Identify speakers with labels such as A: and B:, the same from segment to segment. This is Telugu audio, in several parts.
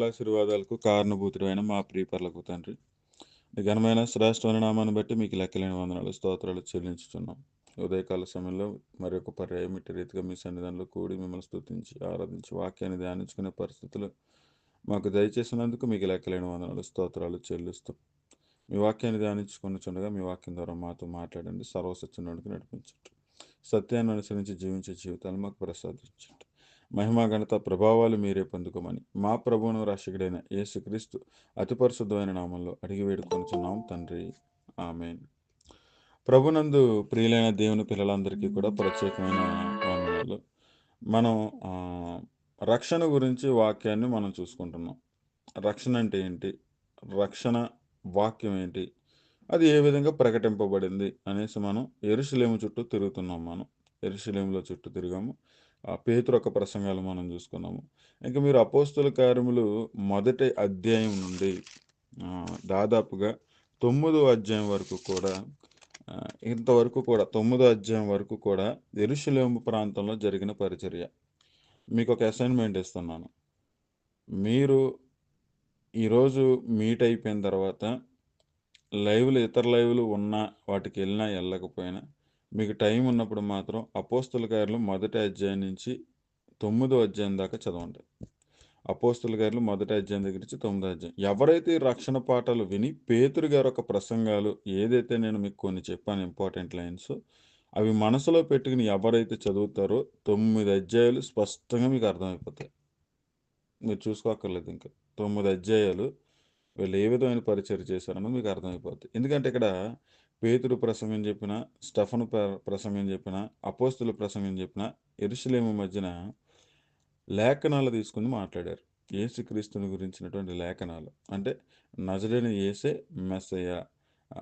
A: ఆశీర్వాదాలకు కారణభూతుడైన మా ప్రియపరలకు తండ్రి, నీ ఘనమైన శ్రేష్టమైన నామాన్ని బట్టి మీకు లెక్కలేని వందనాలు స్తోత్రాలు చెల్లించుచున్నాం. ఉదయకాల సమయంలో మరి ఒక పర్యాయం ఇట్టి రీతిగా మీ సన్నిధానంలో కూడి మిమ్మల్ని స్తుతించి ఆరాధించి వాక్యాన్ని ధ్యానించుకునే పరిస్థితులు మాకు దయచేసినందుకు మీకు లెక్కలేని వందనాలు స్తోత్రాలు చెల్లిస్తూ మీ వాక్యాన్ని ధ్యానించుకునిచుండగా మీ వాక్యం ద్వారా మాతో మాట్లాడండి, సర్వసత్యంలోనికి నడిపించండి, సత్యాన్ని అనుసరించి జీవించే జీవితాలు మాకు ప్రసాదించండి. మహిమా ఘనత ప్రభావాలు మీరే పొందుకోమని మా ప్రభువును రక్షకుడైన యేసుక్రీస్తు అతి పరిశుద్ధమైన నామంలో అడిగి వేడుకొనుచున్నాం తండ్రి, ఆమేన్. ప్రభునందు ప్రియులైన దేవుని పిల్లలందరికీ కూడా ప్రత్యేకమైన వందనాలు. మనం ఆ, రక్షణ గురించి వాక్యాన్ని మనం చూసుకుంటున్నాం. రక్షణ అంటే ఏంటి, రక్షణ వాక్యం ఏంటి, అది ఏ విధంగా ప్రకటింపబడింది అనేసి మనం యెరూషలేము చుట్టూ తిరుగుతున్నాం. మనం యెరూషలేములో చుట్టూ తిరిగాము. పేతురు ఒక ప్రసంగాలు మనం చూసుకున్నాము. ఇంకా మీరు అపోస్తుల కార్యములు మొదటి అధ్యాయం నుండి దాదాపుగా 9వ అధ్యాయం వరకు కూడా ఆ, ఇంతవరకు కూడా 9వ అధ్యాయం వరకు కూడా యెరూషలేము ప్రాంతంలో జరిగిన పరిచర్య. మీకు ఒక అసైన్మెంట్ ఇస్తున్నాను. మీరు ఈరోజు మీట్ అయిపోయిన తర్వాత ఇతర లైవ్లు ఉన్నా, వాటికి వెళ్ళినా వెళ్ళకపోయినా, మీకు టైం ఉన్నప్పుడు మాత్రం అపోస్తుల కార్యాలు మొదటి అధ్యాయం నుంచి 9వ అధ్యాయం దాకా చదవండి. అపోస్తుల కార్యాలు మొదటి అధ్యాయం దగ్గర నుంచి 9వ అధ్యాయం. ఎవరైతే ఈ రక్షణ పాఠాలు విని పేతురు గారు ఒక ప్రసంగాలు ఏదైతే నేను మీకు కొన్ని చెప్పాను ఇంపార్టెంట్ లైన్స్, అవి మనసులో పెట్టుకుని ఎవరైతే చదువుతారో 9 అధ్యాయాలు స్పష్టంగా మీకు అర్థమైపోతాయి. మీరు చూసుకోక్కర్లేదు. ఇంకా 9 అధ్యాయాలు వీళ్ళు ఏ విధమైన పరిచర్య చేశారన్నది మీకు అర్థమైపోద్ది. ఎందుకంటే ఇక్కడ పేతురు ప్రసంగం చెప్పిన, స్టెఫను ప్రసంగం చెప్పిన, అపోస్తుల ప్రసంగం చెప్పిన, యెరూషలేము మధ్యన లేఖనాలు తీసుకుని మాట్లాడారు. యేసుక్రీస్తుని గురించినటువంటి లేఖనాలు అంటే నజరేయుడైన యేసే మెస్సయ్య, ఆ,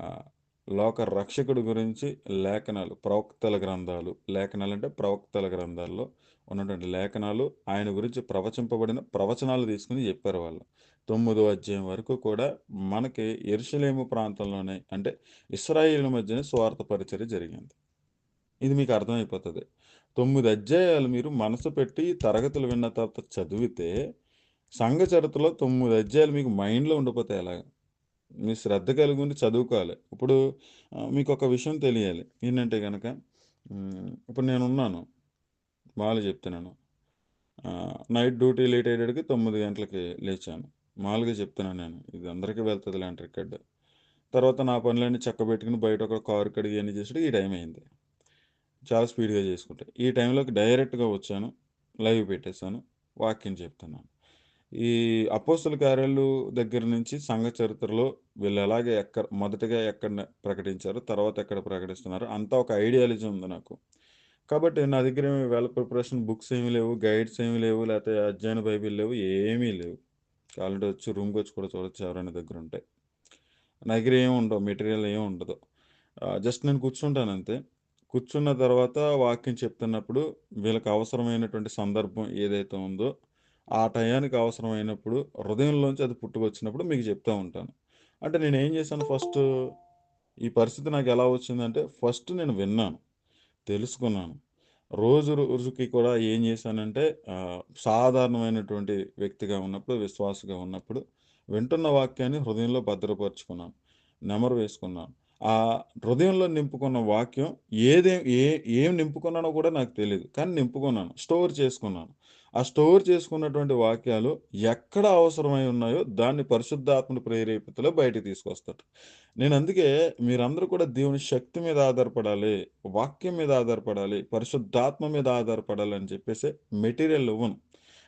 A: లోక రక్షకుడి గురించి లేఖనాలు, ప్రవక్తల గ్రంథాలు. లేఖనాలు అంటే ప్రవక్తల గ్రంథాల్లో ఉన్నటువంటి లేఖనాలు, ఆయన గురించి ప్రవచింపబడిన ప్రవచనాలు తీసుకుని చెప్పారు వాళ్ళు. 9వ అధ్యాయం వరకు కూడా మనకి యెరూషలేము ప్రాంతంలోనే అంటే ఇశ్రాయేలు మధ్యనే స్వార్థ పరిచర్య జరిగింది. ఇది మీకు అర్థమైపోతుంది. 9 అధ్యాయాలు మీరు మనసు పెట్టి తరగతులు విన్న తర్వాత చదివితే సంఘ చరిత్రలో 9 అధ్యాయాలు మీకు మైండ్లో ఉండిపోతాయి. అలాగా మీ శ్రద్ధ కలిగి ఉండి చదువుకోవాలి. ఇప్పుడు మీకు ఒక విషయం తెలియాలి. ఏంటంటే కనుక ఇప్పుడు నేనున్నాను, మామూలుగా చెప్తున్నాను. నైట్ డ్యూటీ లేట్ అయ్యేటికి 9 గంటలకి లేచాను. మామూలుగా చెప్తున్నాను నేను, ఇది అందరికీ వెళ్తుంది లాంటి రికార్డు. తర్వాత నా పనులన్నీ చక్కబెట్టుకుని బయట ఒక కారు కడిగి అన్నీ చేసేటికి ఈ టైం అయింది. చాలా స్పీడ్గా చేసుకుంటే ఈ టైంలోకి డైరెక్ట్గా వచ్చాను, లైవ్ పెట్టేశాను, వాక్యం చెప్తున్నాను. ఈ అపోస్తుల కార్యాలు దగ్గర నుంచి సంఘ చరిత్రలో వీళ్ళు ఎలాగే మొదటగా ఎక్కడ ప్రకటించారు, తర్వాత ఎక్కడ ప్రకటిస్తున్నారు, అంతా ఒక ఐడియాలజీ ఉంది నాకు. కాబట్టి నా దగ్గర ఏమి వెల్ ప్రిపరేషన్ బుక్స్ ఏమీ లేవు, గైడ్స్ ఏమీ లేవు, లేకపోతే అధ్యయన బైబిల్ లేవు, ఏమీ లేవు. కావాలంటే వచ్చి రూమ్కి వచ్చి కూడా చూడొచ్చు ఎవరైనా దగ్గర ఉంటాయి. నా దగ్గర ఏమి ఉండవు, మెటీరియల్ ఏమి ఉండదు. జస్ట్ నేను కూర్చుంటాను అంతే. కూర్చున్న తర్వాత వాక్యం చెప్తున్నప్పుడు వీళ్ళకి అవసరమైనటువంటి సందర్భం ఏదైతే ఉందో ఆ టయానికి అవసరమైనప్పుడు హృదయంలోంచి అది పుట్టుకొచ్చినప్పుడు మీకు చెప్తూ ఉంటాను. అంటే నేను ఏం చేశాను, ఫస్ట్ ఈ పరిస్థితి నాకు ఎలా వచ్చిందంటే ఫస్ట్ నేను విన్నాను, తెలుసుకున్నాను. రోజు రోజుకి కూడా ఏం చేశానంటే సాధారణమైనటువంటి వ్యక్తిగా ఉన్నప్పుడు, విశ్వాసగా ఉన్నప్పుడు వింటున్న వాక్యాన్ని హృదయంలో భద్రపరుచుకున్నాను, నెమరు వేసుకున్నాను. ఆ హృదయంలో నింపుకున్న వాక్యం ఏం నింపుకున్నానో కూడా నాకు తెలియదు, కానీ నింపుకున్నాను, స్టోర్ చేసుకున్నాను. ఆ స్టోర్ చేసుకున్నటువంటి వాక్యాలు ఎక్కడ అవసరమై ఉన్నాయో దాన్ని పరిశుద్ధాత్మని ప్రేరేపితలో బయటికి తీసుకొస్తాడు. నేను అందుకే మీరందరూ కూడా దేవుని శక్తి మీద ఆధారపడాలి, వాక్యం మీద ఆధారపడాలి, పరిశుద్ధాత్మ మీద ఆధారపడాలి అని చెప్పేసి మెటీరియల్ ఇవ్వను.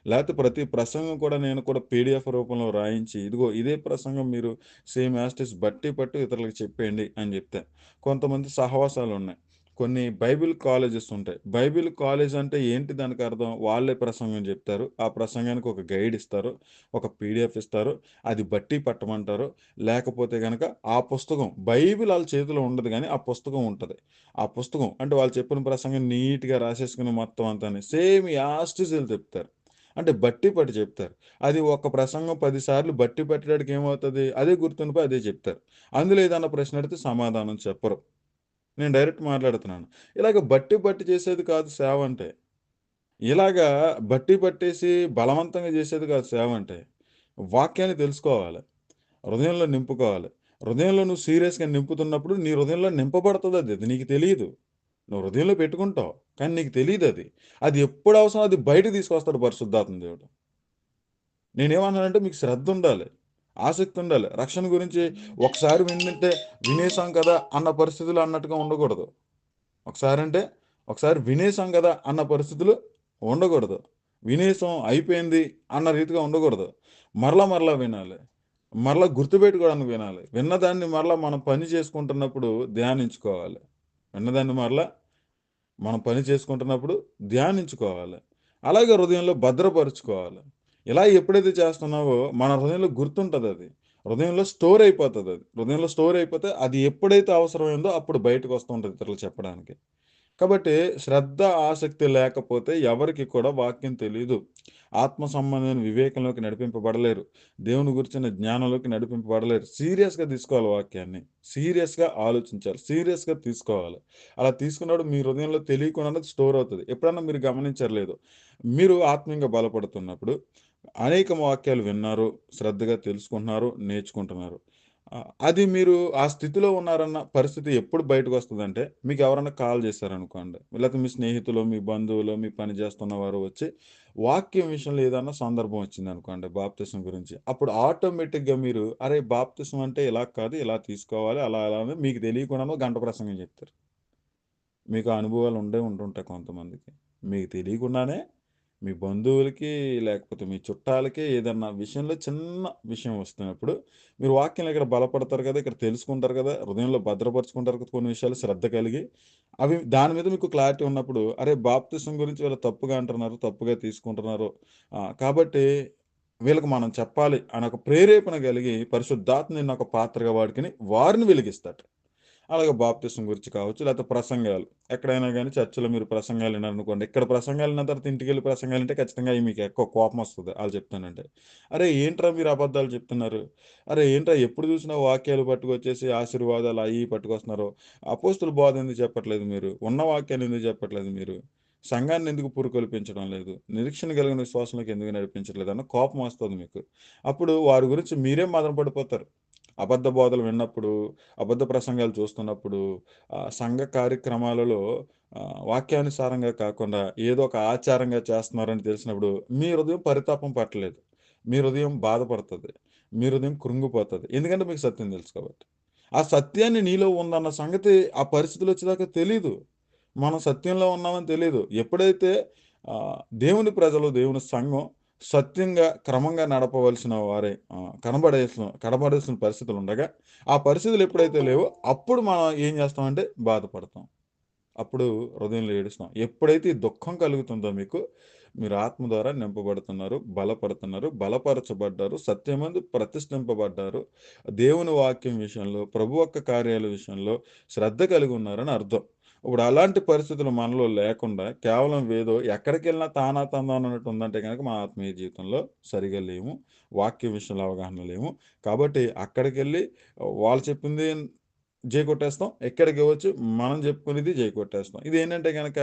A: లేకపోతే ప్రతి ప్రసంగం కూడా నేను కూడా పీడిఎఫ్ రూపంలో రాయించి ఇదిగో ఇదే ప్రసంగం మీరు సేమ్ యాస్టిస్ బట్టి పట్టు ఇతరులకు చెప్పేయండి అని చెప్తే, కొంతమంది సహవాసాలు ఉన్నాయి, కొన్ని బైబిల్ కాలేజెస్ ఉంటాయి. బైబిల్ కాలేజ్ అంటే ఏంటి, దానికి అర్థం వాళ్ళే ప్రసంగం చెప్తారు, ఆ ప్రసంగానికి ఒక గైడ్ ఇస్తారు, ఒక పీడిఎఫ్ ఇస్తారు, అది బట్టి పట్టమంటారు. లేకపోతే కనుక ఆ పుస్తకం బైబిల్ వాళ్ళ చేతిలో ఉండదు, కానీ ఆ పుస్తకం ఉంటుంది. ఆ పుస్తకం అంటే వాళ్ళు చెప్పిన ప్రసంగం నీట్గా రాసేసుకుని మొత్తం అంతా సేమ్ యాస్టిస్ వీళ్ళు చెప్తారు, అంటే బట్టి పట్టి చెప్తారు. అది ఒక ప్రసంగం 10 సార్లు బట్టి పట్టడానికి ఏమవుతుంది, అదే గుర్తుండిపోయి అదే చెప్తారు. అందులో ఏదన్నా ప్రశ్న అడిగితే సమాధానం చెప్పరు. నేను డైరెక్ట్ మాట్లాడుతున్నాను. ఇలాగ బట్టి పట్టి చేసేది కాదు సేవ అంటే. ఇలాగా బట్టి పట్టేసి బలవంతంగా చేసేది కాదు సేవ అంటే. వాక్యాన్ని తెలుసుకోవాలి. హృదయంలో నింపుకోవాలి. హృదయంలో నువ్వు సీరియస్‌గా నింపుతున్నప్పుడు నీ హృదయంలో నింపబడతదది. అది నీకు తెలీదు. నువ్వు హృదయంలో పెట్టుకుంటావు. కానీ నీకు తెలీదది. అది ఎప్పుడు అవసరమో అది బయటకి తీసుకొస్తాడు పరిశుద్ధాత్మ దేవుడు. నేనేమన్నానంటే మీకు శ్రద్ధుండాలి. ఆసక్తుండాలి. రక్షణ గురించి ఒకసారి వింటే వినేసాం కదా! అన్న పరిస్థితిలో అన్నట్టుగా ఉండకూడదు. ఒకసారంటే ఒకసారి వినేసాం గదా! అన్న పరిస్థితులు ఉండకూడదు. వినేసాం, అయిపోయింది అన్న రీతిగా ఉండకూడదు. మరలా వినాలి. మరలా గుర్తుపెట్టుకోవడానికి వినాలి. విన్నదాన్ని మరలా మనం పని చేసుకుంటున్నప్పుడు ధ్యానించుకోవాలి. విన్నదాన్ని మరలా మనం పని చేసుకుంటున్నప్పుడు ధ్యానించుకోవాలి. అలాగే హృదయంలో భద్రపరుచుకోవాలి. ఇలా ఎప్పుడైతే చేస్తున్నావో మన హృదయంలో గుర్తుంటదది. హృదయంలో స్టోర్ అయిపోతదది. హృదయంలో స్టోర్ అయిపోతే అది ఎప్పుడైతే అవసరమైందో అప్పుడు బయటకొస్తూ ఉంటది ఇతరులకు చెప్పడానికి. కాబట్టి శ్రద్ధ, ఆసక్తి లేకపోతే ఎవరికీ కూడా వాక్యం తెలీదు. ఆత్మ సంబంధమైన వివేకంలోకి నడిపింపబడలేరు. దేవుని గురించిన జ్ఞానంలోకి నడిపింపబడలేరు. సీరియస్‌గా తీసుకోవాలి వాక్యాన్ని. సీరియస్‌గా ఆలోచించాలి. సీరియస్‌గా తీసుకోవాలి. అలా తీసుకున్నప్పుడు మీ హృదయంలో తెలియకుండానే స్టోర్ అవుతది. ఎప్పుడన్నా మీరు గమనించారో లేదో, మీరు ఆత్మీయంగా బలపడుతున్నప్పుడు అనేక వాక్యాలు విన్నారు, శ్రద్ధగా తెలుసుకుంటున్నారు, నేర్చుకుంటున్నారు. అది మీరు ఆ స్థితిలో ఉన్నారన్న పరిస్థితి ఎప్పుడు బయటకొస్తదంటే, మీకెవరన్నా కాల్ చేశారనుకోండి, లేతే మీ స్నేహితులో, మీ బంధువులో, మీ పని చేస్తున్న వారు వచ్చి, వాక్యం విషయంలో ఏదన్నా సందర్భం వచ్చిందనుకోండి బాప్తిసం గురించి. అప్పుడు ఆటోమేటిక్‌గా మీరు, అరే! బాప్తిసం అంటే ఇలా కాదు, ఇలా తీసుకోవాలి, అలా అలా అని మీకు తెలియకుండానే గంట ప్రసంగం చెప్తారు. మీకు ఆ అనుభవాలు ఉండుంటాయి కొంతమందికి. మీకు తెలియకుండానే మీ బంధువులకి, లేకపోతే మీ చుట్టాలకి ఏదన్నా విషయంలో చిన్న విషయం వస్తున్నప్పుడు, మీరు వాక్యంలో ఇక్కడ బలపడతారు కదా! ఇక్కడ తెలుసుకుంటారు కదా! హృదయంలో భద్రపరుచుకుంటారు కదా! కొన్ని విషయాలు శ్రద్ధ కలిగి. అవి దాని మీద మీకు క్లారిటీ ఉన్నప్పుడు, అరే! బాప్తిసం గురించి వీళ్ళు తప్పుగా అంటున్నారు, తప్పుగా తీసుకుంటున్నారు. కాబట్టి వీళ్ళకి మనం చెప్పాలి అనే ఒక ప్రేరేపణ కలిగి పరిశుద్ధాత్మ నిన్ను ఒక పాత్రగా వాడుకొని వారిని వెలిగిస్తాడు. అలాగే బాప్తిసం గురించి కావచ్చు, లేకపోతే ప్రసంగాలు. ఎక్కడైనా గాని చర్చ్‌లో మీరు ప్రసంగాలు విన్నారనుకోండి. ఇక్కడ ప్రసంగాలు విన్న తర్వాత ఇంటికెళ్ళి ప్రసంగాలింటే ఖచ్చితంగా అయి మీకు ఎక్కువ కోపమొస్తది ఆళ్ళు చెప్తానంటే. "అరేయ్! ఏంట్రా మీరు అబద్ధాలు చెప్తున్నారు? అరేయ్! ఏంట్రా ఎప్పుడు చూసినా వాక్యాలు పట్టుకొచ్చేసి ఆశీర్వాదాలు అయి ఇయి పట్టుకొస్తున్నారు. అపోస్తుల బోధ ఎందుకు చెప్పట్లేదు మీరు? ఉన్న వాక్యాన్ని ఎందుకు చెప్పట్లేదు మీరు? సంఘాన్ని ఎందుకు పురికొల్పించడం లేదు? నిరీక్షణ కలిగిన విశ్వాసంలోకి ఎందుకు నడిపించట్లేదు?" అన్న కోపమొస్తది మీకు. అప్పుడు వారి గురించి మీరే మదన పడిపోతారు. అబద్ధ బోధలు విన్నప్పుడు అబద్ధ ప్రసంగాలు చూస్తున్నప్పుడు సంఘ కార్యక్రమాలలో వాక్యానుసారంగా కాకుండా ఏదో ఒక ఆచారంగా చేస్తున్నారని తెలిసినప్పుడు మీ హృదయం పరితాపం పట్టలేదు. మీ హృదయం బాధపడతది. మీ హృదయం కృంగిపోతది. ఎందుకంటే మీకు సత్యం తెలుసు కాబట్టి. ఆ సత్యాన్ని నీలో ఉందన్న సంగతి ఆ పరిస్థితులొచ్చేదాకా తెలీదు. మనం సత్యంలో ఉన్నామని తెలీదు. ఎప్పుడైతే దేవుని ప్రజలు, దేవుని సంఘం సత్యంగా, క్రమంగా నడపవలసిన వారే కనబడాల్సిన పరిస్థితులుండగా, ఆ పరిస్థితులు ఎప్పుడైతే లేవో, అప్పుడు మనం ఏం చేస్తామంటే బాధపడతాం. అప్పుడు హృదయంలో ఏడుస్తాం. ఎప్పుడైతే ఈ దుఃఖం కలుగుతుందో మీకు, మీరు ఆత్మ ద్వారా నింపబడుతున్నారు, బలపడుతున్నారు, బలపరచబడ్డారు, సత్యమందు ప్రతిష్ఠింపబడ్డారు. దేవుని వాక్యం విషయంలో, ప్రభు యొక్క కార్యాల విషయంలో శ్రద్ధ కలిగి ఉన్నారని అర్థం. ఇప్పుడు అలాంటి పరిస్థితులు మనలో లేకుండా కేవలం ఏదో ఎక్కడికెళ్ళినా తానా తందాన అన్నట్టు ఉందంటే గనక మన ఆత్మీయ జీవితంలో సరిగ్గా లేము. వాక్య విషయంలో అవగాహన లేము. కాబట్టి అక్కడికెళ్ళి వాళ్ళు చెప్పింది జై కొట్టేస్తాం. ఎక్కడికి వచ్చి మనం చెప్పుకునేది జై కొట్టేస్తాం. ఇదేంటంటే గనక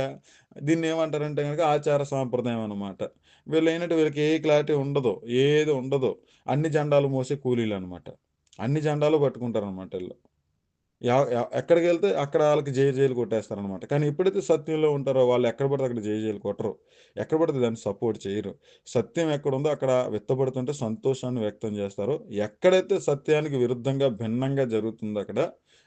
A: దీన్నేమంటారంటే గనక ఆచార సాంప్రదాయం అనమాట. వీళ్ళేంటంటే వీళ్ళకి ఏ క్లారిటీ ఉండదు. ఏది ఉండదు. అన్ని జెండాలు మోసే కూలీలనమాట. అన్ని జెండాలు పట్టుకుంటారనమాట ఈళ్ళు. ఎక్కడికెళ్తే అక్కడ ఆళ్ళకి జై జైలు కొట్టేస్తారనమాట. కానీ ఎప్పుడైతే సత్యంలో ఉంటారో వాళ్ళు ఎక్కడ పడితే అక్కడ జై జైలు కొట్టరు. ఎక్కడ పడితే దాన్ని సపోర్ట్ చేయరు. సత్యం ఎక్కడుందో అక్కడ విత్తబడుతుంటే సంతోషాన్ని వ్యక్తం చేస్తారు. ఎక్కడైతే సత్యానికి విరుద్ధంగా, భిన్నంగా జరుగుతుందో అక్కడ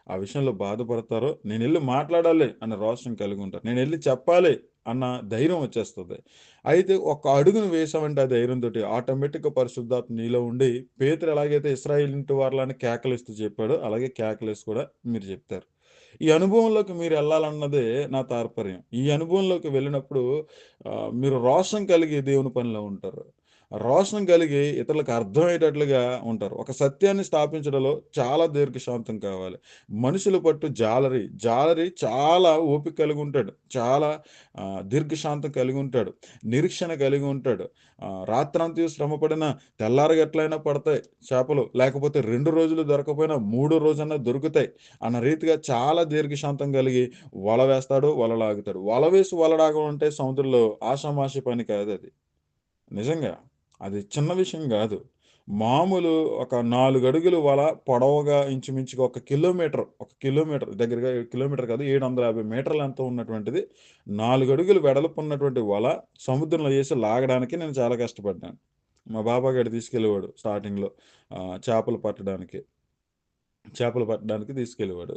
A: ఆ విషయంలో బాధపడతారో, నేనెళ్లి మాట్లాడాలి అన్న రోషం కలిగుంటారు. నేనెళ్లి చెప్పాలి అన్న ధైర్యం వచ్చేస్తది. అయితే ఒక అడుగును వేసామంటే ఆ ధైర్యంతోటి ఆటోమేటిక్‌గా పరిశుద్ధాత్మ నీలో ఉండి పేతురు ఎలాగైతే ఇశ్రాయేలింటి వారలని కేకలిస్తూ చెప్పాడో, అలాగే కేకలేసి కూడా మీరు చెప్తారు. ఈ అనుభవంలోకి మీరెళ్ళాలన్నదే నా తాత్పర్యం. ఈ అనుభవంలోకి వెళ్ళినప్పుడు మీరు రోషం కలిగి దేవుని పనిలో ఉంటారు. రోషం కలిగి ఇతరులకు అర్థమయ్యేటట్లుగా ఉంటారు. ఒక సత్యాన్ని స్థాపించడంలో చాలా దీర్ఘశాంతం కావాలి. మనుషుల పట్టు జాలరి చాలా ఓపిక కలిగుంటాడు. చాలా దీర్ఘశాంతం కలిగుంటాడు. నిరీక్షణ కలిగి ఉంటాడు. రాత్రంతయు శ్రమపడిన తెల్లారగట్లైనా పడతాయి చేపలు. లేకపోతే 2 రోజులు దొరకకపోయినా మూడో రోజన్నా దొరుకుతాయి అన్న రీతిగా చాలా దీర్ఘశాంతం కలిగి వల వేస్తాడు, వల లాగుతాడు. వల వేసి వల లాగడం అంటే సముద్రంలో ఆషామాషీ పని కాదది. నిజంగా. అది చిన్న విషయం గాదు. మామూలు ఒక 4 అడుగులు వల పొడవుగా ఇంచుమించుగా ఒక కిలోమీటర్ దగ్గరగా కిలోమీటర్ కాదు 750 మీటర్లు ఎంతో ఉన్నటువంటిది 4 అడుగులు వెడల్పు ఉన్నటువంటి వల సముద్రంలో ఏసి లాగడానికి నేను చాలా కష్టపడ్డాను. మా బాబాగాడు తీసుకెళ్ళేవాడు స్టార్టింగ్‌లో చేపలు పట్టడానికి తీసుకెళ్ళేవాడు.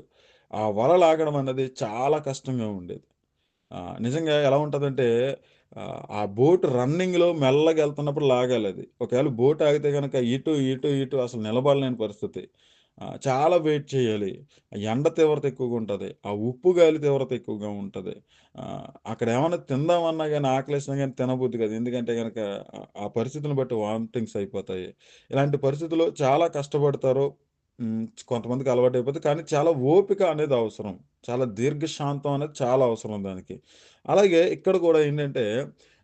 A: ఆ వల లాగడం అన్నది చాలా కష్టంగా ఉండేది. నిజంగా ఎలా ఉంటదంటే ఆ బోట్ రన్నింగ్‌లో మెల్లగా ఎళ్తున్నప్పుడు లాగాలది. ఒకవేళ బోట్ ఆగితే గనక ఇటు అసలు నిలబడలేని పరిస్థితి. చాలా వెయిట్ చేయాలి. ఎండ తీవ్రత ఎక్కువగా ఉంటది. ఆ ఉప్పు గాలి తీవ్రత ఎక్కువగా ఉంటది. అక్కడ ఏమన్నా తిందామన్నా గాని ఆకలేసినా గాని తినబుద్ధి కాదు. ఎందుకంటే గనక ఆ పరిస్థితిని బట్టి వామిటింగ్స్ అయిపోతాయి. ఇలాంటి పరిస్థితుల్లో చాలా కష్టపడతారు. హ్మ్. కొంతమందికి అలవాటైపోద్ది. కానీ చాలా ఓపిక అనేది అవసరం. చాలా దీర్ఘశాంతం అనేది చాలా అవసరం దానికి. అలాగే ఇక్కడ కూడా ఏంటంటే,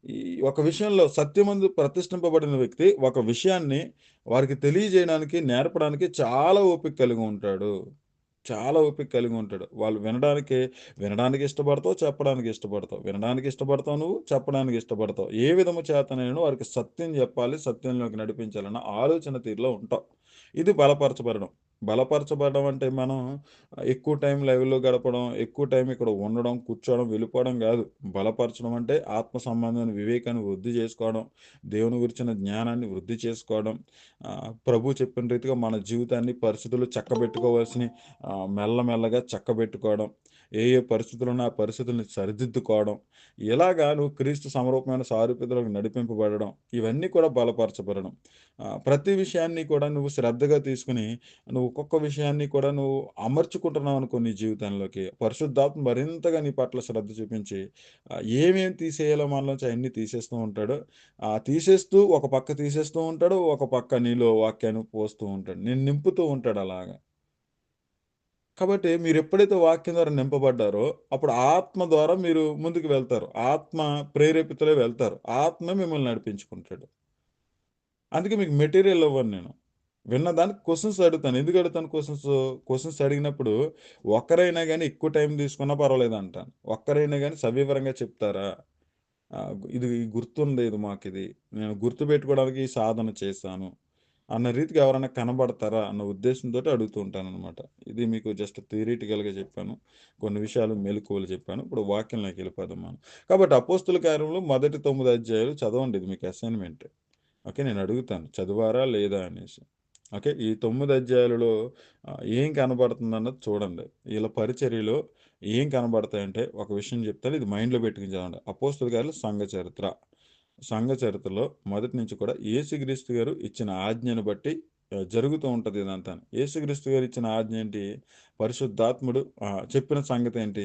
A: ఈ ఒక విషయంలో సత్యమందు ప్రతిష్ఠింపబడిన వ్యక్తి ఒక విషయాన్ని వారికి తెలియజేయడానికి, నేర్పడానికి చాలా ఓపిక కలిగి ఉంటాడు. చాలా ఓపిక కలిగి ఉంటాడు. వాళ్ళు వినడానికి ఇష్టపడతావు, చెప్పడానికి ఇష్టపడతావు. వినడానికి ఇష్టపడతావు నువ్వు, చెప్పడానికి ఇష్టపడతావు. ఏ విధము చేతనైనను వారికి సత్యం జెప్పాలి, సత్యంలోకి నడిపించాలన్న ఆలోచన తీరులో ఉంటావు. ఇది బలపరచబడడం. బలపరచబడడం అంటే మనం ఎక్కువ టైం లైవ్‌లో గడపడం, ఎక్కువ టైం ఇక్కడ ఉండడం, కూర్చోవడం, వెళ్ళిపోవడం గాదు. బలపరచడం అంటే ఆత్మ సంబంధమైన వివేకాన్ని వృద్ధి చేసుకోవడం, దేవుని గురించిన జ్ఞానాన్ని వృద్ధి చేసుకోవడం, ప్రభువు చెప్పిన రీతిగా మన జీవితాన్ని పరిస్థితులు చక్కబెట్టుకోవాల్సినయి మెల్లమెల్లగా చక్కబెట్టుకోవడం. ఏ పరిస్థితులున్నా ఆ పరిస్థితుల్ని సరిదిద్దుకోవడం. ఇలాగా నువ్వు క్రీస్తు సమరూపమైన సారూప్యతలోకి నడిపింపబడడం. ఇవన్నీ కూడా బలపరచబడడం. ప్రతి విషయాన్ని కూడా నువ్వు శ్రద్ధగా తీసుకొని, నువ్వు ఒక్కొక్క విషయాన్ని కూడా నువ్వు అమర్చుకుంటున్నావనుకో నీ జీవితంలోకి. పరిశుద్ధాత్మ మరింతగా నీ పట్ల శ్రద్ధ చూపించి, ఏమేం తీసేయాలో మనలోంచి అయన్నీ తీసేస్తూ ఉంటాడు. ఒక పక్క తీసేస్తూ ఉంటాడు. ఒక పక్క నీలో వాక్యాన్ని పోస్తూ ఉంటాడు. నిన్ను నింపుతూ ఉంటాడు అలాగా. కాబట్టి మీరెప్పుడైతే వాక్యం ద్వారా నింపబడ్డారో, అప్పుడు ఆత్మ ద్వారా మీరు ముందుకు వెళ్తారు. ఆత్మ ప్రేరేపితులై వెళ్తారు. ఆత్మే మిమ్మల్ని నడిపించుకుంటాడు. అందుకే మీకు మెటీరియల్ ఇవ్వను నేను. విన్న దానికి క్వెషన్స్ అడుగుతాను. ఎందుకు అడుగుతాను క్వెషన్స్? క్వెషన్స్ అడిగినప్పుడు ఒక్కరైనా గాని ఎక్కువ టైం తీసుకున్నా పర్వాలేదంటాను. ఒక్కరైనా గాని సవివరంగా చెప్తారా? ఇది గుర్తుండేది మాకిది. నేను గుర్తుపెట్టుకోవడానికి ఈ సాధన చేశాను. అన్న రీతిగా ఎవరైనా కనబడతారా? అన్న ఉద్దేశంతోటి అడుగుతూ ఉంటాననమాట. ఇది మీకు జస్ట్ థియరిటికల్‌గా చెప్పాను. కొన్ని విషయాలు మెళకువలు చెప్పాను. ఇప్పుడు వాక్యంలోకెళ్ళిపోదాం మనం. కాబట్టి అపోస్తుల కార్యములు మొదటి 9 అధ్యాయాలు చదవండి. ఇది మీకు అసైన్‌మెంట్. ఓకే. నేను అడుగుతాను. చదివారా? లేదా? అనేసి. ఓకే. ఈ 9 అధ్యాయాలలో ఏం కనబడుతుందన్నది చూడండి. ఈళ్ళ పరిచర్యలో ఏం కనబడతాయంటే, ఒక విషయం చెప్తాను. ఇది మైండ్‌లో పెట్టుకొని చదవండి. అపోస్తుల కార్యాలు సంఘ చరిత్ర. సంఘ చరిత్రలో మొదటి నుంచి కూడా యేసుక్రీస్తు గారు ఇచ్చిన ఆజ్ఞను బట్టి జరుగుతూ ఉంటది ఇదంతాను. యేసుక్రీస్తు గారు ఇచ్చిన ఆజ్ఞ ఏంటి? పరిశుద్ధాత్ముడు చెప్పిన సంగతేంటి?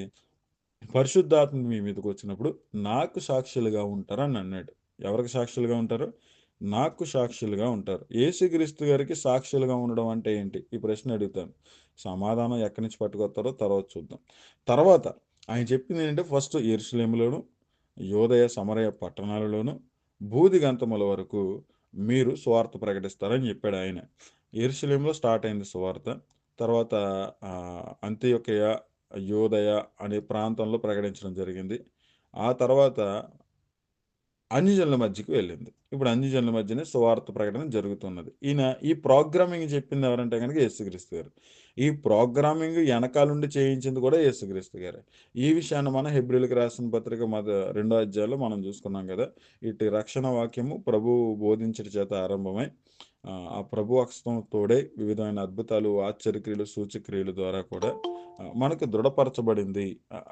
A: పరిశుద్ధాత్మ మీ మీదకొచ్చినప్పుడు నాకు సాక్షులుగా ఉంటారని అన్నాడు. ఎవరికి సాక్షులుగా ఉంటారు? నాకు సాక్షులుగా ఉంటారు. యేసుక్రీస్తు గారికి సాక్షులుగా ఉండడం అంటే ఏంటి? ఈ ప్రశ్న అడుగుతాను. సమాధానం ఎక్కడి నుంచి పట్టుకొత్తారో తర్వాత చూద్దాం. తర్వాత ఆయన చెప్పిందేంటంటే ఫస్ట్ యెరూషలేములోను, యోదయ, సమరయ పట్టణాలలోను, భూదిగంతముల వరకు మీరు సువార్త ప్రకటిస్తారని చెప్పాడు ఆయన. యెరూషలేములో స్టార్ట్ అయింది సువార్త. తర్వాత అంతియొకయ, యోదయ అనే ప్రాంతంలో ప్రకటించడం జరిగింది. ఆ తర్వాత అన్యజనుల మధ్యకి వెళ్ళింది. ఇప్పుడు అన్యజనుల మధ్యనే సువార్త ప్రకటన జరుగుతున్నది. ఈ ప్రోగ్రామింగ్ చెప్పింది ఎవరంటే గనక యేసుక్రీస్తు గారు. ఈ ప్రోగ్రామింగ్ ఎనకాలుండి చేయించింది కూడా యేసుక్రీస్తు గారే. ఈ విషయాన్ని మనం హెబ్రీయులకు రాసిన పత్రిక రెండో అధ్యాయంలో మనం చూసుకున్నాం గదా! ఇటు రక్షణ వాక్యము ప్రభువు బోధించుట చేత ఆరంభమై, ఆ ప్రభు హస్తం తోడై వివిధమైన అద్భుతాలు, ఆశ్చర్యక్రియలు, సూచక్రియల ద్వారా కూడా మనకు దృఢపరచబడింది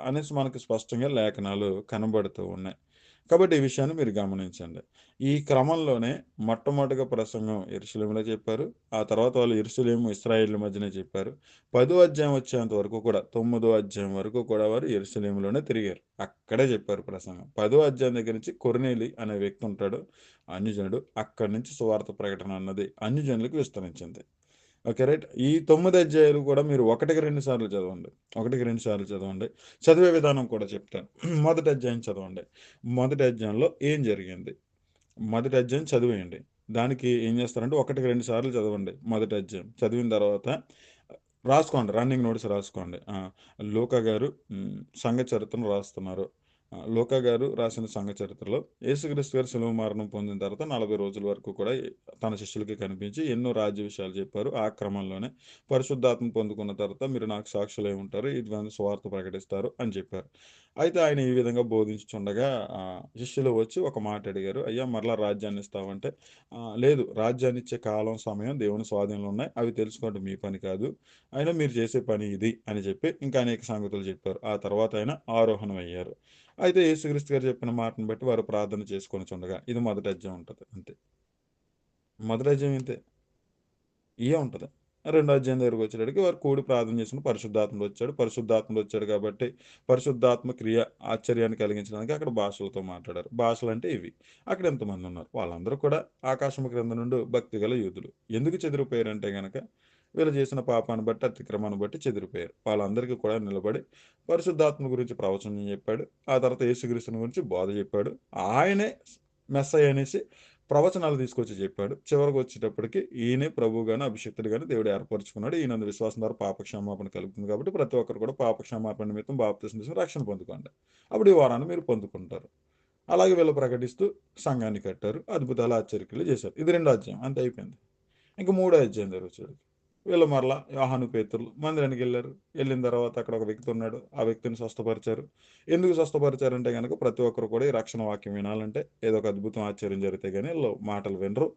A: అనేసి మనకు స్పష్టంగా లేఖనాలు కనబడుతూ ఉన్నాయి. కాబట్టి ఈ విషయాన్ని మీరు గమనించండి. ఈ క్రమంలోనే మొట్టమొదటిగా ప్రసంగం యెరూషలేములో చెప్పారు. ఆ తర్వాత వాళ్ళు యెరూషలేము, ఇశ్రాయేలు మధ్యనే చెప్పారు. 10వ అధ్యాయం వచ్చేంత వరకు కూడా 9వ అధ్యాయం వరకు కూడా వారు యెరూషలేములోనే తిరిగారు. అక్కడే చెప్పారు ప్రసంగం. 10వ అధ్యాయం దగ్గర నుంచి కొర్నేలి అనే వ్యక్తి ఉంటాడు. అన్యజనుడు. అక్కడి నుంచి సువార్త ప్రకటన అన్నది అన్యజనులకు విస్తరించింది. ఓకే. రైట్. ఈ 9 అధ్యాయాలు కూడా మీరు 1కి 2 సార్లు చదవండి. 1కి 2 సార్లు చదవండి. చదివే విధానం కూడా చెప్తాను. మొదటి అధ్యాయం చదవండి. మొదటి అధ్యాయంలో ఏం జరిగింది? మొదటి అధ్యాయం చదివేయండి. దానికి ఏం చేస్తారంటే 1కి 2 సార్లు చదవండి మొదటి అధ్యాయం. చదివిన తర్వాత రాసుకోండి. రన్నింగ్ నోట్స్ రాసుకోండి. లూకా గారు సంఘ చరిత్రను రాస్తున్నారు. లూకా గారు రాసిన సంఘ చరిత్రలో యేసుక్రీస్తు గారు శిలువ మరణం పొందిన తర్వాత 40 రోజుల వరకు కూడా తన శిష్యులకి కనిపించి ఎన్నో రాజ్య విషయాలు చెప్పారు. ఆ క్రమంలోనే పరిశుద్ధాత్మ పొందుకున్న తర్వాత మీరు నాకు సాక్షులై ఉంటారు. ఇటువంటి సువార్త ప్రకటిస్తారు అని చెప్పారు. అయితే ఆయన ఈ విధంగా బోధించుచుండగా శిష్యులు వచ్చి ఒక మాట అడిగారు. అయ్యా మరలా రాజ్యాన్ని ఇస్తావంటే లేదు, రాజ్యాన్ని ఇచ్చే కాలం సమయం దేవుని స్వాధీనంలో ఉన్నాయి. అవి తెలుసుకోవడం మీ పని కాదు. అయినా మీరు చేసే పని ఇది అని చెప్పి ఇంకా అనేక సంగతులు చెప్పారు. ఆ తర్వాత ఆయన ఆరోహణం అయ్యారు. అయితే యేసుక్రీస్తు గారు చెప్పిన మాటను బట్టి వారు ప్రార్థన చేసుకొనుచుండగా ఇది మొదటి అధ్యాయం ఉంటది అంతే. మొదటి అధ్యాయం ఇంతే. ఇయే ఉంటది. రెండో అధ్యాయం దగ్గరికి వచ్చేటప్పటికి వారు కూడి ప్రార్థన చేసుకుని పరిశుద్ధాత్ముడు వచ్చాడు. పరిశుద్ధాత్ముడు వచ్చాడు కాబట్టి పరిశుద్ధాత్మ క్రియ ఆశ్చర్యాన్ని కలిగించడానికి అక్కడ భాషలతో మాట్లాడారు. భాషలంటే ఇవి. అక్కడ ఎంతమంది ఉన్నారు? వాళ్ళందరూ కూడా ఆకాశము క్రింద నుండి భక్తిగల యూదులు. ఎందుకు చెదిరిపోయారంటే గనక వీళ్ళు చేసిన పాపాన్ని బట్టి, అతిక్రమాన్ని బట్టి చెదిరిపోయారు. వాళ్ళందరికీ కూడా నిలబడి పరిశుద్ధాత్మ గురించి ప్రవచనం చెప్పాడు. ఆ తర్వాత యేసుక్రీస్తుని గురించి బోధ చెప్పాడు. ఆయనే మెస్సయ్య అనేసి ప్రవచనాలు తీసుకొచ్చి చెప్పాడు. చివరికి వచ్చేటప్పటికి ఈయనే ప్రభువుగాను, అభిషిక్తుడుగాను దేవుడు ఏర్పరచుకున్నాడు. ఈయనందు విశ్వాసం ద్వారా పాప క్షమాపణ కలుగుతుంది కాబట్టి ప్రతి ఒక్కరు కూడా పాప క్షమాపణ నిమిత్తం బాప్తిసం తీసుకుని రక్షణ పొందుకోండి. అప్పుడు ఈ వారాన్ని మీరు పొందుకుంటారు. అలాగే వీళ్ళు ప్రకటిస్తూ సంఘాన్ని కట్టారు. అద్భుతాలు, ఆశ్చర్యక్రియలు చేశారు. ఇది రెండో అధ్యాయం. అంతే అయిపోయింది. ఇంక మూడో అధ్యాయం జరుగుతుంది. వీళ్ళు మరలా యోహాను, పేతురు మందిరానికి వెళ్ళారు. వెళ్ళిన తర్వాత అక్కడ ఒక వ్యక్తి ఉన్నాడు. ఆ వ్యక్తిని స్వస్థపరిచారు. ఎందుకు స్వస్థపరిచారంటే గనక ప్రతి ఒక్కరు కూడా ఈ రక్షణ వాక్యం వినాలంటే ఏదో ఒక అద్భుతం, ఆశ్చర్యం జరిగితే గానీ వీళ్ళు మాటలు వినరు.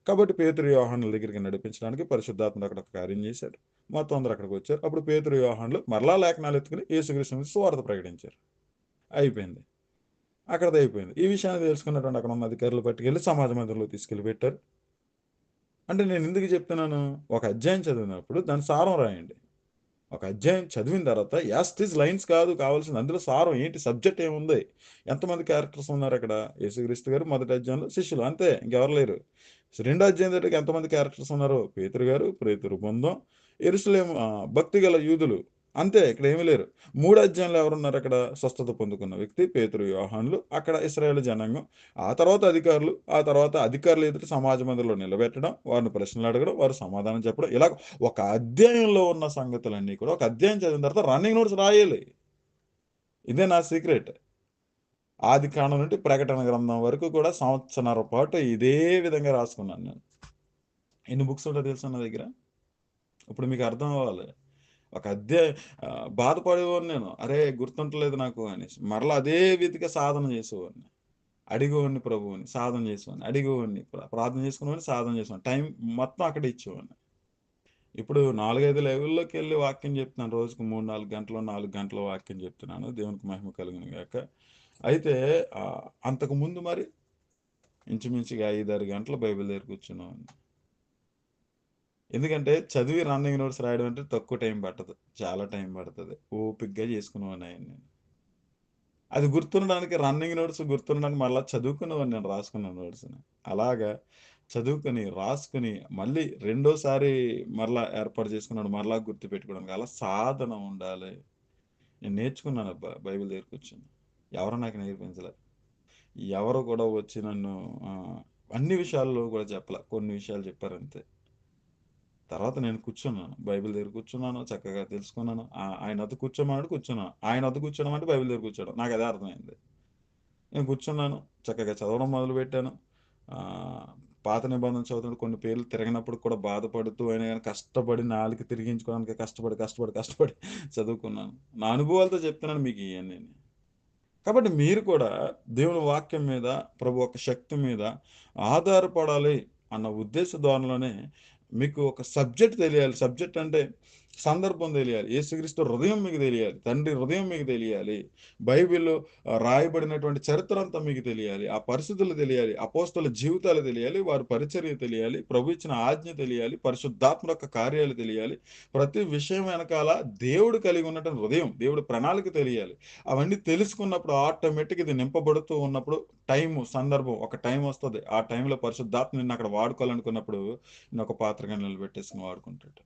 A: కాబట్టి పేతురు, యోహానుల దగ్గరికి నడిపించడానికి పరిశుద్ధాత్ముడు అక్కడ ఒక కార్యం చేశాడు. మొత్తం అందరూ అక్కడికి వచ్చారు. అప్పుడు పేతురు, యోహానులు మరలా లేఖనాలు ఎత్తుకుని యేసుక్రీస్తు గురించి సువార్త ప్రకటించారు. అయిపోయింది. అక్కడిది అయిపోయింది. ఈ విషయాన్ని తెలుసుకున్నటువంటి అక్కడ ఉన్న అధికారులు పట్టుకెళ్ళి సమాజ మందిరంలో తీసుకెళ్ళి పెట్టారు. అంటే నేను ఎందుకు చెప్తున్నాను? ఒక అధ్యాయం చదివినప్పుడు దాని సారం రాయండి. ఒక అధ్యాయం చదివిన తర్వాత యాస్ టీజ్ లైన్స్ కాదు కావాల్సింది. అందులో సారం ఏంటి? సబ్జెక్ట్ ఏముంది? ఎంతమంది క్యారెక్టర్స్ ఉన్నారు అక్కడ? యేసుక్రీస్తు గారు మొదటి అధ్యాయంలో శిష్యులు అంతే, ఇంకెవరు లేరు. రెండో అధ్యాయం దగ్గరికి ఎంతమంది క్యారెక్టర్స్ ఉన్నారు? పేతురు గారు, పేతురు బృందం, యెరూషలేము భక్తిగల యూదులు. అంతే, ఇక్కడ ఏమీ లేరు. మూడో అధ్యాయంలో ఎవరున్నారు అక్కడ? స్వస్థత పొందుకున్న వ్యక్తి పేతురు, యోహానులు, అక్కడ ఇశ్రాయేలు జనాంగం. ఆ తర్వాత అధికారులు, ఆ తర్వాత అధికారులు ఎదుట సమాజ మందిరంలో నిలబెట్టడం, వారిని ప్రశ్నలు అడగడం, వారు సమాధానం చెప్పడం, ఇలా ఒక అధ్యాయంలో ఉన్న సంగతులన్నీ కూడా ఒక అధ్యాయం చదివిన తర్వాత రన్నింగ్ నోట్స్ రాయాలి. ఇదే నా సీక్రెట్. ఆది కాండం నుండి ప్రకటన గ్రంథం వరకు కూడా సంవత్సరన్నర పాటు ఇదే విధంగా రాసుకున్నాను నేను. ఎన్ని బుక్స్ ఉంటాయో తెలుసా నా దగ్గర? ఇప్పుడు మీకు అర్థం అవ్వాలి. ఒక అధ్యాయం బాధపడేవాడిని నేను. అరే గుర్తుంటలేదు నాకు అనేసి. మరలా అదే రీతిగా సాధన చేసేవాడిని. అడిగేవాడిని ప్రభువుని, సాధన చేసేవాడిని. అడిగేవాడిని, ప్రార్థన చేసుకునేవాడిని, సాధన చేసేవాడిని. టైం మొత్తం అక్కడే ఇచ్చేవాడిని. ఇప్పుడు 4, 5 లెవెల్లోకెళ్ళి వాక్యం చెప్తున్నాను. రోజుకు 3, 4 గంటలు, 4 గంటల వాక్యం చెప్తున్నాను. దేవునికి మహిమ కలుగును గాక. అయితే అంతకుముందు మరి ఇంచుమించుగా 5, 6 గంటలు బైబిల్ దగ్గర కూర్చునేవాడిని. ఎందుకంటే చదివి రన్నింగ్ నోట్స్ రాయడం అంటే తక్కువ టైం పట్టదు. చాలా టైం పడతది. ఓపికగా చేసుకునేవాడిని అయన్ని. అది గుర్తుండడానికి రన్నింగ్ నోట్స్ గుర్తుండడానికి మళ్ళా చదువుకునేవాడిని నేను రాసుకున్న నోట్స్‌ని. అలాగా చదువుకొని, రాసుకొని మళ్ళీ రెండోసారి మరలా ఏర్పాటు చేసుకున్నాడు. మరలా గుర్తుపెట్టుకోవడానికి. అలా సాధన ఉండాలి. నేను నేర్చుకున్నానబ్బా బైబిల్ దగ్గర కూర్చొని. ఎవరు నాకు నేర్పించలే. ఎవరు కూడా వచ్చి నన్ను అన్ని విషయాల్లో కూడా చెప్పలా. కొన్ని విషయాలు చెప్పారంతే. తర్వాత నేను కూర్చున్నాను. బైబిల్ దగ్గర కూర్చున్నాను. చక్కగా తెలుసుకున్నాను. ఆయన వద్ద కూర్చోమన్నాడు కూర్చున్నాను. ఆయన వద్ద కూర్చోవడం అంటే బైబిల్ దగ్గర కూర్చోవడం. నాకదే అర్థమైంది. నేను కూర్చున్నాను. చక్కగా చదవడం మొదలుపెట్టాను. పాత నిబంధన చదువుతున్నప్పుడు కొన్ని పేర్లు తిరగనప్పుడు కూడా బాధపడుతూ అయినా గాని కష్టపడి నాలుక తిరిగించుకోవడానికి కష్టపడి చదువుకున్నాను. నా అనుభవాలతో చెప్తున్నాను మీకు ఇయన్నీని. కాబట్టి మీరు కూడా దేవుని వాక్యం మీద, ప్రభు యొక్క శక్తి మీద ఆధారపడాలి అన్న ఉద్దేశ ధోరణిలోనే మీకు ఒక సబ్జెక్ట్ తెలియాలి. సబ్జెక్ట్ అంటే సందర్భం తెలియాలి. యేసుక్రీస్తు హృదయం మీకు తెలియాలి. తండ్రి హృదయం మీకు తెలియాలి. బైబిల్‌లో రాయబడినటువంటి చరిత్ర అంతా మీకు తెలియాలి. ఆ పరిస్థితులు తెలియాలి. అపోస్తలుల జీవితాలు తెలియాలి. వారి పరిచర్య తెలియాలి. ప్రభు ఇచ్చిన ఆజ్ఞ తెలియాలి. పరిశుద్ధాత్మ యొక్క కార్యాలు తెలియాలి. ప్రతి విషయం వెనకాల దేవుడు కలిగి ఉన్నటువంటి హృదయం, దేవుడి ప్రణాళిక తెలియాలి. అవన్నీ తెలుసుకున్నప్పుడు ఆటోమేటిక్ ఇది నింపబడుతూ ఉన్నప్పుడు సందర్భం ఒక టైం వస్తది. ఆ టైంలో పరిశుద్ధాత్మ నిన్ను అక్కడ వాడుకోవాలనుకున్నప్పుడు నిన్నొక పాత్రగా నిలబెట్టేసుకొని వాడుకుంటాడు.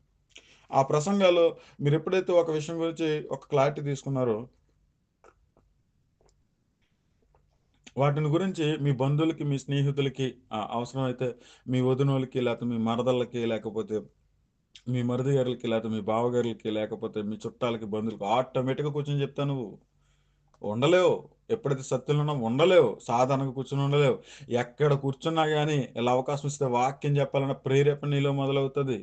A: ఆ ప్రసంగాలు మీరెప్పుడైతే ఒక విషయం గురించి ఒక క్లారిటీ తీసుకున్నారో వాటిని గురించి మీ బంధువులకి, మీ స్నేహితులకి అవసరమైతే మీ వదినోళ్ళకి, లేకపోతే మీ మరదళ్ళకి, లేకపోతే మీ మరిది గారులకి, లేకపోతే మీ బావగారులకి, లేకపోతే మీ చుట్టాలకి, బంధువులకి ఆటోమేటిక్‌గా కూర్చొని చెప్తావు నువ్వు. ఉండలేవు. ఎప్పుడైతే సత్యంలో ఉన్నావో ఉండలేవు. సాధారణంగా కూర్చొని ఉండలేవు. ఎక్కడ కూర్చున్నా గానీ, ఇలా అవకాశం ఇస్తే వాక్యం చెప్పాలన్న ప్రేరేపణ నీలో మొదలవుతది.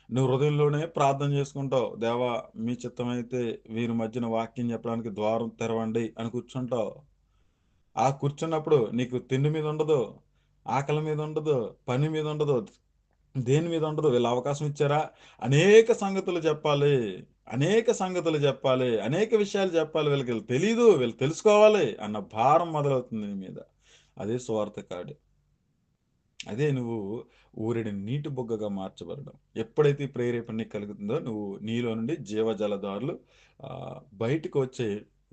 A: నువ్వు హృదయంలోనే ప్రార్థన చేసుకుంటావు. దేవా! మీ చిత్తమైతే వీరి మధ్యన వాక్యం చెప్పడానికి ద్వారం తెరవండి అని కూర్చుంటావు. ఆ కూర్చున్నప్పుడు నీకు తిండి మీద ఉండదు, ఆకలి మీద ఉండదు, పని మీద ఉండదు, దేని మీద ఉండదు. వీళ్ళు అవకాశం ఇచ్చారా? అనేక సంగతులు చెప్పాలి. అనేక సంగతులు చెప్పాలి. అనేక విషయాలు చెప్పాలి. వీళ్ళకి తెలీదు. వీళ్ళు తెలుసుకోవాలి అన్న భారం మొదలవుతుంది నీ మీద. అదే సువార్త కార్డ్. అదే నువ్వు ఊరెడి నీటి బుగ్గగా మార్చబడడం. ఎప్పుడైతే ఈ ప్రేరేపణ నీకు కలుగుతుందో నువ్వు నీలో నుండి జీవజలధారలు బయటకు వచ్చే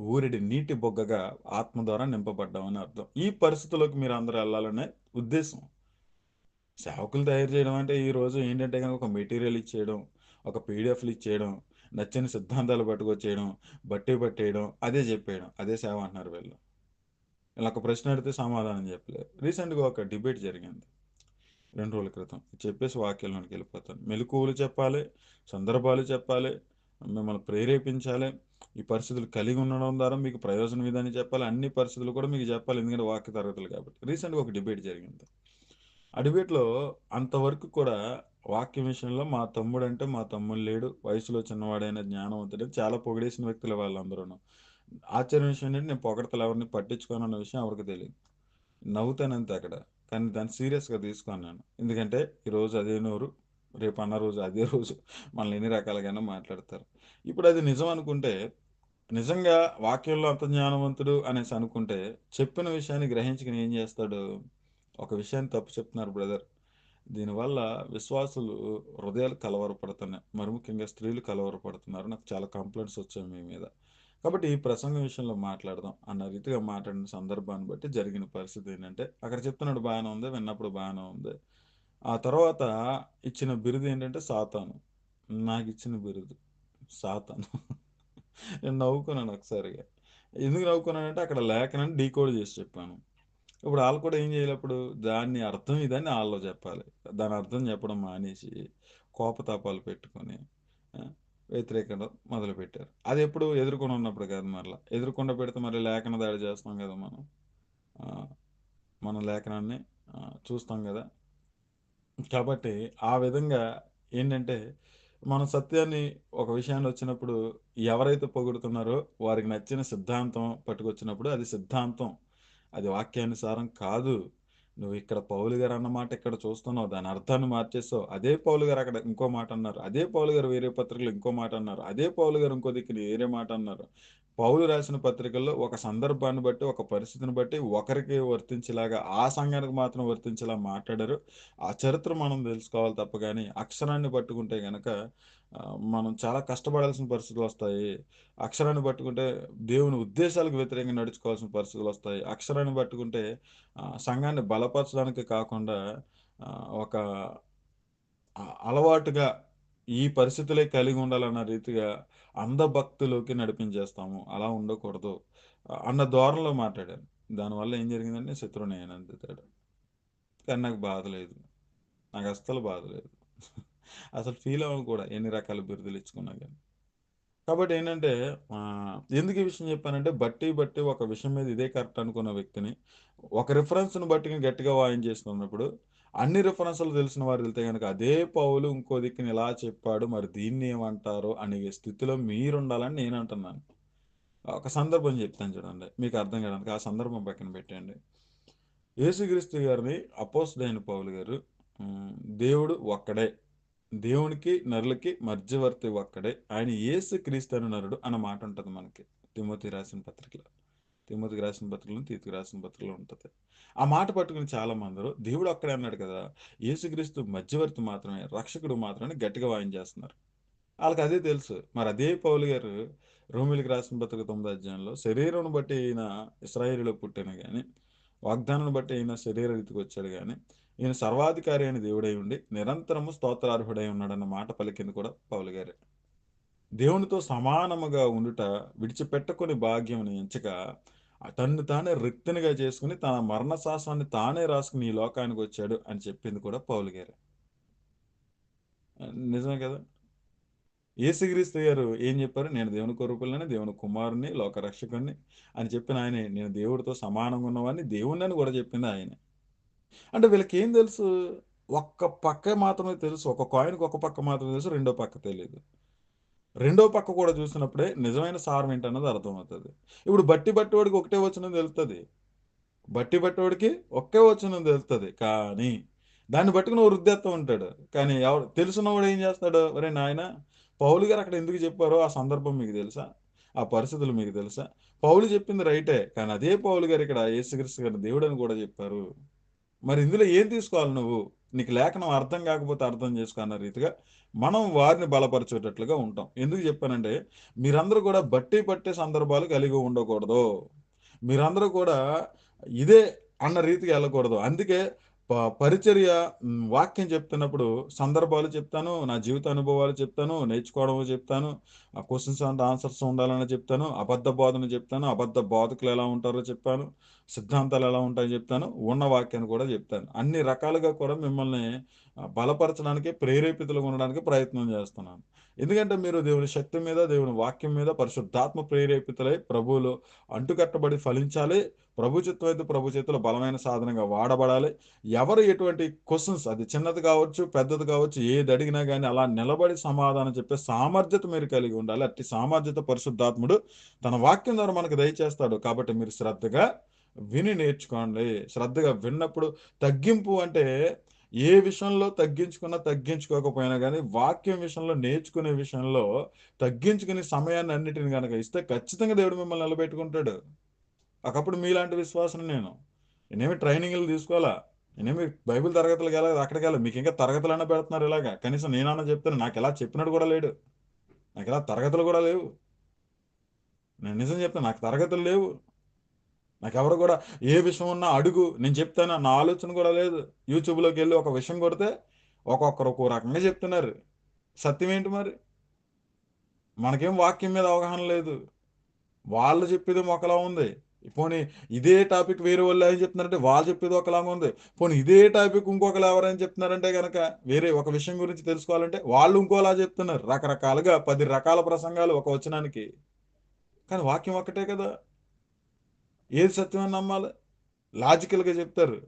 A: ఊరెడి నీటి బొగ్గగా ఆత్మ ద్వారా నింపబడ్డామని అర్థం. ఈ పరిస్థితుల్లోకి మీరు అందరూ వెళ్ళాలనే ఉద్దేశం. సేవకులు తయారు చేయడం అంటే ఈరోజు ఏంటంటే కనుక ఒక మెటీరియల్ ఇచ్చేయడం, ఒక పీడిఎఫ్లు ఇచ్చేయడం, నచ్చిన సిద్ధాంతాలు పట్టుకొచ్చేయడం, బట్టి పట్టేయడం, అదే చెప్పేయడం, అదే సేవ అంటున్నారు వీళ్ళు. ఇలా ఒక ప్రశ్న అడిగితే సమాధానం చెప్పలేదు. రీసెంట్గా ఒక డిబేట్ జరిగింది 2 రోజుల క్రితం. చెప్పేసి వాక్యంలోనికి వెళ్ళిపోతాను. మెలకువలు చెప్పాలి, సందర్భాలు చెప్పాలి, మిమ్మల్ని ప్రేరేపించాలి, ఈ పరిస్థితులు కలిగి ఉండడం ద్వారా మీకు ప్రయోజనం ఇదని చెప్పాలి, అన్ని పరిస్థితులు కూడా మీకు చెప్పాలి, ఎందుకంటే వాక్య తరగతులు కాబట్టి. రీసెంట్గా ఒక డిబేట్ జరిగింది. ఆ డిబేట్లో అంతవరకు కూడా వాక్యం విషయంలో మా తమ్ముడు అంటే మా తమ్ముడు లేడు, వయసులో చిన్నవాడైన జ్ఞానవంతుడని చాలా పొగిడేసిన వ్యక్తులు వాళ్ళందరూను. ఆశ్చర్యం విషయం ఏంటంటే నేను పొగడతలు ఎవరిని పట్టించుకోనన్న విషయం ఎవరికి తెలియదు. నవ్వుతానంతే అక్కడ. కానీ దాన్ని సీరియస్‌గా తీసుకోను నేను. ఎందుకంటే ఈరోజు అదే నోరు, రేపు అన్న రోజు అదే రోజు మనల్ని ఎన్ని రకాలుగానో మాట్లాడతారు. ఇప్పుడు అది నిజం అనుకుంటే, నిజంగా వాక్యంలో అంత జ్ఞానవంతుడు అనేసి అనుకుంటే, చెప్పిన విషయాన్ని గ్రహించుకొని ఏం చేస్తాడు? ఒక విషయాన్ని తప్పు చెప్తున్నారు బ్రదర్. దీనివల్ల విశ్వాసులు హృదయాలు కలవరపడుతున్నాయి. మరి ముఖ్యంగా స్త్రీలు కలవరపడుతున్నారు. నాకు చాలా కంప్లెయింట్స్ వచ్చాయి మీ మీద. కాబట్టి ఈ ప్రసంగం విషయంలో మాట్లాడదాం అన్న రీతిగా మాట్లాడిన సందర్భాన్ని బట్టి జరిగిన పరిస్థితి ఏంటంటే, అక్కడ చెప్తున్నాడు బాగానే ఉంది, విన్నప్పుడు బాగానే ఉంది. ఆ తర్వాత ఇచ్చిన బిరుదు ఏంటంటే సాతాను. నాకు ఇచ్చిన బిరుదు సాతాను. నేను నవ్వుకున్నాను ఒకసారిగా. ఎందుకు నవ్వుకున్నానంటే అక్కడ లేఖనాన్ని డీకోడ్ చేసి చెప్పాను. ఇప్పుడు ఆళ్ళు కూడా ఏం చేయాలి అప్పుడు? దాన్ని అర్థం ఇదని ఆళ్ళో చెప్పాలి. దాని అర్థం చెప్పడం మానేసి, కోపతాపాలు పెట్టుకొని ఆ! వ్యతిరేకత మొదలుపెట్టారు. అదెప్పుడు ఎదుర్కొని ఉన్నప్పుడు కాదు మరల. ఎదురుకుండా పెడితే మరి లేఖన దాడి చేస్తాం కదా మనం. ఆహ్, మన లేఖనాన్ని చూస్తాం గదా! కాబట్టి ఆ విధంగా ఏంటంటే, మనం సత్యాన్ని ఒక విషయాన్ని వచ్చినప్పుడు ఎవరైతే పొగుడుతున్నారో వారికి నచ్చిన సిద్ధాంతం పట్టుకొచ్చినప్పుడు అది సిద్ధాంతం. అది వాక్యానుసారం కాదు. నువ్వు ఇక్కడ పౌలు గారు అన్నమాట ఇక్కడ చూస్తున్నావు. దాని అర్థాన్ని మార్చేసావు. అదే పౌలు గారు అక్కడ ఇంకో మాట అన్నారు. అదే పౌలు గారు వేరే పత్రికలో ఇంకో మాట అన్నారు. అదే పౌలు గారు ఇంకో దిక్కున వేరే మాట అన్నారు. పౌలు రాసిన పత్రికల్లో ఒక సందర్భాన్ని బట్టి, ఒక పరిస్థితిని బట్టి ఒకరికి వర్తించేలాగా, ఆ సంఘానికి మాత్రం వర్తించేలా మాట్లాడారు. ఆ చరిత్ర మనం తెలుసుకోవాలి తప్ప గాని, అక్షరాన్ని పట్టుకుంటే గనక మనం చాలా కష్టపడాల్సిన పరిస్థితులొస్తాయి. అక్షరాన్ని పట్టుకుంటే దేవుని ఉద్దేశాలకు వ్యతిరేకంగా నడుచుకోవాల్సిన పరిస్థితులొస్తాయి. అక్షరాన్ని పట్టుకుంటే సంఘాన్ని బలపరచడానికి కాకుండా ఒక అలవాటుగా ఈ పరిస్థితులే కలిగి ఉండాలన్న రీతిగా అంధభక్తిలోకి నడిపించేస్తాము. అలా ఉండకూడదు అన్న ధోరణిలో మాట్లాడాను. దానివల్ల ఏం జరిగిందంటే శత్రువుని ఆయనందుతాడు. కానీ నాకు బాధ లేదు. నాకు అస్సలు బాధ లేదు. అసలు ఫీల్ అవ్వను కూడా ఎన్ని రకాల బిరుదులు ఇచ్చుకున్నా గాని. కాబట్టి ఏంటంటే ఎందుకు ఈ విషయం చెప్పానంటే బట్టి ఒక విషయం మీద ఇదే కరెక్ట్ అనుకున్న వ్యక్తిని ఒక రిఫరెన్స్‌ని బట్టి గట్టిగా వాయించేస్తున్నప్పుడు అన్ని రిఫరెన్స్‌లు తెలిసిన వారు వెళ్తే గనుక అదే పౌలు ఇంకో దిక్కున ఇలా చెప్పాడు. మరి దీన్ని ఏమంటారు అనే స్థితిలో మీరుండాలని నేనంటున్నాను. ఒక సందర్భం చెప్తాను చూడండి. మీకు అర్థం కాడానికి. ఆ సందర్భం పక్కన పెట్టేయండి. యేసుక్రీస్తు గారిని అపోస్తలుడైన పౌలు గారు హ్మ్, దేవుడు ఒక్కడే. దేవునికి, నరులకి మధ్యవర్తి ఒక్కడే. ఆయన యేసుక్రీస్తు అను నరుడు అన్న మాట ఉంటది మనకి. తిమోతి రాసిన పత్రికలో. తిమోతికి రాసిన పత్రికలో, తీతుకి రాసిన పత్రికలో ఉంటది. ఆ మాట పట్టుకుని చాలా మందరు దేవుడు ఒక్కడే అన్నాడు కదా! యేసుక్రీస్తు మధ్యవర్తి మాత్రమే, రక్షకుడు మాత్రమే గట్టిగా వాయించేస్తున్నారు. ఆళ్ళకి అదే తెలుసు. మరి అదే పౌలు గారు రోమీయులకు రాసిన పత్రిక 9 అధ్యాయంలో శరీరమును బట్టి ఈయన ఇశ్రాయేలులో పుట్టాను గాని, వాగ్దానాన్ని బట్టి ఈయన శరీర రీతికి వచ్చాడు గాని, ఈయన సర్వాధికారి అయిన దేవుడై ఉండి, నిరంతరము స్తోత్రార్హుడై ఉన్నాడన్న మాట పలికింది కూడా పౌలు గారే. దేవునితో సమానముగా ఉండుట విడిచిపెట్టకొని భాగ్యమును ఎంచక, తన్ను తానే రిక్తునిగా చేసుకొని, తన మరణ శాసనాన్ని తానే రాసుకొని ఈ లోకానికి వచ్చాడు అని చెప్పింది కూడా పౌలు గారే. నిజమే కదా! యేసుక్రీస్తు గారు ఏం చెప్పారు? నేను దేవుని కొరకులని, దేవుని కుమారుని, లోకరక్షకుడిని అని చెప్పిన ఆయనే నేను దేవుడితో సమానంగా ఉన్నవాడిని, దేవుడినని కూడా చెప్పింది ఆయనే. అంటే వీళ్ళకేం తెలుసు? ఒక్క పక్కే మాత్రమే తెలుసు. ఒక కాయిన్‌కి ఒక పక్క మాత్రమే తెలుసు. రెండో పక్క తెలీదు. రెండో పక్క కూడా చూసినప్పుడే నిజమైన సారం ఏంటన్నది అర్థమవుతది. ఇప్పుడు బట్టి బట్టోడికి ఒకటే వచనం తెలుస్తది. బట్టి బట్టోడికి ఒకే వచనం తెలుస్తది. కానీ దాన్ని పట్టుకొని ఓ రుద్దేత్తా ఉంటాడు. కానీ ఎవరు తెలుసున్నవాడు ఏం చేస్తాడు? ఒరేయ్ నాయనా! పౌలు గారు అక్కడ ఎందుకు చెప్పారో ఆ సందర్భం మీకు తెలుసా? ఆ పరిస్థితులు మీకు తెలుసా? పౌలు చెప్పింది రైటే. కానీ అదే పౌలు గారు ఇక్కడ యేసుక్రీస్తు గారిని దేవుడని కూడా చెప్పారు. మరి ఇందులో ఏం తీసుకోవాలి నువ్వు? నీకు లేఖనం అర్థం కాకపోతే అర్థం చేసుకో అన్న రీతిగా మనం వారిని బలపరిచేటట్లుగా ఉంటాం. ఎందుకు చెప్పానంటే మీరందరూ కూడా బట్టి పట్టే సందర్భాలు కలిగి ఉండకూడదు. మీరందరూ కూడా ఇదే అన్న రీతికి వెళ్ళకూడదు. అందుకే పరిచర్య వాక్యం చెప్తున్నప్పుడు సందర్భాలు చెప్తాను, నా జీవిత అనుభవాలు చెప్తాను, నేర్చుకోవడం చెప్తాను, క్వెషన్స్ అండ్ ఆన్సర్స్ ఉండాలని చెప్తాను, అబద్ధ బోధన చెప్తాను, అబద్ధ బోధకులు ఎలా ఉంటారో చెప్పాను, సిద్ధాంతాలు ఎలా ఉంటాయో చెప్తాను, ఉన్న వాక్యాన్ని కూడా చెప్తాను. అన్ని రకాలుగా కూడా మిమ్మల్ని బలపరచడానికి, ప్రేరేపితులుగా ఉండడానికి ప్రయత్నం చేస్తున్నాను. ఎందుకంటే మీరు దేవుని శక్తి మీద, దేవుని వాక్యం మీద పరిశుద్ధాత్మ ప్రేరేపితులై ప్రభువులో అంటుకట్టబడి ఫలించాలి. ప్రభు చిత్తమైతే ప్రభు చేతిలో బలమైన సాధనంగా వాడబడాలి. ఎవరు ఎటువంటి క్వెషన్స్ అది చిన్నది కావచ్చు, పెద్దది కావచ్చు, ఏది అడిగినా గాని అలా నిలబడి సమాధానం చెప్పే సామర్థ్యత మీరు కలిగి ఉండాలి. అట్టి సామర్థ్యత పరిశుద్ధాత్ముడు తన వాక్యం ద్వారా మనకు దయచేస్తాడు. కాబట్టి మీరు శ్రద్ధగా విని నేర్చుకోండి. శ్రద్ధగా విన్నప్పుడు తగ్గింపు అంటే ఏ విషయంలో తగ్గించుకున్నా, తగ్గించుకోకపోయినా గాని వాక్యం విషయంలో, నేర్చుకునే విషయంలో తగ్గించుకుని సమయాన్ని అన్నిటిని గనక ఇస్తే ఖచ్చితంగా దేవుడు మిమ్మల్ని నిలబెట్టుకుంటాడు. ఒకప్పుడు మీలాంటి విశ్వాసిని నేను. నేనేమి ట్రైనింగ్‌లు తీసుకోలా. నేనేమి బైబిల్ తరగతులకెళ్ళలేదు, అక్కడికెళ్ళలేదు. మీకింకా తరగతులన్నా పెడుతున్నారు ఇలాగా. కనీసం నేనన్నా చెప్తాను. నాకిలా చెప్పినోడు కూడా లేడు. నాకిలా తరగతులు కూడా లేవు. నేను నిజం చెప్తాను. నాకు తరగతులు లేవు. నాకెవరు కూడా ఏ విషయం ఉన్నా అడుగు నేను చెప్తాను అన్న ఆలోచన కూడా లేదు. యూట్యూబ్‌లోకెళ్ళి ఒక విషయం కొడితే ఒక్కొక్కరు ఒక్కో రకంగా చెప్తున్నారు. సత్యం ఏంటి మరి? మనకేం వాక్యం మీద అవగాహన లేదు. వాళ్ళు చెప్పేదేమో ఒకలా ఉంది. పోనీ ఇదే టాపిక్ వేరే వాళ్ళు ఏం చెప్తున్నారంటే వాళ్ళు చెప్పేది ఒకలాగా ఉంది. పోనీ ఇదే టాపిక్ ఇంకొకరు ఎవరైనా చెప్తున్నారంటే గనక వేరే ఒక విషయం గురించి తెలుసుకోవాలంటే వాళ్ళు ఇంకోలా చెప్తున్నారు. రకరకాలుగా 10 రకాల ప్రసంగాలు ఒక వచనానికి. కానీ వాక్యం ఒక్కటే కదా! ఏది సత్యం అని నమ్మాలి? లాజికల్‌గా చెప్తారు.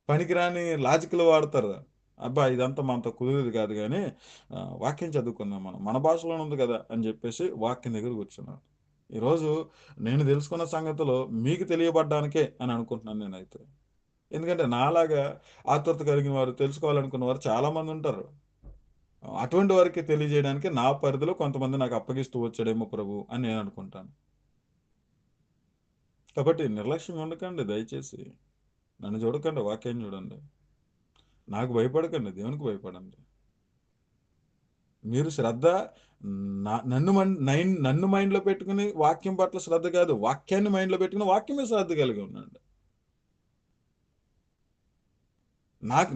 A: పనికిరాని లాజిక్‌లు వాడతారు. అబ్బా! ఇదంతా మనతో కుదిరేది కాదు గానీ వాక్యం చదువుకుందాం మనం. మన భాషలోనే ఉంది కదా! అని చెప్పేసి వాక్యం దగ్గర కూర్చున్నాను. ఈరోజు నేను తెలుసుకున్న సంగతులు మీకు తెలియబడ్డానికే అని అనుకుంటున్నాను నేనైతే. ఎందుకంటే నాలాగా ఆతృత కలిగిన వారు, తెలుసుకోవాలనుకున్న వారు చాలామంది ఉంటారు. అటువంటి వారికి తెలియజేయడానికి నా పరిధిలో కొంతమంది నాకు అప్పగిస్తూ వచ్చాడేమో ప్రభు అని నేను అనుకుంటాను. కాబట్టి నిర్లక్ష్యంగా ఉండకండి దయచేసి. నన్ను చూడకండి, వాక్యాన్ని చూడండి. నాకు భయపడకండి, దేవునికి భయపడండి. మీరు శ్రద్ధ నన్ను మైండ్‌లో పెట్టుకొని వాక్యం పట్ల శ్రద్ధ కాదు. వాక్యాన్ని మైండ్‌లో పెట్టుకొని వాక్యం మీద శ్రద్ధ కలిగి ఉండండి.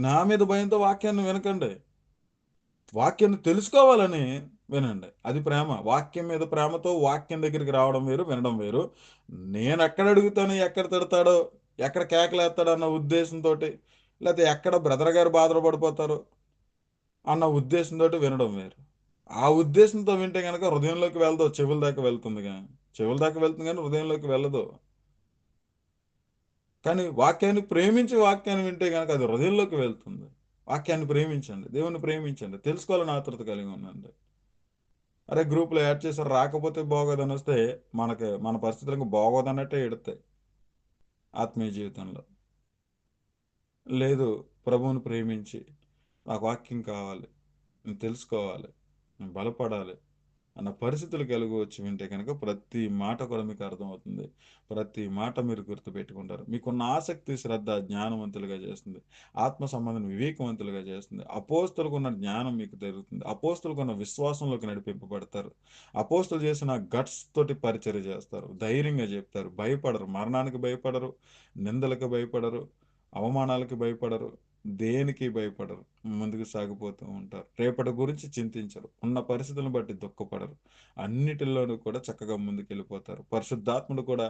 A: నా మీద భయంతో వాక్యాన్ని వినకండి. వాక్యాన్ని తెలుసుకోవాలని వినండి. అది ప్రేమ. వాక్యం మీద ప్రేమతో వాక్యం దగ్గరికి రావడం వేరు, వినడం వేరు. నేనెక్కడ అడుగుతాను, ఎక్కడ తిడతాడో, ఎక్కడ కేకలేస్తాడో అన్న ఉద్దేశంతోటి, లేతే ఎక్కడ బ్రదర్ గారు బాధలు పడిపోతారో అన్న ఉద్దేశంతోటి వినడం వేరు. ఆ ఉద్దేశంతో వింటే గనక హృదయంలోకి వెళ్ళదు. చెవుల దాకా వెళ్తుంది గాని. చెవుల దాకా వెళ్తుంది గానీ హృదయంలోకి వెళ్ళదు. కానీ వాక్యాన్ని ప్రేమించి వాక్యాన్ని వింటే గనక అది హృదయంలోకి వెళ్తుంది. వాక్యాన్ని ప్రేమించండి. దేవున్ని ప్రేమించండి. తెలుసుకోవాలని ఆతృత కలిగి ఉండండి. అరే గ్రూప్‌లో యాడ్ చేశారు రాకపోతే బాగోదనొస్తే మన పరిస్థితులు ఇంక బాగోదన్నట్టే ఎడుతాయి ఆత్మీయ జీవితంలో. లేదు ప్రభువుని ప్రేమించి నాకు వాక్యం కావాలి. నేను తెలుసుకోవాలి. నేను బలపడాలి. అన్న పరిస్థితులు కలిగి వచ్చి వింటే కనుక ప్రతి మాట కూడా మీకు అర్థమవుతుంది. ప్రతి మాట మీరు గుర్తుపెట్టుకుంటారు. మీకున్న ఆసక్తి, శ్రద్ధ జ్ఞానవంతులుగా చేస్తుంది. ఆత్మ సంబంధం వివేకవంతులుగా చేస్తుంది. అపోస్తలుకున్న జ్ఞానం మీకు పెరుగుతుంది. అపోస్తలుకున్న విశ్వాసంలోకి నడిపింపబడతారు. అపోస్తలు చేసిన గట్స్ తోటి పరిచర్య చేస్తారు. ధైర్యంగా చెప్తారు. భయపడరు. మరణానికి భయపడరు. నిందలకు భయపడరు. అవమానాలకి భయపడరు. దేనికి భయపడరు. ముందుకు సాగిపోతూ ఉంటారు. రేపటి గురించి చింతించరు. ఉన్న పరిస్థితులను బట్టి దుఃఖపడరు. అన్నిటిలోనూ కూడా చక్కగా ముందుకెళ్ళిపోతారు. పరిశుద్ధాత్ముడు కూడా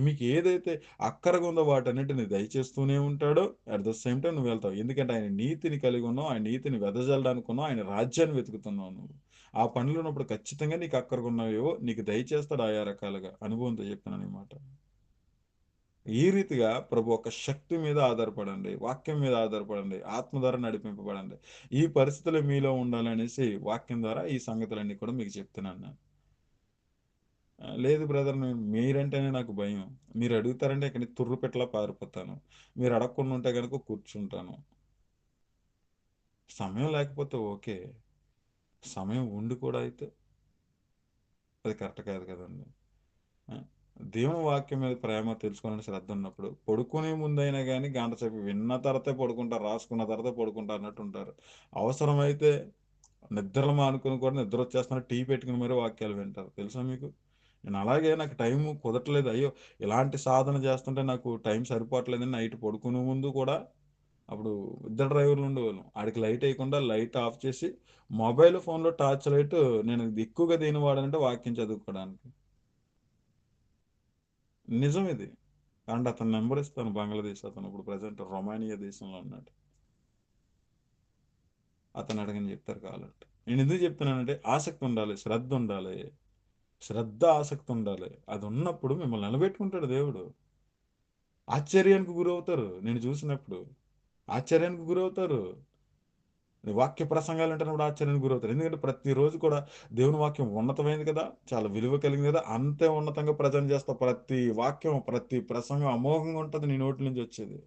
A: మీకు ఏదైతే అక్కరగా ఉందో వాటన్నిటిని దయచేస్తూనే ఉంటాడో అట్ ద సేమ్ టైమ్ నువ్వు వెళ్తావు. ఎందుకంటే ఆయన నీతిని కలిగి ఉన్నావు. ఆయన నీతిని వెదజల్లడానికి ఉన్నావు. ఆయన రాజ్యాన్ని వెతుకుతున్నావు నువ్వు. ఆ పనిలో ఉన్నప్పుడు ఖచ్చితంగా నీకు అక్కరకున్నవేవో నీకు దయచేస్తాడు ఆయా రకాలుగా. అనుభవంతో చెప్తున్నాను ఈ మాట. ఈ రీతిగా ప్రభు ఒక శక్తి మీద ఆధారపడండి. వాక్యం మీద ఆధారపడండి. ఆత్మ ద్వారా నడిపింపబడండి. ఈ పరిస్థితులు మీలో ఉండాలనేసి వాక్యం ద్వారా ఈ సంగతులన్నీ కూడా మీకు చెప్తున్నాను నేను. లేదు బ్రదర్ మీరంటేనే నాకు భయం. మీరు అడుగుతారంటే ఇక్కడి నుంచి తుర్రుపెట్టలా పారిపోతాను. మీరు అడగకుండా ఉంటే గనుక కూర్చుంటాను. సమయం లేకపోతే ఓకే. సమయం ఉండి కూడా అయితే అది కరెక్ట్ కాదు కదండీ. ఆ! దేవుని వాక్యం మీద ప్రేమ తెలుసుకోవాలని శ్రద్ధ ఉన్నప్పుడు పడుకునే ముందైనా గానీ గంట సేపు విన్న తర్వాతే పడుకుంటారు. రాసుకున్న తర్వాతే పడుకుంటారు అన్నట్టు ఉంటారు. అవసరమైతే నిద్రలు మానుకొని కూడా నిద్ర వచ్చేస్తున్న టీ పెట్టుకుని మరీ వాక్యాలు వింటారు. తెలుసా మీకు? నేను అలాగే నాకు టైం కుదరట్లేదు. అయ్యో! ఇలాంటి సాధన చేస్తుంటే నాకు టైం సరిపోవట్లేదని నైట్ పడుకునే ముందు కూడా అప్పుడు ఇద్దరు డ్రైవర్లు ఉండేవాళ్ళం. ఆడికి లైట్ ఎయకుండా లైట్ ఆఫ్ చేసి మొబైల్ ఫోన్‌లో టార్చ్ లైట్ నేను ఎక్కువగా దేన్ని వాడానంటే వాక్యం చదువుకోవడానికి. నిజం ఇది. అండ్ అతని నంబర్ ఇస్తాను. బంగ్లాదేశ్ అతను ఇప్పుడు ప్రెజెంట్ రొమానియా దేశంలో ఉన్నాడు. అతను అడగని చెప్తారు కావాలంటే. నేను ఎందుకు చెప్తున్నానంటే ఆసక్తి ఉండాలి, శ్రద్ధ ఉండాలి. శ్రద్ధ, ఆసక్తి ఉండాలి. అది ఉన్నప్పుడు మిమ్మల్ని నిలబెట్టుకుంటాడు దేవుడు. ఆశ్చర్యానికి గురవుతారు నేను చూసినప్పుడు. ఆశ్చర్యానికి గురవుతారు. వాక్య ప్రసంగాలు వింటున్నప్పుడు ఆశ్చర్యానికి గురవుతారు. ఎందుకంటే ప్రతిరోజు కూడా దేవుని వాక్యం ఉన్నతమైనది కదా! చాలా విలువ కలిగింది కదా! అంతే ఉన్నతంగా ప్రజెంట్ చేస్తావు. ప్రతి వాక్యం, ప్రతి ప్రసంగం అమోఘంగా ఉంటది నీ నోటి నుంచి వచ్చేది.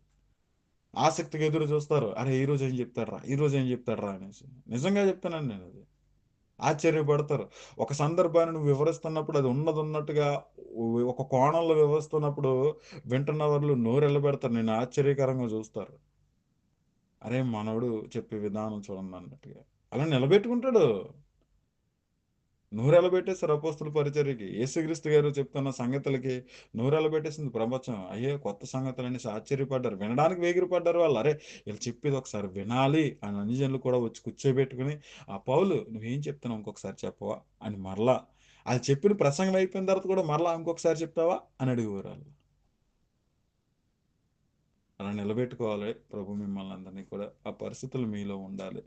A: ఆసక్తిగా ఎదురు చూస్తారు. అరే! ఈరోజు ఏం చెప్తాడురా? ఈరోజు ఏం చెప్తాడురా? అనేసి. నిజంగా చెప్తున్నాను నేనది. ఆశ్చర్యపడతారు. ఒక సందర్భాన్ని నువ్వు వివరిస్తున్నప్పుడు అది ఉన్నదున్నట్టుగా ఒక కోణంలో వివరిస్తున్నప్పుడు వింటున్న వాళ్ళు నోరెళ్ళబెడతారు. నిన్ను ఆశ్చర్యకరంగా చూస్తారు. అరే! మనోడు చెప్పే విధానం చూడండి అన్నట్టుగా. అలా నిలబెట్టుకుంటాడు. నోరెళ్ళబెట్టేసారు అపోస్తల పరిచర్యకి. యేసుక్రీస్తు గారు చెప్తున్న సంగతులకి నోరెళ్ళబెట్టేసింది ప్రపంచం. అయ్యో! కొత్త సంగతులనేసి ఆశ్చర్యపడ్డారు. వినడానికి వేగిరపడ్డారు వాళ్ళు. అరే! ఈళ్ళు చెప్పేది ఒకసారి వినాలి అని అన్యజనులు కూడా వచ్చి కూర్చోబెట్టుకొని, "ఆ పౌలు నువ్వేం చెప్తున్నావు ఇంకొకసారి చెప్పవా?" అని మరలా అది చెప్పిన ప్రసంగం అయిపోయిన తర్వాత కూడా మరలా ఇంకొకసారి చెప్తావా? అని అడిగేవారాళ్ళు. అలా నిలబెట్టుకోవాలి ప్రభు మిమ్మల్ని అందరినీ కూడా. ఆ పరిస్థితులు మీలో ఉండాలి.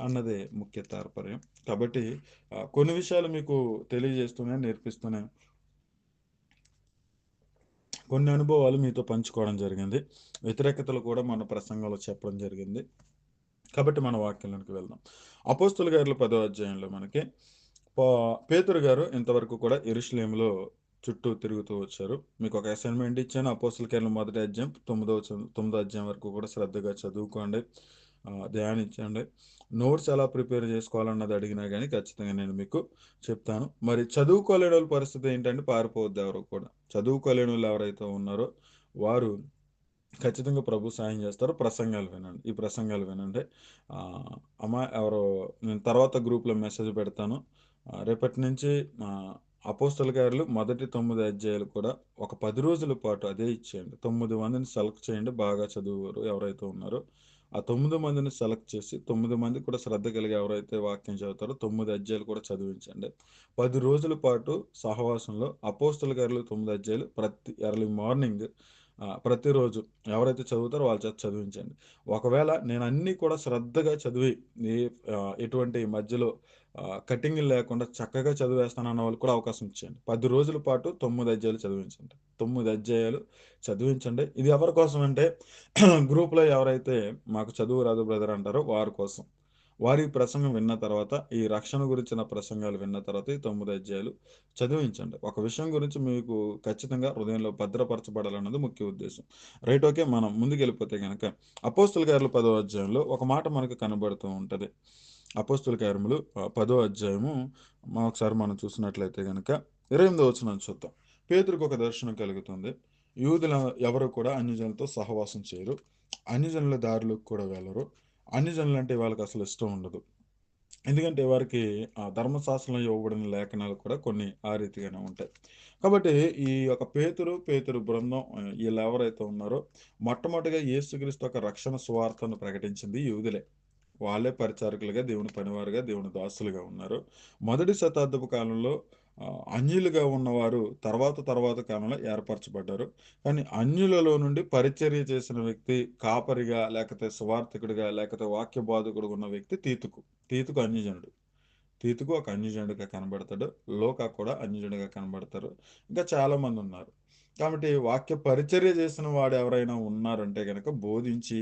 A: అన్నదే ముఖ్య తాత్పర్యం. కాబట్టి కొన్ని విషయాలు మీకు తెలియజేస్తూనే, నేర్పిస్తూనే కొన్ని అనుభవాలు మీతో పంచుకోవడం జరిగింది. వ్యతిరేకతలు కూడా మన ప్రసంగంలో చెప్పడం జరిగింది. కాబట్టి మన వాక్యంలోనికి వెళ్దాం. అపోస్తుల కార్యాల 10వ అధ్యాయంలో మనకి ప పేతురు గారు ఇంతవరకు కూడా యెరూషలేములో చుట్టూ తిరుగుతూ వచ్చారు. మీకొక అసైన్‌మెంట్ ఇచ్చాను. అపోస్తుల కార్యాలు మొదటి అధ్యాయం 9వ అధ్యాయం వరకు కూడా శ్రద్ధగా చదువుకోండి. ధ్యానించండి. నోట్స్ ఎలా ప్రిపేర్ చేసుకోవాలన్నది అడిగినా గానీ ఖచ్చితంగా నేను మీకు చెప్తాను. మరి చదువుకోలేనోళ్ళ పరిస్థితి ఏంటంటే పారిపోవద్దు ఎవరు కూడా. చదువుకోలేనోళ్ళు ఎవరైతే ఉన్నారో వారు ఖచ్చితంగా ప్రభు సాయం చేస్తారు. ప్రసంగాలు వినండి. ఈ ప్రసంగాలు వినండి. అమ్మ ఎవరో నేను తర్వాత గ్రూప్‌లో మెసేజ్ పెడతాను. రేపటి నుంచి అపోస్తల కార్యాలు మొదటి 9 అధ్యాయాలు కూడా ఒక 10 రోజుల పాటు అదే ఇచ్చేయండి. 9 మందిని సెలెక్ట్ చేయండి. బాగా చదువువారు ఎవరైతే ఉన్నారో, ఆ 9 మందిని సెలెక్ట్ చేసి 9 మంది కూడా శ్రద్ధ కలిగి ఎవరైతే వాక్యం చదువుతారో 9 అధ్యాయాలు కూడా చదివించండి. 10 రోజుల పాటు సహవాసంలో అపోస్తల కార్యాలు 9 అధ్యాయాలు ప్రతి ఎర్లీ మార్నింగ్ ప్రతిరోజు ఎవరైతే చదువుతారో వాళ్ళ చేత చదివించండి. ఒకవేళ నేను అన్నీ కూడా శ్రద్ధగా చదివి ఏ ఎటువంటి మధ్యలో కటింగ్‌లు లేకుండా చక్కగా చదివేస్తానన్న వాళ్ళకి కూడా అవకాశం ఇచ్చేయండి. 10 రోజుల పాటు 9 అధ్యాయాలు చదివించండి. 9 అధ్యాయాలు చదివించండి. ఇది ఎవరి కోసం అంటే గ్రూప్‌లో ఎవరైతే మాకు చదువు రాదు బ్రదర్ అంటారో వారి కోసం. వారి ప్రసంగం విన్న తర్వాత ఈ రక్షణ గురించిన ప్రసంగాలు విన్న తర్వాత ఈ 9 అధ్యాయాలు చదివించండి. ఒక విషయం గురించి మీకు ఖచ్చితంగా హృదయంలో భద్రపరచబడాలన్నది ముఖ్య ఉద్దేశ్యం. Right okay. మనం ముందుకెళ్ళిపోతే గనక అపోస్తుల కార్యాలు 10వ అధ్యాయంలో ఒక మాట మనకు కనబడుతూ ఉంటది. అపోస్తుల కార్యములు 10వ అధ్యాయము ఒకసారి మనం చూసినట్లయితే గనక 28వ వచనం చూద్దాం. పేతురుకు ఒక దర్శనం కలుగుతుంది. యూదుల ఎవరు కూడా అన్యజనులతో సహవాసం చేయరు. అన్యజనుల దారిలోకి కూడా వెళ్ళరు. అన్యజనులంటే వాళ్ళకి అసలు ఇష్టం ఉండదు. ఎందుకంటే వారికి ధర్మశాస్త్రంలో ఇవ్వబడిన లేఖనాలు కూడా కొన్ని ఆ రీతిగానే ఉంటాయి. కాబట్టి ఈ యొక్క పేతురు బృందం ఈళ్ళు ఎవరైతే ఉన్నారో మొట్టమొదటిగా యేసుక్రీస్తు యొక్క రక్షణ సువార్తను ప్రకటించింది యూదులే. వాళ్ళే పరిచారకులుగా, దేవుని పనివారుగా, దేవుని దాసులుగా ఉన్నారు. మొదటి శతాబ్దపు కాలంలో అన్యులుగా ఉన్నవారు తర్వాత కాలంలో ఏర్పరచబడ్డారు. కానీ అన్యులలో నుండి పరిచర్య చేసిన వ్యక్తి కాపరిగా, లేకపోతే సువార్థికుడిగా, లేకపోతే వాక్య బోధకుడుగా ఉన్న వ్యక్తి తీతుకు. తీతుకు అన్యజనుడు. తీతుకు ఒక అన్యజనుడిగా కనబడతాడు. లోకా కూడా అన్యజనుడిగా కనబడతారు. ఇంకా చాలామంది ఉన్నారు. కాబట్టి వాక్య పరిచర్య చేసిన వాడు ఎవరైనా ఉన్నారంటే గనక బోధించి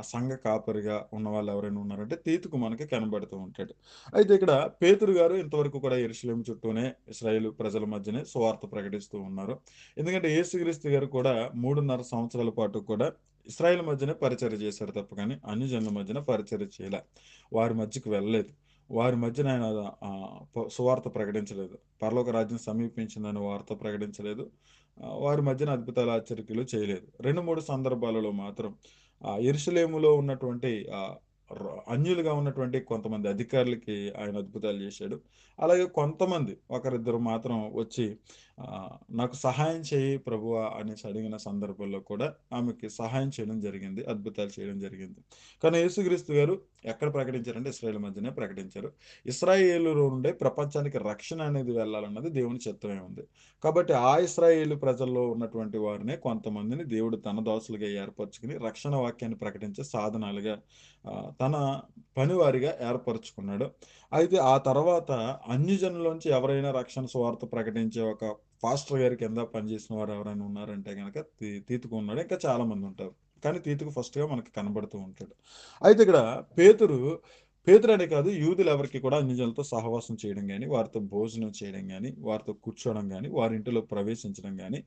A: సంఘ కాపరిగా ఉన్నవాళ్ళు ఎవరైనా ఉన్నారంటే తీతుకు మనకి కనబడుతూ ఉంటాడు. అయితే ఇక్కడ పేతురు గారు ఇంతవరకు కూడా యెరూషలేము చుట్టూనే ఇశ్రాయేలు ప్రజల మధ్యనే సువార్త ప్రకటిస్తూ ఉన్నారు. ఎందుకంటే యేసుక్రీస్తు గారు కూడా 3.5 సంవత్సరాల పాటు కూడా ఇశ్రాయేలు మధ్యనే పరిచర్య చేశారు తప్ప కానీ అన్యజనుల మధ్యన పరిచర్య చేయలే. వారి మధ్యకి వెళ్ళలేదు. వారి మధ్యన ఆయన సువార్త ప్రకటించలేదు. పరలోక రాజ్యం సమీపించిందని వార్త ప్రకటించలేదు. వారి మధ్యన అద్భుతాలు, ఆశ్చర్యక్రియలు చేయలేదు. 2, 3 సందర్భాలలో మాత్రం యెరూషలేములో ఉన్నటువంటి అన్యులుగా ఉన్నటువంటి కొంతమంది అధికారులకి ఆయన అద్భుతాలు చేశాడు. అలాగే కొంతమంది ఒకరిద్దరు మాత్రం వచ్చి నాకు సహాయం చేయి ప్రభువా అనేసి అడిగిన సందర్భంలో కూడా ఆమెకి సహాయం చేయడం జరిగింది. అద్భుతాలు చేయడం జరిగింది. కానీ యేసుక్రీస్తు గారు ఎక్కడ ప్రకటించారంటే ఇశ్రాయేలు మధ్యనే ప్రకటించారు. ఇశ్రాయేలులో నుండే ప్రపంచానికి రక్షణ అనేది వెళ్ళాలన్నది దేవుని చిత్తమే ఉంది. కాబట్టి ఆ ఇశ్రాయేలు ప్రజల్లో ఉన్నటువంటి వారినే కొంతమందిని దేవుడు తన దాసులుగా ఏర్పరచుకుని రక్షణ వాక్యాన్ని ప్రకటించే సాధనాలుగా తన పనివారిగా ఏర్పరచుకున్నాడు. అయితే ఆ తర్వాత అన్యజనులోంచి ఎవరైనా రక్షణ సువార్త ప్రకటించే ఒక పాస్టర్ గారి కింద పనిచేసిన వారు ఎవరైనా ఉన్నారంటే గనక తీతుకు ఉన్నాడు. ఇంకా చాలా మంది ఉంటారు. కానీ తీతుకు ఫస్ట్‌గా మనకు కనబడుతూ ఉంటాడు. అయితే ఇక్కడ పేతురు పేతురనే కాదు యూదులు ఎవరికీ కూడా అన్యజనులతో సహవాసం చేయడం గాని, వారితో భోజనం చేయడం గాని, వారితో కూర్చోవడం గాని, వారి ఇంటిలో ప్రవేశించడం గాని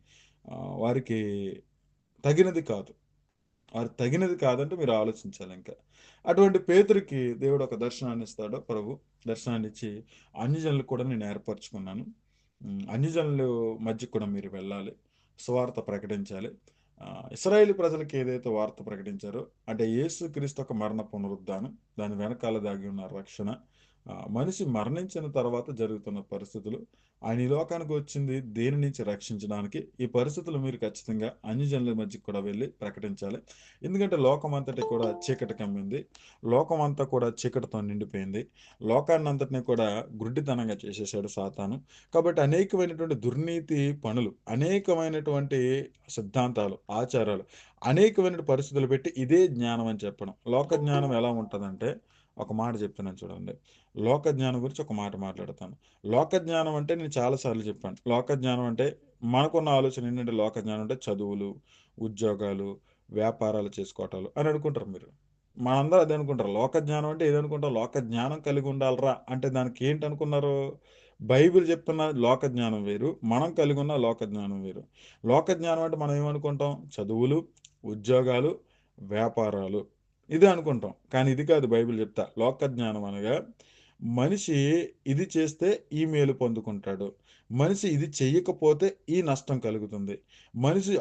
A: వారికి తగినది కాదు. వారికి తగినది కాదంటే మీరు ఆలోచించాలింక. అటువంటి పేతురుకి దేవుడు ఒక దర్శనాన్ని ఇస్తాడు ప్రభు. దర్శనాన్నిచ్చి అన్యజనులకు కూడా నేను ఏర్పరచుకున్నాను. అన్యజనులు మధ్యకి కూడా మీరు వెళ్ళాలి. సువార్త ప్రకటించాలి. ఇశ్రాయేలు ప్రజలకి ఏదైతే వార్త ప్రకటించారో అంటే యేసుక్రీస్తు యొక్క మరణ పునరుద్ధానం, దాని వెనకాల దాగి ఉన్న రక్షణ, మనిషి మరణించిన తర్వాత జరుగుతున్న పరిస్థితులు, ఆయన ఈ లోకానికి వచ్చింది దేని నుంచి రక్షించడానికి. ఈ పరిస్థితులు మీరు ఖచ్చితంగా అన్యజనుల మధ్యకి కూడా వెళ్ళి ప్రకటించాలి. ఎందుకంటే లోకం అంతటి కూడా చీకటి కమ్మింది. లోకం అంతా కూడా చీకటితో నిండిపోయింది. లోకాన్నంతటిని కూడా గుడ్డితనంగా చేసేసాడు సాతాను. కాబట్టి అనేకమైనటువంటి దుర్నీతి పనులు, అనేకమైనటువంటి సిద్ధాంతాలు, ఆచారాలు, అనేకమైన పరిస్థితులు పెట్టి ఇదే జ్ఞానం అని చెప్పడం. లోక జ్ఞానం ఎలా ఉంటదంటే ఒక మాట చెప్తున్నాను చూడండి. లోక జ్ఞానం గురించి ఒక మాట మాట్లాడతాను. లోక జ్ఞానం అంటే నేను చాలా సార్లు చెప్పాను. లోక జ్ఞానం అంటే మనకున్న ఆలోచన ఏంటంటే లోక జ్ఞానం అంటే చదువులు, ఉద్యోగాలు, వ్యాపారాలు చేసుకోవటాలు అని అనుకుంటారు మీరు. మనందరూ అదే అనుకుంటారు. లోక జ్ఞానం అంటే ఏదనుకుంటాం? లోక జ్ఞానం కలిగి ఉండాలిరా అంటే దానికి ఏంటనుకున్నారు? బైబిల్ చెప్తున్న లోక జ్ఞానం వేరు. మనం కలిగి ఉన్న లోక జ్ఞానం వేరు. లోక జ్ఞానం అంటే మనం ఏమనుకుంటాం? చదువులు, ఉద్యోగాలు, వ్యాపారాలు ఇదే అనుకుంటాం. కానీ ఇది కాదు బైబిల్ చెప్తా. లోక జ్ఞానం అనగా మనిషి ఇది చేస్తే ఈ మేలు పొందుకుంటాడు. మనిషి ఇది చెయ్యకపోతే ఈ నష్టం కలుగుతుంది. మనిషి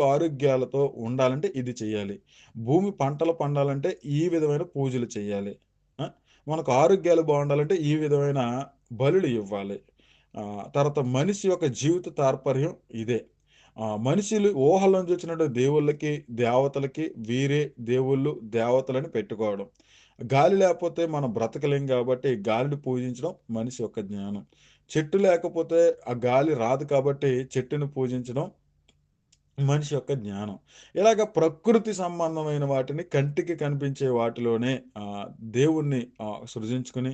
A: ఆరోగ్యాలతో ఉండాలంటే ఇది చెయ్యాలి. భూమి పంటలు పండాలంటే ఈ విధమైన పూజలు చేయాలి. ఆ! మనకు ఆరోగ్యాలు బావుండాలంటే ఈ విధమైన బలులు ఇవ్వాలి. తర్వాత మనిషి యొక్క జీవిత తాత్పర్యం ఇదే. మనుషులు ఊహల్లోంచి వచ్చినటువంటి దేవుళ్ళకి, దేవతలకి వీరే దేవుళ్ళు, దేవతలని పెట్టుకోవడం. గాలి లేకపోతే మనం బ్రతకలేం గాబట్టి గాలిని పూజించడం మనిషి యొక్క జ్ఞానం. చెట్టు లేకపోతే ఆ గాలి రాదు కాబట్టి చెట్టుని పూజించడం మనిషి యొక్క జ్ఞానం. ఇలాగ ప్రకృతి సంబంధమైన వాటిని కంటికి కనిపించే వాటిలోనే దేవుణ్ణి సృజించుకొని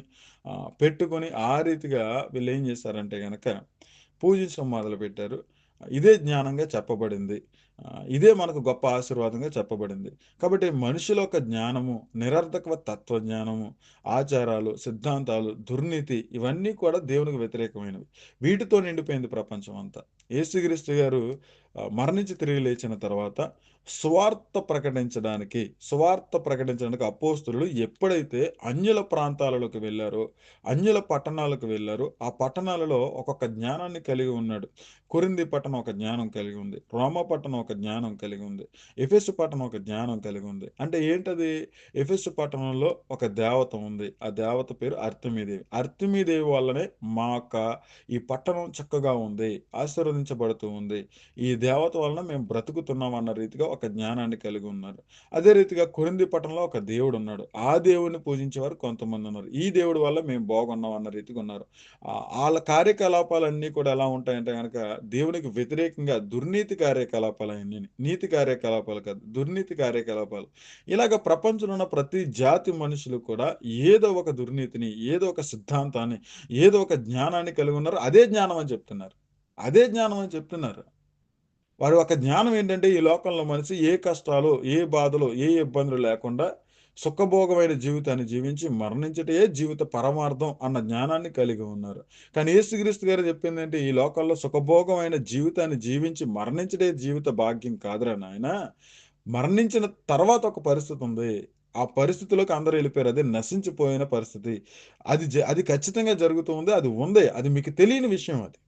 A: పెట్టుకొని ఆ రీతిగా వీళ్ళేం చేశారంటే గనక పూజించడం మొదలుపెట్టారు. ఇదే జ్ఞానంగా చెప్పబడింది. ఇదే మనకు గొప్ప ఆశీర్వాదంగా చెప్పబడింది. కాబట్టి మనుషుల యొక్క జ్ఞానము, నిరర్థకవ తత్వజ్ఞానము, ఆచారాలు, సిద్ధాంతాలు, దుర్నీతి ఇవన్నీ కూడా దేవునికి వ్యతిరేకమైనవి. వీటితో నిండిపోయింది ప్రపంచం అంతా. యేసుక్రీస్తు గారు మరణించి తిరిగి లేచిన తర్వాత సువార్త ప్రకటించడానికి అపోస్తలులు ఎప్పుడైతే అన్యుల ప్రాంతాలలోకి వెళ్లారో, అన్యుల పట్టణాలకు వెళ్లారో, ఆ పట్టణాలలో ఒక్కొక్క జ్ఞానాన్ని కలిగి ఉన్నాడు. కొరింథీ పట్టణం ఒక జ్ఞానం కలిగి ఉంది. రోమా పట్టణం ఒక జ్ఞానం కలిగి ఉంది. ఎఫెసు పట్టణం ఒక జ్ఞానం కలిగి ఉంది. అంటే ఏంటది? ఎఫెసు పట్టణంలో ఒక దేవత ఉంది. ఆ దేవత పేరు అర్తెమీదేవి. అర్తెమీదేవి వల్లనే మా యొక్క ఈ పట్టణం చక్కగా ఉంది. ఆశీర్వదించబడుతూ ఉంది. ఈ దేవత వలన మేము బ్రతుకుతున్నాం అన్న రీతిగా ఒక జ్ఞానాన్ని కలిగి ఉన్నారు. అదే రీతిగా కొరింథీ పట్టణంలో ఒక దేవుడున్నాడు. ఆ దేవుడిని పూజించేవారు కొంతమంది ఉన్నారు. ఈ దేవుడి వల్ల మేము బాగున్నాం అన్న రీతిగా ఉన్నారు. ఆళ్ళ కార్యకలాపాలన్నీ కూడా ఎలా ఉంటాయంటే గనక దేవునికి వ్యతిరేకంగా దుర్నీతి కార్యకలాపాలయన్నీని. నీతి కార్యకలాపాలు కాదు. దుర్నీతి కార్యకలాపాలు. ఇలాగ ప్రపంచంలో ఉన్న ప్రతి జాతి మనుషులు కూడా ఏదో ఒక దుర్నీతిని, ఏదో ఒక సిద్ధాంతాన్ని, ఏదో ఒక జ్ఞానాన్ని కలిగి ఉన్నారు. అదే జ్ఞానం అని చెప్తున్నారు. అదే జ్ఞానం అని చెప్తున్నారు. వారి యొక్క జ్ఞానం ఏంటంటే ఈ లోకంలో మనిషి ఏ కష్టాలు, ఏ బాధలు, ఏ ఇబ్బందులు లేకుండా సుఖభోగమైన జీవితాన్ని జీవించి మరణించుటే జీవిత పరమార్థం అన్న జ్ఞానాన్ని కలిగి ఉన్నారు. కానీ యేసుక్రీస్తు గారు చెప్పిందేంటి? ఈ లోకంలో సుఖభోగమైన జీవితాన్ని జీవించి మరణించుటే జీవిత భాగ్యం కాదురా నాయనా! మరణించిన తర్వాత ఒక పరిస్థితి ఉంది. ఆ పరిస్థితిలోకి అందరూ ఎళ్ళిపోయారు. అదే నశించిపోయిన పరిస్థితి. అది ఖచ్చితంగా జరుగుతూ ఉంది. అది ఉంది. అది మీకు తెలియని విషయం అది.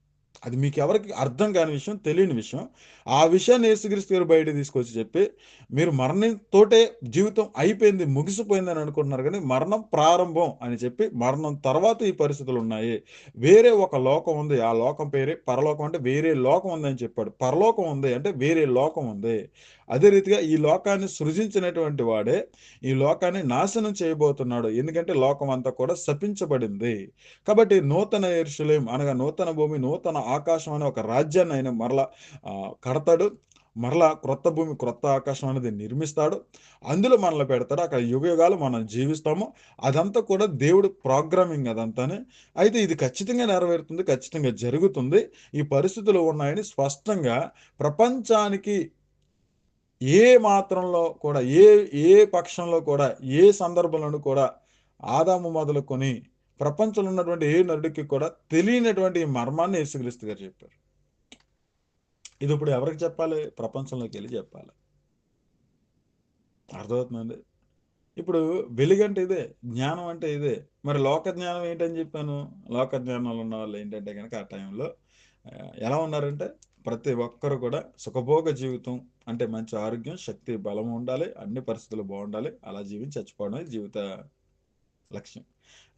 A: అది మీకెవరికీ అర్థం కాని విషయం, తెలియని విషయం. ఆ విషయాన్ని యేసుక్రీస్తు గారు బయటకి తీసుకొచ్చి చెప్పి, మీరు మరణంతోటే జీవితం అయిపోయింది, ముగిసిపోయిందని అనుకుంటున్నారు గానీ, మరణం ప్రారంభం అని చెప్పి, మరణం తర్వాత ఈ పరిస్థితులున్నాయి. వేరే ఒక లోకం ఉంది. ఆ లోకం పేరే పరలోకం అంటే వేరే లోకం ఉందని చెప్పాడు. పరలోకం ఉంది అంటే వేరే లోకం ఉంది. అదే రీతిగా ఈ లోకాన్ని సృజించినటువంటి వాడే, ఈ లోకాన్ని నాశనం చేయబోతున్నాడు. ఎందుకంటే లోకం అంతా కూడా శపించబడింది. కాబట్టి నూతన యెరూషలేము అనగా నూతన భూమి, నూతన ఆకాశం అనే ఒక రాజ్యాన్ని ఆయన మరలా కడతాడు. మరలా క్రొత్త భూమి, క్రొత్త ఆకాశం అనేది నిర్మిస్తాడు. అందులో మనల్ని పెడతాడు. అక్కడ యుగయుగాలు మనం జీవిస్తాము. అదంతా కూడా దేవుడు ప్రోగ్రామింగ్ అదంతాని. అయితే ఇది ఖచ్చితంగా నెరవేరుతుంది. ఖచ్చితంగా జరుగుతుంది. ఈ పరిస్థితులు ఉన్నాయని స్పష్టంగా ప్రపంచానికి ఏ మాత్రంలో కూడా, ఏ పక్షంలో కూడా, ఏ సందర్భంలోనూ కూడా ఆదాము మొదలుకొని ప్రపంచంలో ఉన్నటువంటి ఏ నరుడికి కూడా తెలియనటువంటి ఈ మర్మాన్ని యేసుక్రీస్తు గారు చెప్పారు. ఇదిప్పుడు ఎవరికి చెప్పాలి? ప్రపంచంలోకెళ్ళి చెప్పాలి. అర్థమవుతుందండి? ఇప్పుడు వెలుగంటే ఇదే. జ్ఞానం అంటే ఇదే. మరి లోక జ్ఞానం ఏంటని చెప్పాను? లోక జ్ఞానంలో ఉన్నవాళ్ళు ఏంటంటే గనక ఆ టైంలో ఎలా ఉన్నారంటే ప్రతి ఒక్కరు కూడా సుఖభోగ జీవితం అంటే మంచి ఆరోగ్యం, శక్తి, బలం ఉండాలి. అన్ని పరిస్థితులు బావుండాలి. అలా జీవించి చచ్చిపోవడమే జీవిత లక్ష్యం.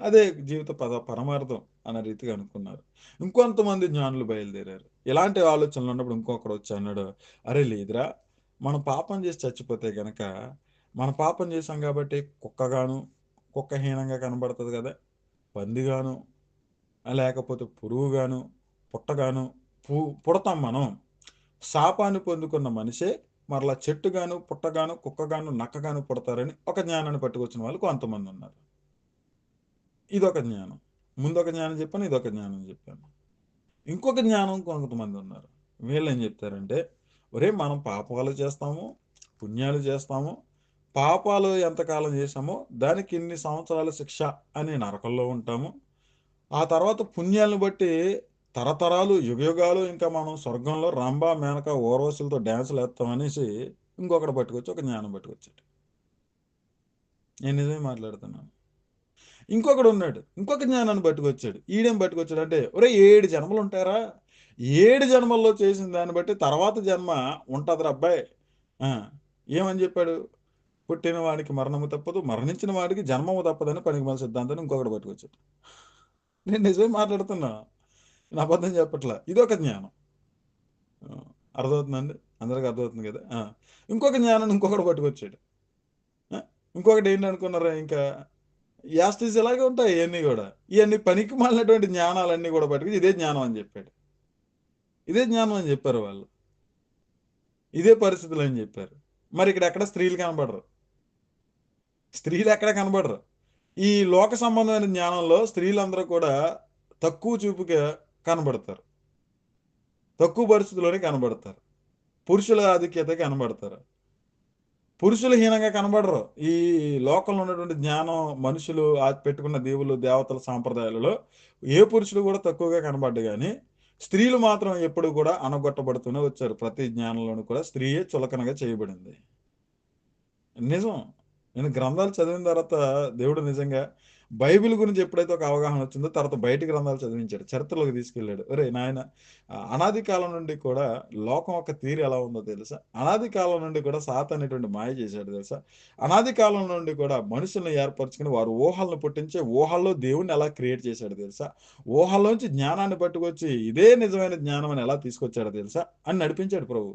A: అదే జీవిత పరమార్థం అన్న రీతిగా అనుకున్నారు. ఇంకొంతమంది జ్ఞానులు బయలుదేరారు. ఇలాంటి ఆలోచనలు ఉన్నప్పుడు ఇంకొకడొచ్చి అన్నాడు, "అరే లేదురా! మనం పాపం చేసి చచ్చిపోతే గనక, మనం పాపం చేశాం కాబట్టి కుక్కగాను, కుక్కహీనంగా కనబడతది గదా! పందిగాను, లేకపోతే పురుగుగాను, పుట్టగాను పుడతాం మనం. శాపాన్ని పొందుకున్న మనిషే మరలా చెట్టుగాను, పుట్టగాను, కుక్కగాను, నక్కగాను పుడతారని" ఒక జ్ఞానాన్ని పట్టుకొచ్చిన వాళ్ళు కొంతమందున్నారు. ఇదొక జ్ఞానం. ముందొక జ్ఞానం చెప్పాను. ఇదొక జ్ఞానం చెప్పాను. ఇంకొక జ్ఞానం కొంతమందున్నారు. వీళ్ళేం చెప్తారంటే, ఒరేయ్! మనం పాపాలు చేస్తాము, పుణ్యాలు చేస్తాము. పాపాలు ఎంతకాలం చేశామో దానికి ఇన్ని సంవత్సరాల శిక్ష అని నరకంలో ఉంటాము. ఆ తర్వాత పుణ్యాలను బట్టి తరతరాలు, యుగయుగాలు ఇంకా మనం స్వర్గంలో రంభ, మేనక, ఊర్వశులతో డాన్సులేస్తాం అనేసి ఇంకొకడు పట్టుకొచ్చి ఒక జ్ఞానం పట్టుకొచ్చాడు. నేను నిజమే మాట్లాడుతున్నాను. ఇంకొకడున్నాడు. ఇంకొక జ్ఞానాన్ని పట్టుకొచ్చాడు. ఈడేం పట్టుకొచ్చాడంటే, ఒరేయ్! 7 జన్మలుంటాయిరా. 7 జన్మల్లో చేసిన దాన్ని బట్టి తర్వాత జన్మ ఉంటదిరా అబ్బాయ్. ఆ! ఏమని చెప్పాడు? పుట్టిన వాడికి మరణము తప్పదు. మరణించిన వాడికి జన్మము తప్పదని పనికిమాలిన సిద్ధాంతాన్ని ఇంకొకడు పట్టుకొచ్చాడు. నేను నిజమే మాట్లాడుతున్నా. నేను అబద్ధం చెప్పట్లా. ఇదొక జ్ఞానం. ఆ! అర్థమవుతుందండి? అందరికి అర్థమవుతుంది కదా! ఆ! ఇంకొక జ్ఞానాన్ని ఇంకొకడు పట్టుకొచ్చాడు. ఆ! ఇంకొకటేంటనుకున్నారా ఇంకా యాస్టీస్ ఇలాగే ఉంటాయి ఇయన్నీ గూడా. ఇయన్నీ పనికిమాలినటువంటి జ్ఞానాలన్నీ గూడా పట్టుకొని ఇదే జ్ఞానం అని జెప్పాడు. ఇదే జ్ఞానం అని జెప్పారు వాళ్ళు. ఇదే పరిస్థితులని జెప్పారు. మరిక్కడ ఎక్కడ స్త్రీలు కనబడరు. స్త్రీలెక్కడ కనబడరు. ఈ లోక సంబంధమైన జ్ఞానంలో స్త్రీలందరూ కూడా తక్కువ చూపుగా కనబడతారు. తక్కువ పరిస్థితిలోనే కనబడతారు. పురుషుల ఆధిక్యత కనబడతారు. పురుషులు హీనంగా కనబడరు. ఈ లోకంలో ఉన్నటువంటి జ్ఞానం మనుషులు పెట్టుకున్న దేవుళ్ళు, దేవతల సాంప్రదాయాలలో ఏ పురుషుడు కూడా తక్కువగా కనబడ్డు గానీ, స్త్రీలు మాత్రం ఎప్పుడు కూడా అణగొట్టబడుతూనే వచ్చారు. ప్రతి జ్ఞానంలోనూ కూడా స్త్రీయే చులకనగా చేయబడింది. నిజం. నేను గ్రంథాలు చదివిన తర్వాత దేవుడు నిజంగా బైబిల్ గురించి ఎప్పుడైతే ఒక అవగాహన వచ్చిందో తర్వాత బయట గ్రంథాలు చదివించాడు. చరిత్రలోకి తీసుకెళ్ళాడు. ఒరేయ్ నాయన, అనాది కాలం నుండి కూడా లోకం యొక్క తీరు ఎలా ఉందో తెలుసా? అనాది కాలం నుండి కూడా సాతాను అనేటువంటి మాయ చేశాడు తెలుసా? అనాది కాలం నుండి కూడా మనుషుల్ని ఏర్పరచుకొని వారు ఊహలను పుట్టించి ఊహల్లో దేవుడిని ఎలా క్రియేట్ చేశాడు తెలుసా? ఊహల్లోంచి జ్ఞానాన్ని పట్టుకొచ్చి ఇదే నిజమైన జ్ఞానం అని ఎలా తీసుకొచ్చాడో తెలుసా? అని నడిపించాడు ప్రభువు.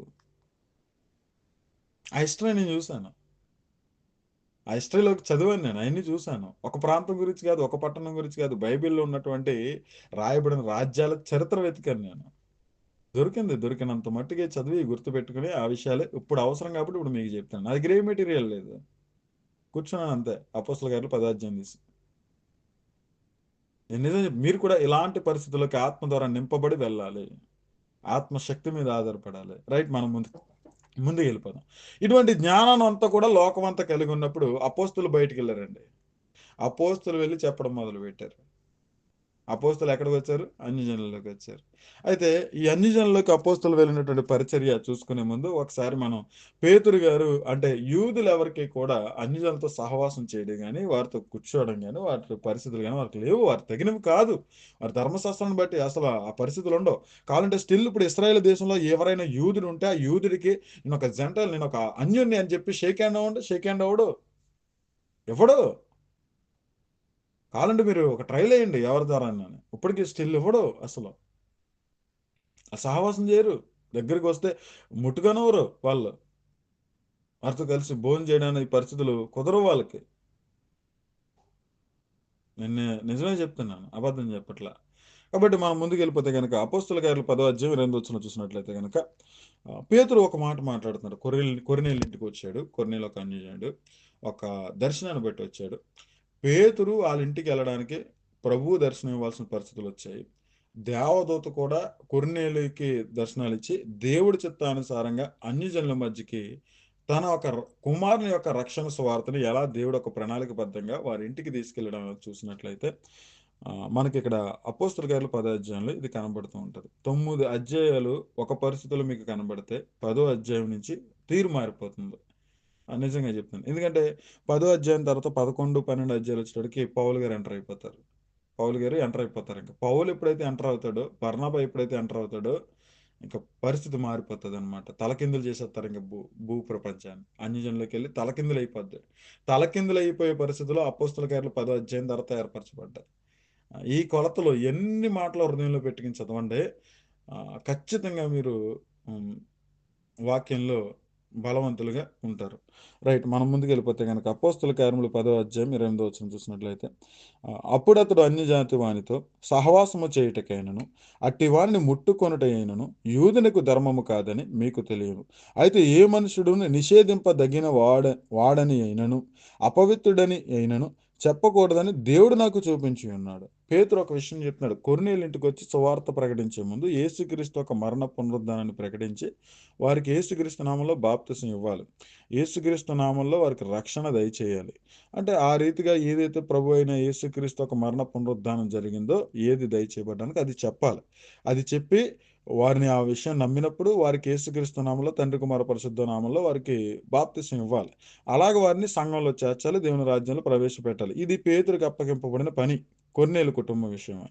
A: ఆ హిస్టరీ నేను చూసాను. ఆ హిస్టరీలోకి చదివాను నేను. అయన్నీ చూసాను. ఒక ప్రాంతం గురించి కాదు, ఒక పట్టణం గురించి కాదు. బైబిల్‌లో ఉన్నటువంటి రాయబడిన రాజ్యాల చరిత్ర వెతికాను నేను. దొరికినంత మట్టుకే చదివి గుర్తుపెట్టుకొని ఆ విషయాలే ఇప్పుడు అవసరం కాబట్టి ఇప్పుడు మీకు చెప్తాను. నా దగ్గర ఏ మెటీరియల్ లేదు. కూర్చున్నాను అంతే. అపోస్తల కార్యాలు 10వ అధ్యాయం తీసి. నేను నిజం మీరు కూడా ఇలాంటి పరిస్థితుల్లోకి ఆత్మ ద్వారా నింపబడి వెళ్ళాలి. ఆత్మశక్తి మీద ఆధారపడాలి. రైట్, మనం ముందుకెళ్ళిపోదాం. ఇటువంటి జ్ఞానాన్ని అంతా కూడా లోకమంతా కలిగి ఉన్నప్పుడు అపోస్తులు బయటికెళ్లారండి. అపోస్తులు వెళ్లి చెప్పడం మొదలుపెట్టారు. అపోస్తులు ఎక్కడికొచ్చారు? అన్యజనుల్లోకి వచ్చారు. అయితే ఈ అన్యజనుల్లోకి అపోస్తులు వెళ్ళినటువంటి పరిచర్య చూసుకునే ముందు ఒకసారి మనం పేతురు గారు అంటే యూదులెవరికీ కూడా అన్యజనులతో సహవాసం చేయడం గాని, వారితో కూర్చోవడం గాని, వాటి పరిస్థితులు గాని వారికి లేవు. వారికి తగినవి కాదు. వారి ధర్మశాస్త్రాన్ని బట్టి అసలు ఆ పరిస్థితులు ఉండవు. కావాలంటే స్టిల్ ఇప్పుడు ఇశ్రాయేల్ దేశంలో ఎవరైనా యూదుడు ఉంటే ఆ యూదుడికి నేనొక జెంటైల్, నేనొక అన్యుణ్ణి అని చెప్పి షేక్ హ్యాండ్ అవ్వండి. షేక్ హ్యాండ్ అవ్వడు. ఇవ్వడు. కావాలంటే మీరు ఒక ట్రైల్ వేయండి ఎవరి ద్వారానైనా. ఇప్పటికి స్టిల్ ఇవ్వడు అసలు. ఆ సహవాసం చేయరు. దగ్గరికి వస్తే ముట్టుకనెవరు వాళ్ళు. వారితో కలిసి భోజనం చేయడానికి పరిస్థితులు కుదరవు వాళ్ళకి. నేను నిజమే చెప్తున్నాను. అబద్ధం చెప్పట్లా. కాబట్టి మనం ముందుకెళ్ళిపోతే గనక అపోస్తల కార్యాలు 10వ అధ్యాయం 2వ వచనం చూసినట్లయితే గనక పేతురు ఒక మాట మాట్లాడుతున్నాడు. కొర్నేలి ఇంటికి వచ్చాడు. కొర్నేలి ఒక అన్యజనుడు. ఒక దర్శనాన్ని బట్టి వచ్చాడు. పేతురు వాళ్ళ ఇంటికి వెళ్ళడానికి ప్రభువు దర్శనం ఇవ్వాల్సిన పరిస్థితులు వచ్చాయి. దేవదూత కూడా కొర్నేలికి దర్శనాలు ఇచ్చి దేవుడి చిత్తానుసారంగా అన్యజనుల మధ్యకి తన ఒక కుమారుని యొక్క రక్షణ సువార్తని ఎలా దేవుడు ఒక ప్రణాళికబద్ధంగా వారి ఇంటికి తీసుకెళ్ళడం అనేది చూసినట్లయితే మనకి ఇక్కడ అపోస్తల కార్యాలు 10వ అధ్యాయంలో ఇది కనబడుతూ ఉంటుంది. 9 అధ్యాయాలు ఒక పరిస్థితుల్లో మీకు కనబడితే 10వ అధ్యాయం నుంచి తీరు మారిపోతుంది. నిజంగా చెప్తాను. ఎందుకంటే 10వ అధ్యాయం తర్వాత 11, 12 అధ్యాయాలు వచ్చేటప్పటికి పౌలు గారు ఎంటర్ అయిపోతారు. పౌలు గారు ఎంటర్ అయిపోతారు. ఇంకా పౌలు ఎప్పుడైతే ఎంటర్ అవుతాడో, బర్నబా ఎప్పుడైతే ఎంటర్ అవుతాడో ఇంకా పరిస్థితి మారిపోతుంది అనమాట. తలకిందులు చేసేస్తారు ఇంకా భూ ప్రపంచాన్ని. అన్యజనులకు వెళ్ళి తలకిందులు అయిపోద్ది. తలకిందులు అయిపోయే పరిస్థితిలో అపోస్తల కార్యాలు 10వ అధ్యాయం తర్వాత ఏర్పరచబడ్డాయి. ఈ కొలతలో ఎన్ని మాటలు హృదయంలో పెట్టుకుని చదవండి. ఖచ్చితంగా మీరు హ్మ్, వాక్యంలో బలవంతులుగా ఉంటారు. రైట్, మనం ముందుకెళ్ళిపోతే గనక అపోస్తల కార్యములు 10వ అధ్యాయం 28వ వచనం చూసినట్లయితే అప్పుడతడు అన్యజాతి వానితో సహవాసము చేయుటకైనను అట్టి వారిని ముట్టుకొనుటైనను యూదునకు ధర్మము కాదని మీకు తెలియను. అయితే ఏ మనుషుడును నిషేధింపదగిన వాడని అయినను అపవిత్రుడని అయినను చెప్పకూడదని దేవుడు నాకు చూపించి ఉన్నాడు. పేతురు ఒక విషయం చెప్తున్నాడు. కొర్నేలు ఇంటికి వచ్చి సువార్త ప్రకటించే ముందు యేసుక్రీస్తు ఒక మరణ పునరుద్ధానాన్ని ప్రకటించి వారికి యేసుక్రీస్తు నామంలో బాప్తిసం ఇవ్వాలి. యేసుక్రీస్తు నామంలో వారికి రక్షణ దయచేయాలి. అంటే ఆ రీతిగా ఏదైతే ప్రభు అయిన యేసుక్రీస్తు ఒక మరణ పునరుద్ధానం జరిగిందో, ఏది దయచేయబడ్డానికి అది చెప్పాలి. అది చెప్పి వారిని ఆ విషయం నమ్మినప్పుడు వారికి యేసుక్రీస్తు నామంలో తండ్రి కుమార పరిశుద్ధ నామంలో వారికి బాప్తిసం ఇవ్వాలి. అలాగ వారిని సంఘంలో చేర్చాలి, దేవుని రాజ్యంలో ప్రవేశపెట్టాలి. ఇది పేతురుకి అప్పగింపబడిన పని. కొర్నేలు కుటుంబం విషయమే.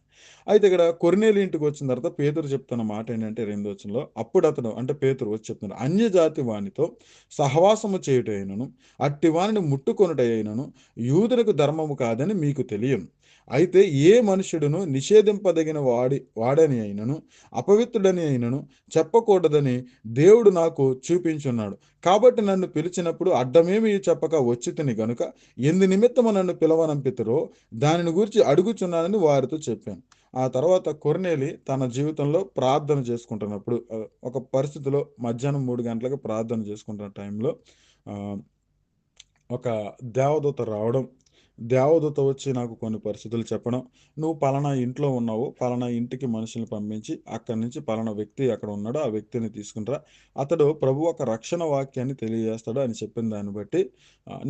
A: అయితే ఇక్కడ కొర్నేలు ఇంటికి వచ్చిన తర్వాత పేతురు చెప్తున్న మాట ఏంటంటే 2వ వచనంలో అప్పుడు అతడు అంటే పేతురు వచ్చి చెప్తున్నాడు, అన్యజాతి వానితో సహవాసము చేయుటైనను అట్టి వానిని ముట్టుకొనుటైనను యూదులకు ధర్మము కాదని మీకు తెలియను. అయితే ఏ మనుషుడును నిషేధింపదగిన వాడని అయినను అపవిత్రుడని అయినను చెప్పకూడదని దేవుడు నాకు చూపించున్నాడు. కాబట్టి నన్ను పిలిచినప్పుడు అడ్డమేమి చెప్పక వచ్చి తిని గనుక ఎందు నిమిత్తము నన్ను పిలవనంపితురో దానిని గురించి అడుగుచున్నానని వారితో చెప్పాను. ఆ తర్వాత కొర్నేలి తన జీవితంలో ప్రార్థన చేసుకుంటున్నప్పుడు ఒక పరిస్థితిలో మధ్యాహ్నం 3 గంటలకు ప్రార్థన చేసుకుంటున్న టైంలో ఒక దేవదూత రావడం, దేవదూత వచ్చి నాకు కొన్ని పరిస్థితులు చెప్పడం, నువ్వు పలానా ఇంట్లో ఉన్నావు, పలానా ఇంటికి మనుషుల్ని పంపించి అక్కడి నుంచి పలానా వ్యక్తి అక్కడ ఉన్నాడు, ఆ వ్యక్తిని తీసుకునిరా, అతడు ప్రభు ఒక రక్షణ వాక్యాన్ని తెలియజేస్తాడు అని చెప్పిన దాన్ని బట్టి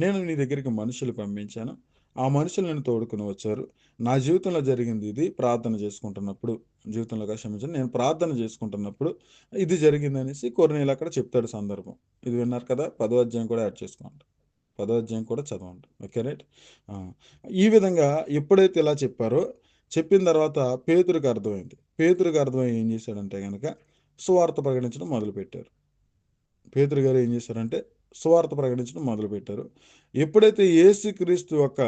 A: నేను నీ దగ్గరికి మనుషులు పంపించాను. ఆ మనుషులు నేను తోడుకుని వచ్చారు. నా జీవితంలో జరిగింది ఇది. ప్రార్థన చేసుకుంటున్నప్పుడు జీవితంలో క్షమించండి, నేను ప్రార్థన చేసుకుంటున్నప్పుడు ఇది జరిగిందనేసి కొర్నేలి అక్కడ చెప్తాడు సందర్భం. ఇది విన్నారు కదా. 10వ అధ్యాయం కూడా యాడ్ చేసుకోండి. 10వ అధ్యాయం కూడా చదవండి. Okay, right. ఆ, ఈ విధంగా ఎప్పుడైతే ఇలా చెప్పారో, చెప్పిన తర్వాత పేతురుకి అర్థమై ఏం చేశాడంటే కనుక సువార్త ప్రకటించడం మొదలుపెట్టారు. పేతురు గారు ఏం చేశారంటే సువార్త ప్రకటించడం మొదలుపెట్టారు. ఎప్పుడైతే యేసుక్రీస్తు యొక్క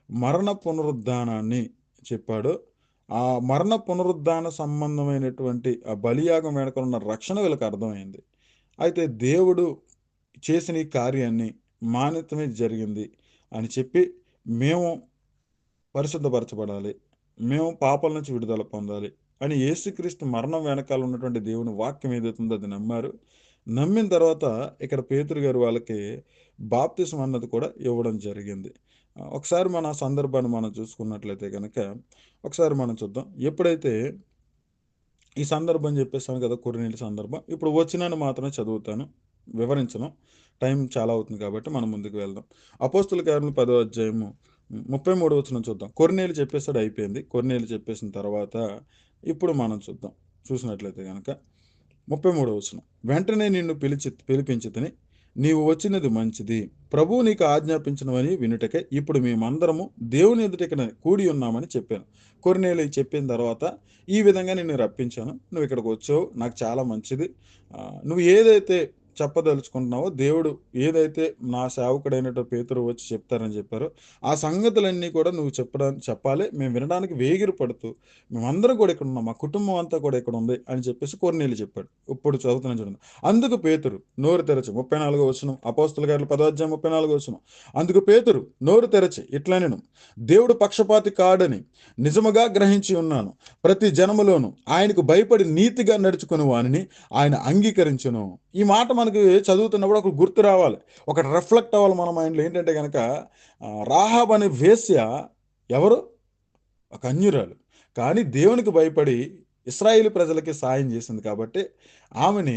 A: మరణ పునరుద్ధానాన్ని చెప్పాడో, ఆ మరణ పునరుద్ధాన సంబంధమైనటువంటి ఆ బలియాగం వెనక ఉన్న రక్షణ వీళ్ళకి అర్థమైంది. అయితే దేవుడు చేసిన ఈ కార్యాన్ని మానితమే జరిగింది అని చెప్పి, మేము పరిశుద్ధపరచబడాలి, మేము పాపాల నుంచి విడుదల పొందాలి అని యేసుక్రీస్తు మరణం వెనకాల ఉన్నటువంటి దేవుని వాక్యం ఏదైతుందో అది నమ్మారు. నమ్మిన తర్వాత ఇక్కడ పేతురు గారు వాళ్ళకి బాప్తిసం అన్నది కూడా ఇవ్వడం జరిగింది. ఒకసారి మన సందర్భాన్ని మనం చూసుకున్నట్లయితే కనుక ఒకసారి మనం చూద్దాం. ఎప్పుడైతే ఈ సందర్భం చెప్పేస్తాను కదా, కొర్నేలి సందర్భం, ఇప్పుడు వచ్చినాను మాత్రమే చదువుతాను, వివరించను, టైం చాలా అవుతుంది కాబట్టి మనం ముందుకు వెళ్దాం. అపోస్తుల కార్యములు 10వ అధ్యాయము 33వ వచనం చూద్దాం. కొర్నేలి చెప్పేసాడు, అయిపోయింది. కొర్నేలి చెప్పేసిన తర్వాత ఇప్పుడు మనం చూద్దాం. చూసినట్లయితే కనుక 33వ వచనం, వెంటనే నిన్ను పిలిపించితిని, నీవు వచ్చినది మంచిది, ప్రభువు నీకు ఆజ్ఞాపించినవని వినుటకే ఇప్పుడు మేమందరము దేవుని ఎదుట ఇక్కడ కూడి ఉన్నామని చెప్పాను. కొర్నేలి చెప్పిన తర్వాత, ఈ విధంగా నిన్ను రప్పించాను, నువ్వు ఇక్కడికి వచ్చావు, నాకు చాలా మంచిది. నువ్వు ఏదైతే చెప్పదలుచుకుంటున్నావో, దేవుడు ఏదైతే నా సేవకుడైనటువంటి పేతురు వచ్చి చెప్తారని చెప్పారో ఆ సంగతులన్నీ కూడా నువ్వు చెప్పాలి, మేము వినడానికి వేగిరి పడుతూ మేమందరం కూడా ఇక్కడ ఉన్నాం, మా కుటుంబం అంతా కూడా ఇక్కడ ఉంది అని చెప్పేసి కొర్నేలి చెప్పాడు. ఇప్పుడు చదువుతున్నాను చూడండి. అందుకు పేతురు నోరు తెరచి, 34వ వచనం, అపోస్తుల కార్యములు 10వ అధ్యాయం 34వ వచనం, అందుకు పేతురు నోరు తెరచి ఇట్లా నేను దేవుడు పక్షపాతి కాడని నిజముగా గ్రహించి ఉన్నాను, ప్రతి జనములోను ఆయనకు భయపడి నీతిగా నడుచుకుని వానిని ఆయన అంగీకరించును. ఈ మాట మనకి చదువుతున్నప్పుడు ఒక గుర్తు రావాలి, ఒక రిఫ్లెక్ట్ అవ్వాలి మన మైండ్లో. ఏంటంటే కనుక రాహాబ్ అనే వేశ్య ఎవరు? ఒక అన్యురాలు. కానీ దేవునికి భయపడి ఇశ్రాయేలు ప్రజలకి సాయం చేసింది కాబట్టి ఆమెని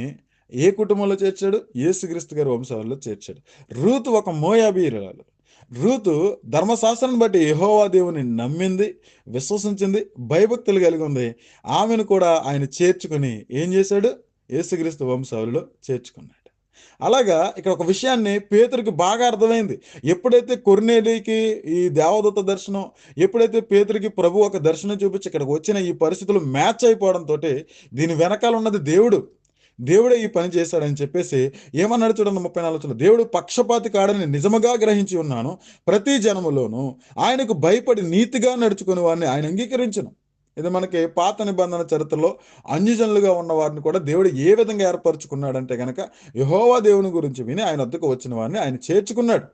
A: ఏ కుటుంబంలో చేర్చాడు? యేసుక్రీస్తు గారి వంశావళిలో చేర్చాడు. రూతు ఒక మోయాబీయురాలు. రూతు ధర్మశాస్త్రాన్ని బట్టి యెహోవా దేవుని నమ్మింది, విశ్వసించింది, భయభక్తులు కలిగి ఉంది. ఆమెను కూడా ఆయన చేర్చుకుని ఏం చేశాడు? యేసుక్రీస్తు వంశావళిలో చేర్చుకున్నాడు. అలాగా ఇక్కడ ఒక విషయాన్ని పేతురుకి బాగా అర్థమైంది. ఎప్పుడైతే కొర్నేలికి ఈ దేవదూత దర్శనం, ఎప్పుడైతే పేతురుకి ప్రభు ఒక దర్శనం చూపించి ఇక్కడికి వచ్చిన ఈ పరిస్థితులు మ్యాచ్ అయిపోవడంతో, దీని వెనకాల ఉన్నది దేవుడే ఈ పని చేశాడని చెప్పేసి ఏమన్నాడు చూడండి. 34 దేవుడు పక్షపాతి కాడని నిజముగా గ్రహించి ఉన్నాను, ప్రతి జనములోను ఆయనకు భయపడి నీతిగా నడుచుకుని వారిని ఆయన అంగీకరించను. ఇది మనకి పాత నిబంధన చరిత్రలో అన్యజనులుగా ఉన్న వారిని కూడా దేవుడు ఏ విధంగా ఏర్పరచుకున్నాడంటే కనుక యెహోవా దేవుని గురించి విని ఆయన వద్దకు వచ్చిన వారిని ఆయన చేర్చుకున్నాడు,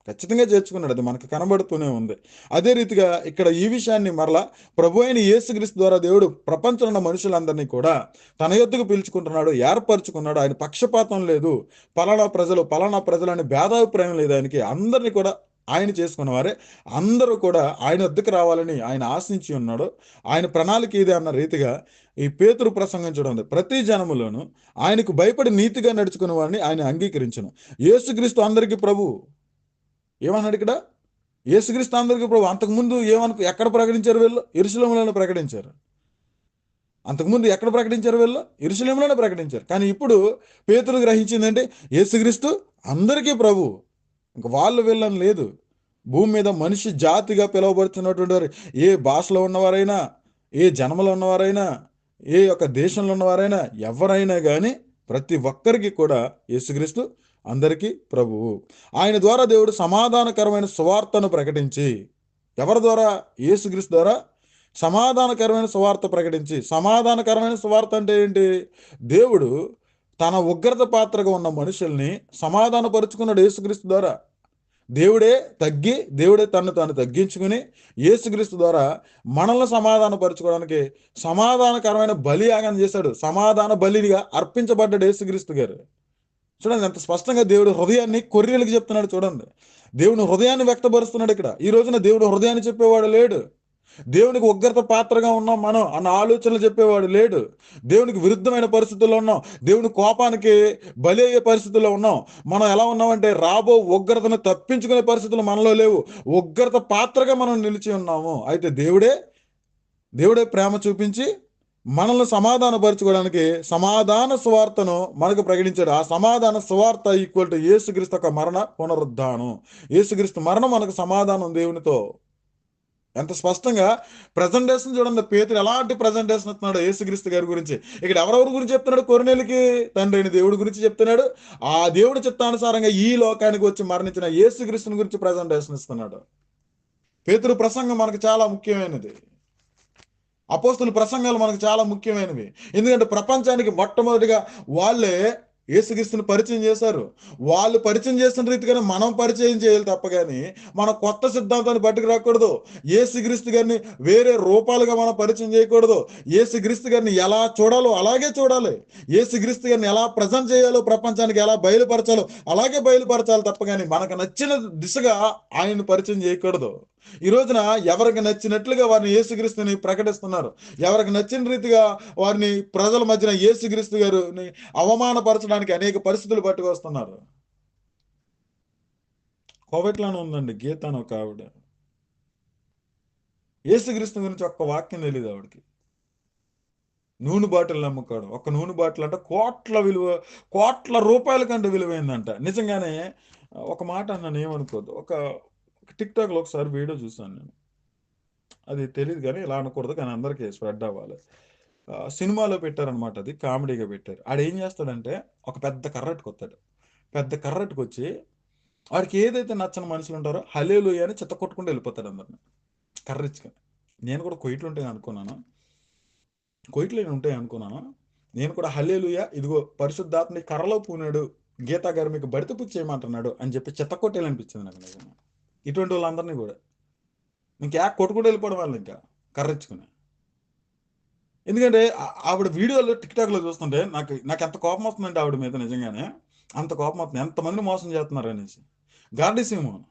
A: ఖచ్చితంగా చేర్చుకున్నాడు. అది మనకు కనబడుతూనే ఉంది. అదే రీతిగా ఇక్కడ ఈ విషయాన్ని మరలా ప్రభు అయిన యేసుక్రీస్తు ద్వారా దేవుడు ప్రపంచంలో ఉన్న మనుషులందరినీ కూడా తన యొద్దకు పిలుచుకుంటున్నాడు, ఏర్పరచుకున్నాడు. ఆయన పక్షపాతం లేదు, పలానా ప్రజలు అనే భేదాభిప్రాయం లేదు ఆయనకి. అందరినీ కూడా ఆయన చేసుకున్న వారే, అందరూ కూడా ఆయన వద్దకు రావాలని ఆయన ఆశించి ఉన్నాడు. ఆయన ప్రణాళిక ఇదే అన్న రీతిగా ఈ పేతురు ప్రసంగం చూడండి. ప్రతి జనములోను ఆయనకు భయపడి నీతిగా నడుచుకున్న వారిని ఆయన అంగీకరించును. యేసుక్రీస్తు అందరికీ ప్రభు. ఏమన్నాడు ఇక్కడ? యేసుక్రీస్తు అందరికీ ప్రభు. అంతకుముందు ఎక్కడ ప్రకటించారు వీళ్ళు? యెరూషలేములోనే ప్రకటించారు. అంతకుముందు ఎక్కడ ప్రకటించారు వీళ్ళు? యెరూషలేములోనే ప్రకటించారు. కానీ ఇప్పుడు పేతురు గ్రహించిందంటే యేసుక్రీస్తు అందరికీ ప్రభు, ఇంక వాళ్ళు వీళ్ళని లేదు. భూమి మీద మనిషి జాతిగా పిలువబడుతున్నటువంటి వారు, ఏ భాషలో ఉన్నవారైనా, ఏ జన్మలో ఉన్నవారైనా, ఏ యొక్క దేశంలో ఉన్నవారైనా, ఎవరైనా కానీ ప్రతి ఒక్కరికి కూడా యేసుక్రీస్తు అందరికీ ప్రభువు. ఆయన ద్వారా దేవుడు సమాధానకరమైన సువార్తను ప్రకటించి, ఎవరి ద్వారా? యేసుక్రీస్తు ద్వారా సమాధానకరమైన సువార్త ప్రకటించి. సమాధానకరమైన సువార్త అంటే ఏంటి? దేవుడు తన ఉగ్రత పాత్రగా ఉన్న మనుషుల్ని సమాధానపరుచుకున్నాడు యేసుక్రీస్తు ద్వారా. దేవుడే తను తాను తగ్గించుకుని యేసుక్రీస్తు ద్వారా మనల్ని సమాధానపరచుకోవడానికి సమాధానకరమైన బలియాగం చేశాడు. సమాధాన బలిగా అర్పించబడ్డాడు యేసుక్రీస్తు గారు. చూడండి ఎంత స్పష్టంగా దేవుడు హృదయాన్ని కొర్రీలకు చెప్తున్నాడు. చూడండి, దేవుని హృదయాన్ని వ్యక్తపరుస్తున్నాడు ఇక్కడ. ఈ రోజున దేవుడు హృదయాన్ని చెప్పేవాడు లేడు. దేవునికి ఉగ్రత పాత్రగా ఉన్నాం మనం అన్న ఆలోచనలు చెప్పేవాడు లేడు. దేవునికి విరుద్ధమైన పరిస్థితుల్లో ఉన్నాం, దేవుని కోపానికి బలి అయ్యే పరిస్థితుల్లో ఉన్నాం. మనం ఎలా ఉన్నామంటే రాబో ఉగ్రతను తప్పించుకునే పరిస్థితులు మనలో లేవు. ఉగ్రత పాత్రగా మనం నిలిచి ఉన్నాము. అయితే దేవుడే ప్రేమ చూపించి మనల్ని సమాధానపరచుకోవడానికి సమాధాన సువార్తను మనకు ప్రకటించాడు. ఆ సమాధాన సువార్త ఈక్వల్ టు యేసుక్రీస్తు యొక్క మరణ పునరుద్ధానం. యేసుక్రీస్తు మరణం మనకు సమాధానం దేవునితో. ఎంత స్పష్టంగా ప్రజెంటేషన్ చూడండి, పేతురు ఎలాంటి ప్రజెంటేషన్ ఇస్తున్నాడు యేసుక్రీస్తు గారి గురించి. ఇక్కడ ఎవరెవరి గురించి చెప్తున్నాడు? కొర్నేలికి తండ్రి అయిన దేవుడి గురించి చెప్తున్నాడు. ఆ దేవుడి చిత్తానుసారంగా ఈ లోకానికి వచ్చి మరణించిన యేసుక్రీస్తుని గురించి ప్రజెంటేషన్ ఇస్తున్నాడు. పేతురు ప్రసంగం మనకు చాలా ముఖ్యమైనది. అపోస్తుల ప్రసంగాలు మనకు చాలా ముఖ్యమైనవి. ఎందుకంటే ప్రపంచానికి మొట్టమొదటిగా వాళ్ళే యేసుక్రీస్తుని పరిచయం చేశారు. వాళ్ళు పరిచయం చేసిన రీతిగానే మనం పరిచయం చేయాలి తప్ప కానీ మన కొత్త సిద్ధాంతాన్ని పట్టుకు రాకూడదు. యేసుక్రీస్తు గారిని వేరే రూపాలుగా మనం పరిచయం చేయకూడదు. యేసుక్రీస్తు గారిని ఎలా చూడాలో అలాగే చూడాలి. యేసుక్రీస్తు గారిని ఎలా ప్రజెంట్ చేయాలో, ప్రపంచానికి ఎలా బయలుపరచాలో అలాగే బయలుపరచాలి తప్ప కానీ మనకు నచ్చిన దిశగా ఆయన్ని పరిచయం చేయకూడదు. ఈ రోజున ఎవరికి నచ్చినట్లుగా వారిని యేసుక్రీస్తుని ప్రకటిస్తున్నారు. ఎవరికి నచ్చిన రీతిగా వారిని ప్రజల మధ్యన యేసుక్రీస్తు గారిని అవమానపరచడానికి అనేక పరిస్థితులు పట్టుకొస్తున్నారు. కోవిట్లోనే ఉందండి గీత అని ఒక ఆవిడ. యేసుక్రీస్తు గురించి ఒక్క వాక్యం తెలియదు ఆవిడకి. నూనె బాటిల్ నమ్ముకోవడం. ఒక నూనె బాటిల్ అంటే కోట్ల రూపాయల కంటే విలువైందంట. నిజంగానే ఒక మాట అన్నాను, ఏమనుకోద్దు. ఒక టిక్ టాక్లో ఒకసారి వీడియో చూసాను నేను. అది తెలియదు కానీ ఇలా అనకూడదు కానీ అందరికీ స్ప్రెడ్ అవ్వాలి. సినిమాలో పెట్టారనమాట, అది కామెడీగా పెట్టారు. ఆడు ఏం చేస్తాడంటే ఒక పెద్ద కర్రట్టుకొస్తాడు. పెద్ద కర్రట్టుకొచ్చి వాడికి ఏదైతే నచ్చని మనుషులు ఉంటారో హల్లెలూయా అని చెత్త కొట్టుకుంటూ వెళ్ళిపోతాడు అందరిని కర్రిచ్చుకొని. నేను కూడా కొయిట్లు ఉంటాయి అనుకున్నాను. కొయిట్లు ఉంటాయి అనుకున్నాను. నేను కూడా హల్లెలూయా ఇదిగో పరిశుద్ధాత్మని కర్రలో పూనాడు, గీతా గారు మీకు బడిత పుచ్చి చేయమంటున్నాడు అని చెప్పి చెత్త కొట్టేయాలనిపించింది నాకు నిజంగా. ఇటువంటి వాళ్ళందరినీ కూడా ఇంక కొట్టుకుంటూ వెళ్ళిపోవడం వాళ్ళు ఇంకా కర్రిచ్చుకుని. ఎందుకంటే ఆవిడ వీడియోలో టిక్ టాక్లో చూస్తుంటే నాకు ఎంత కోపం వస్తుందంటే ఆవిడ మీద నిజంగానే అంత కోపం వస్తుంది. ఎంతమందిని మోసం చేస్తున్నారు అనేసి. గార్డీ సిమోన్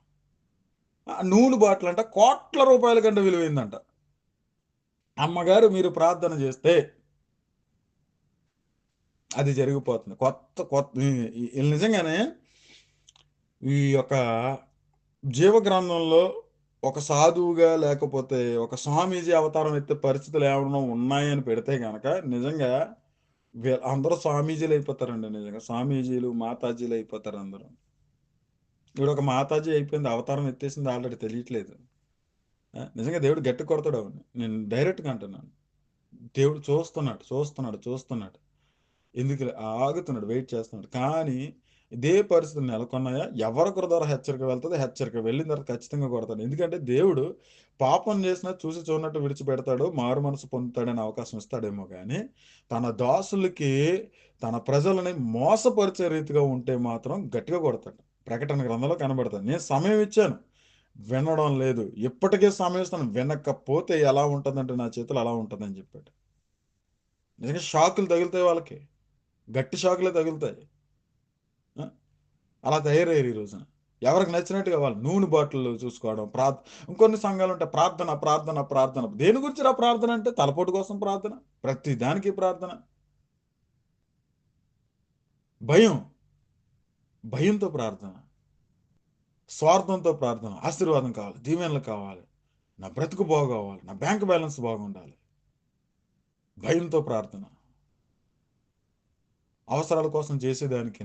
A: నూనె బాటిల్ అంట కోట్ల రూపాయల కంటే విలువైందంట. అమ్మగారు మీరు ప్రార్థన చేస్తే అది జరిగిపోతుంది. కొత్త కొత్త నిజంగానే ఈ యొక్క జీవగ్రంథంలో ఒక సాధువుగా లేకపోతే ఒక స్వామీజీ అవతారం ఎత్తే పరిస్థితులు ఏమైనా ఉన్నాయని పెడితే కనుక నిజంగా అందరూ స్వామీజీలు అయిపోతారండి. నిజంగా స్వామీజీలు మాతాజీలు అయిపోతారు అందరూ. ఇప్పుడు ఒక మాతాజీ అయిపోయింది, అవతారం ఎత్తేసింది, ఆల్రెడీ తెలియట్లేదు. నిజంగా దేవుడు గట్టి కొడతాడు అవన్నీ. నేను డైరెక్ట్గా అంటున్నాను. దేవుడు చూస్తున్నాడు చూస్తున్నాడు చూస్తున్నాడు. ఎందుకు ఆగుతున్నాడు, వెయిట్ చేస్తున్నాడు. కానీ ఇదే పరిస్థితులు నెలకొన్నాయా ఎవరికి ద్వారా హెచ్చరిక వెళ్తుంది, హెచ్చరిక వెళ్ళిన తర్వాత ఖచ్చితంగా కొడతాడు. ఎందుకంటే దేవుడు పాపం చేసినా చూసి చూడనట్టు విడిచిపెడతాడు, మారు మనసు పొందుతాడని అవకాశం ఇస్తాడేమో కానీ తన దాసులకి తన ప్రజలని మోసపరిచే రీతిగా ఉంటే మాత్రం గట్టిగా కొడతాడు. ప్రకటన గ్రంథంలో కనబడతాడు. నేను సమయం ఇచ్చాను, వినడం లేదు, ఇప్పటికే సమయం ఇస్తాను, వినకపోతే ఎలా ఉంటుందంటే నా చేతులు అలా ఉంటుందని చెప్పాడు. నిజంగా షాకులు తగులుతాయి వాళ్ళకి, గట్టి షాకులే తగులుతాయి. అలా తయారయ్యారు ఈ రోజున. ఎవరికి నచ్చినట్టుగా వాళ్ళు నూనె బాటిల్ చూసుకోవడం, ఇంకొన్ని సంఘాలు ఉంటాయి ప్రార్థన ప్రార్థన ప్రార్థన. దేని గురించి రా ప్రార్థన అంటే తలపోటు కోసం ప్రార్థన, ప్రతి దానికి ప్రార్థన. భయంతో ప్రార్థన, స్వార్థంతో ప్రార్థన. ఆశీర్వాదం కావాలి, దీవెనలు కావాలి, నా బ్రతుకు బాగోవాలి, నా బ్యాంక్ బ్యాలెన్స్ బాగుండాలి. భయంతో ప్రార్థన. అవసరాల కోసం చేసేదానికి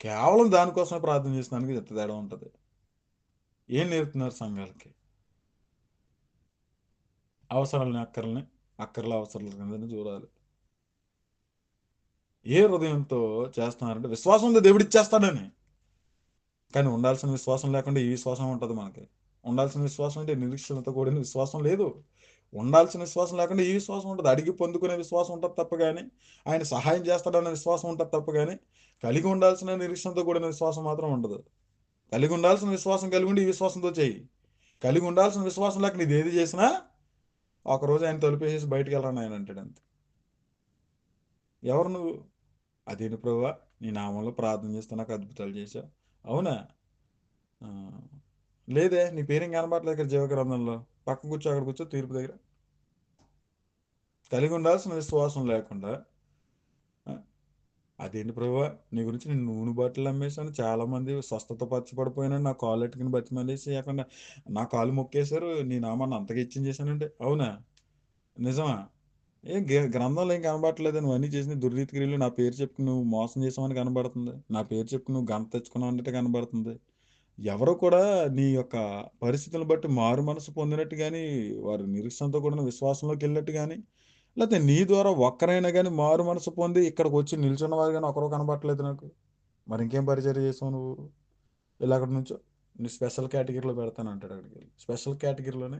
A: కేవలం దానికోసమే ప్రార్థన చేసేదానికి ఎంత తేడా ఉంటుంది. ఏం నేర్పుతున్నారు సంఘాలకి? అవసరాలని అక్కర్ల అవసరాల కింద చూడాలి. ఏ హృదయంతో చేస్తున్నారంటే విశ్వాసం ఉంది దేవుడు ఇచ్చేస్తాడని. కానీ ఉండాల్సిన విశ్వాసం లేకుండా ఈ విశ్వాసం ఉంటుంది మనకి. ఉండాల్సిన విశ్వాసం అంటే నిరీక్షణతో కూడిన విశ్వాసం లేదు. ఉండాల్సిన విశ్వాసం లేకుండా ఈ విశ్వాసం ఉంటుంది. అడిగి పొందుకునే విశ్వాసం ఉంటుంది తప్ప కానీ, ఆయన సహాయం చేస్తాడన్న విశ్వాసం ఉంటుంది తప్ప కానీ, కలిగి ఉండాల్సిన నిరీక్షణతో కూడిన విశ్వాసం మాత్రం ఉండదు. కలిగి ఉండాల్సిన విశ్వాసం కలిగి ఉండి ఈ విశ్వాసంతో చెయ్యి. కలిగి ఉండాల్సిన విశ్వాసం లేక నీది ఏది చేసినా ఒకరోజు ఆయన తలుపేసేసి బయటికి వెళ్ళరాను ఆయన అంటాడు అంతే. ఎవరు నువ్వు? అదేంటి ప్రభువా, నీ నామంలో ప్రార్థన చేస్తే నాకు అద్భుతాలు చేశావు. అవునా? లేదే, నీ పేరేం కనబడలేదు ఇక్కడ జీవగ్రంథంలో. పక్క కూర్చో, అక్కడ కూర్చో, తీర్పు దగ్గర. కలిగి ఉండాల్సిన విశ్వాసం లేకుండా అదేంటి ప్రభువా, నీ గురించి నేను నూనె బాటిల్ అమ్మేశాను, చాలా మంది స్వస్థత పరచబడిపోయినాడు, నా కాలు ఎట్టుకుని బతిమలేసి అక్కడ నా కాలు మొక్కేశారు, నీ నామాన్ని అంతగా ఇచ్చించేశానంటే. అవునా? నిజమా? గ్రంథంలో ఏం కనబడట్లేదు. నువ్వు అన్నీ చేసిన దుర్రీతి క్రియలు నా పేరు చెప్పి నువ్వు మోసం చేసావని కనబడుతుంది. నా పేరు చెప్పి నువ్వు గంట తెచ్చుకున్నావు అన్నట్టు కనబడుతుంది. ఎవరు కూడా నీ యొక్క పరిస్థితులను బట్టి మారు మనసు పొందినట్టు కానీ, వారి నిరీక్షణతో కూడిన విశ్వాసంలోకి వెళ్ళినట్టు కానీ, లేకపోతే నీ ద్వారా ఒక్కరైనా కానీ మారు మనసు పొంది ఇక్కడికి వచ్చి నిల్చున్న వారు కానీ ఒకరు కనబడట్లేదు నాకు. మరి ఇంకేం పరిచర్య చేసావు నువ్వు? ఇలా అక్కడి నుంచో నీ స్పెషల్ కేటగిరీలో పెడతాను అంటాడు. అక్కడికి వెళ్ళి స్పెషల్ కేటగిరీలోనే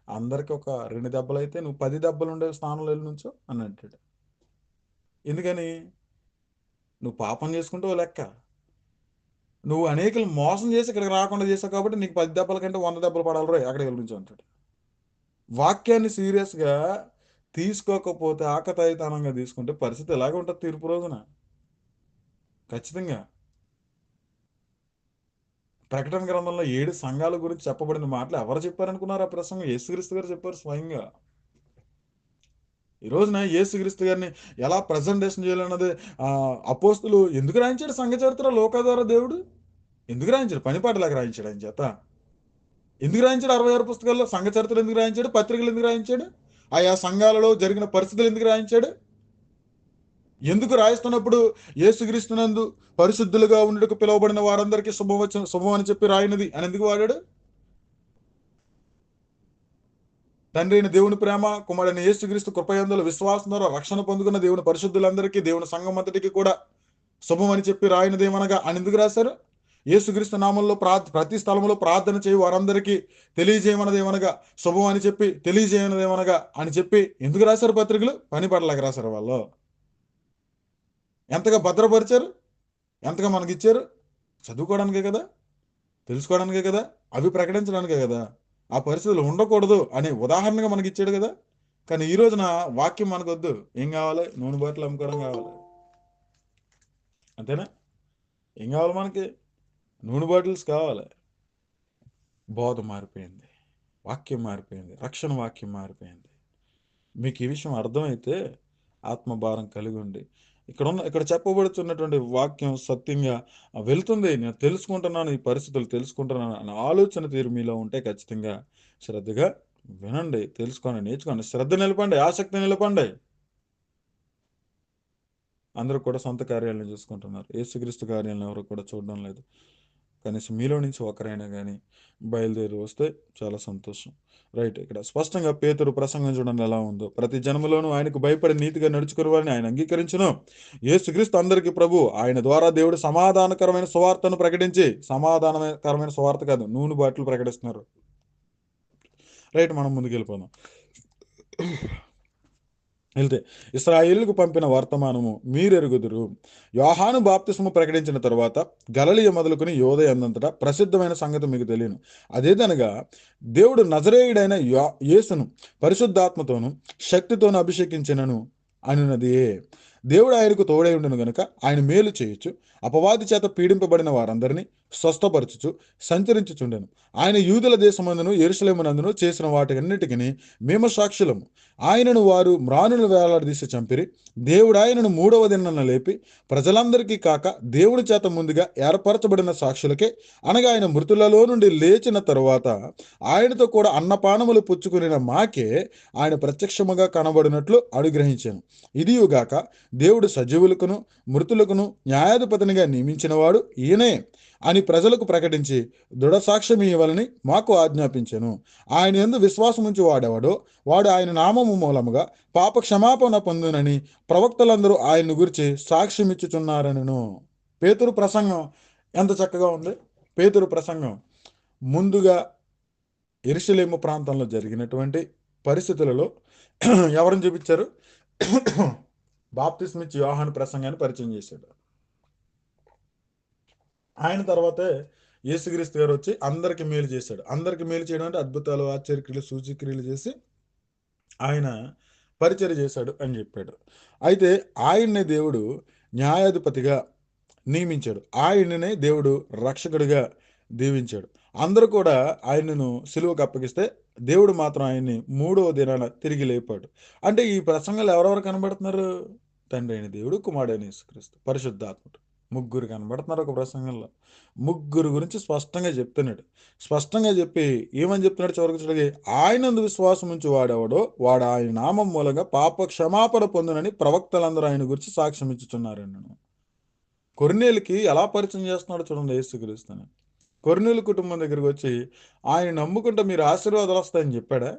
A: అందరికి ఒక 2 దెబ్బలు అయితే నువ్వు 10 దెబ్బలు ఉండే స్థానంలో వెళ్ళి నుంచో అని అంటాడు. ఎందుకని? నువ్వు పాపం చేసుకుంటే ఓ లెక్క, నువ్వు అనేకులు మోసం చేసి ఇక్కడికి రాకుండా చేసావు కాబట్టి నీకు 10 దెబ్బల కంటే 100 దెబ్బలు పడాలి రోయ్ అక్కడికి వెళ్ళి నుంచో అంటాడు. వాక్యాన్ని సీరియస్గా తీసుకోకపోతే, ఆకతాయితనంగా తీసుకుంటే పరిస్థితి ఎలాగ ఉంటుంది తీర్పు రోజున? ఖచ్చితంగా ప్రకటన గ్రంథంలో 7 సంఘాల గురించి చెప్పబడిన మాటలు ఎవరు చెప్పారనుకున్నారు? ఆ ప్రసంగం యేసుక్రీస్తు గారు చెప్పారు స్వయంగా. ఈ రోజున యేసుక్రీస్తు గారిని ఎలా ప్రజెంటేషన్ చేయాలన్నది అపోస్తులు ఎందుకు రాయించాడు సంఘ చరిత్ర లోక ద్వారా దేవుడు? ఎందుకు రాయించాడు? పనిపాటలాగా రాయించాడు ఆయన చేత. ఎందుకు రాయించాడు 66 పుస్తకాల్లో? సంఘ చరిత్ర ఎందుకు రాయించాడు? పత్రికలు ఎందుకు రాయించాడు? ఆయా సంఘాలలో జరిగిన పరిస్థితులు ఎందుకు రాయించాడు? ఎందుకు రాయిస్తున్నప్పుడు యేసుక్రీస్తునందు పరిశుద్ధులుగా ఉండటకు పిలువబడిన వారందరికీ శుభం అని చెప్పి రాయినది అని ఎందుకు వాడాడు? తండ్రి అయిన దేవుని ప్రేమ, కుమారుడైన యేసుక్రీస్తు కృపయందుల విశ్వాసం ద్వారా రక్షణ పొందుకున్న దేవుని పరిశుద్ధులందరికీ, దేవుని సంఘం అంతటికి కూడా శుభం అని చెప్పి రాయినదేమనగా అని ఎందుకు రాశారు? యేసుక్రీస్తు నామంలో ప్రతి స్థలంలో ప్రార్థన చేయి వారందరికీ తెలియజేయమన్నదేమనగా శుభం అని చెప్పి తెలియజేయనదేమనగా అని చెప్పి ఎందుకు రాశారు పత్రికలు? పని పడలేక రాశారు వాళ్ళు. ఎంతగా భద్రపరిచారు, ఎంతగా మనకిచ్చారు? చదువుకోవడానికే కదా, తెలుసుకోవడానికే కదా, అవి ప్రకటించడానికే కదా. ఆ పరిస్థితులు ఉండకూడదు అనే ఉదాహరణగా మనకి ఇచ్చాడు కదా. కానీ ఈ రోజున వాక్యం మనకొద్దు. ఏం కావాలి? నూనె బాటిల్ అమ్ముకోవడం కావాలి. అంతేనా? ఏం కావాలి మనకి? నూనె బాటిల్స్ కావాలి. బోధ మారిపోయింది, వాక్యం మారిపోయింది, రక్షణ వాక్యం మారిపోయింది. మీకు ఈ విషయం అర్థమైతే ఆత్మభారం కలిగి ఉండి ఇక్కడ చెప్పబడుతున్నటువంటి వాక్యం సత్యంగా వెళ్తుంది, నేను తెలుసుకుంటున్నాను, ఈ పరిస్థితులు తెలుసుకుంటున్నాను అనే ఆలోచన తీరు మీలో ఉంటే ఖచ్చితంగా శ్రద్ధగా వినండి, తెలుసుకోండి, నేర్చుకోండి, శ్రద్ధ నిలపండి, ఆసక్తి నిలపండి. అందరూ కూడా సొంత కార్యాలను చూసుకుంటున్నారు, యేసుక్రీస్తు కార్యాలను ఎవరు కూడా చూడడం లేదు. కనీసం మీలో నుంచి ఒకరైనా కానీ బయలుదేరి వస్తే చాలా సంతోషం. రైట్, ఇక్కడ స్పష్టంగా పేతురు ప్రసంగం చూడండి ఎలా ఉందో. ప్రతి జన్మలోనూ ఆయనకు భయపడి నీతిగా నడుచుకునే వారిని ఆయన అంగీకరించును. యేసుక్రీస్తు అందరికీ ప్రభు, ఆయన ద్వారా దేవుడు సమాధానకరమైన సువార్తను ప్రకటించి, సమాధానకరమైన సువార్త కాదు, నూనె బాటిల్ ప్రకటిస్తున్నారు. రైట్, మనం ముందుకు వెళ్ళిపోదాం. వెళ్తే ఇశ్రాయేలుకు పంపిన వర్తమానము మీరెరుగుదురు. యోహాను బాప్తిస్ము ప్రకటించిన తరువాత గలిలయ మొదలుకొని యూదయ అందంతటా ప్రసిద్ధమైన సంగతి మీకు తెలియను. అదేదనగా దేవుడు నజరేయుడైన యేసును పరిశుద్ధాత్మతోను శక్తితోను అభిషేకించినను అనున్నదియే. దేవుడు ఆయనకు తోడై ఉండను గనుక ఆయన మేలు చేయొచ్చు, అపవాది చేత పీడింపబడిన వారందరినీ స్వస్థపరచుచు సంచరించుచుండెను. ఆయన యూదుల దేశమందును యెరూషలేమునందును చేసిన వాటికన్నిటికీ మేము సాక్షులము. ఆయనను వారు మ్రానును వేలాడదీసి చంపిరి. దేవుడు ఆయనను 3వ దినాన లేపి ప్రజలందరికీ కాక దేవుడి చేత ముందుగా ఏర్పరచబడిన సాక్షులకే, అనగా ఆయన మృతులలో నుండి లేచిన తరువాత ఆయనతో కూడా అన్నపానములు పుచ్చుకునిన మాకే ఆయన ప్రత్యక్షముగా కనబడినట్లు అనుగ్రహించాను. ఇదియుగాక దేవుడు సజీవులకును మృతులకును న్యాయాధిపతినిగా నియమించినవాడు ఈయనే అని ప్రజలకు ప్రకటించి దృఢసాక్ష్యం ఇవ్వాలని మాకు ఆజ్ఞాపించెను. ఆయన యందు విశ్వాసం ఉంచి వాడెవడో వాడు ఆయన నామము మూలముగా పాప క్షమాపణ పొందునని ప్రవక్తలందరూ ఆయన్ను గురించి సాక్ష్యం ఇచ్చుచున్నారనను. పేతురు ప్రసంగం ఎంత చక్కగా ఉంది. పేతురు ప్రసంగం ముందుగా యెరూషలేము ప్రాంతంలో జరిగినటువంటి పరిస్థితులలో ఎవరిని చూపించారు? బాప్తిస్మిచ్చి యోహాను ప్రసంగాన్ని పరిచయం చేశాడు. ఆయన తర్వాతే యేసుక్రీస్తు గారు వచ్చి అందరికి మేలు చేశాడు. అందరికి మేలు చేయడం అంటే అద్భుతాలు, ఆశ్చర్యక్రియలు, సూచక్రియలు చేసి ఆయన పరిచర్య చేశాడు అని చెప్పాడు. అయితే ఆయన్నే దేవుడు న్యాయాధిపతిగా నియమించాడు. ఆయననే దేవుడు రక్షకుడిగా దీవించాడు. అందరూ కూడా ఆయనను సిలువకు అప్పగిస్తే దేవుడు మాత్రం ఆయన్ని 3వ దినాన తిరిగి లేపాడు. అంటే ఈ ప్రసంగాలు ఎవరెవరు కనబడుతున్నారు? తండ్రి అయిన దేవుడు, కుమారుడైన యేసుక్రీస్తు, పరిశుద్ధాత్ముడు. ముగ్గురు కనబడుతున్నారు ఒక ప్రసంగంలో. ముగ్గురు గురించి స్పష్టంగా చెప్తున్నాడు. స్పష్టంగా చెప్పి ఏమని చెప్తున్నాడు చివరికి చూడగా, ఆయనందు విశ్వాసం ఉంచి వాడెవడో వాడు ఆయన నామం మూలంగా పాప క్షమాపణ పొందునని ప్రవక్తలందరూ ఆయన గురించి సాక్ష్యం ఇచ్చుచున్నారండి. కొర్నేలికి ఎలా పరిచయం చేస్తున్నాడో చూడండి యేసుక్రీస్తుని. కొర్నేలు కుటుంబం దగ్గరికి వచ్చి ఆయన నమ్ముకుంటే మీరు ఆశీర్వాదాలు వస్తాయని చెప్పాడా?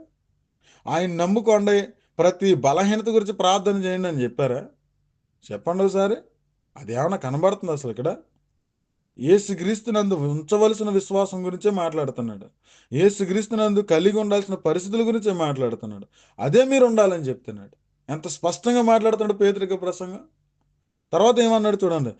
A: ఆయన నమ్ముకోండి, ప్రతి బలహీనత గురించి ప్రార్థన చేయండి అని చెప్పారా? చెప్పండి ఒకసారి. అదేమన్నా కనబడుతుంది అసలు ఇక్కడ? యేసుక్రీస్తునందు ఉంచవలసిన విశ్వాసం గురించే మాట్లాడుతున్నాడు. యేసుక్రీస్తునందు కలిగి ఉండాల్సిన పరిస్థితుల గురించే మాట్లాడుతున్నాడు. అదే మీరు ఉండాలని చెప్తున్నాడు. ఎంత స్పష్టంగా మాట్లాడుతున్నాడు పేతురు ప్రసంగం. తర్వాత ఏమన్నాడు చూడండి.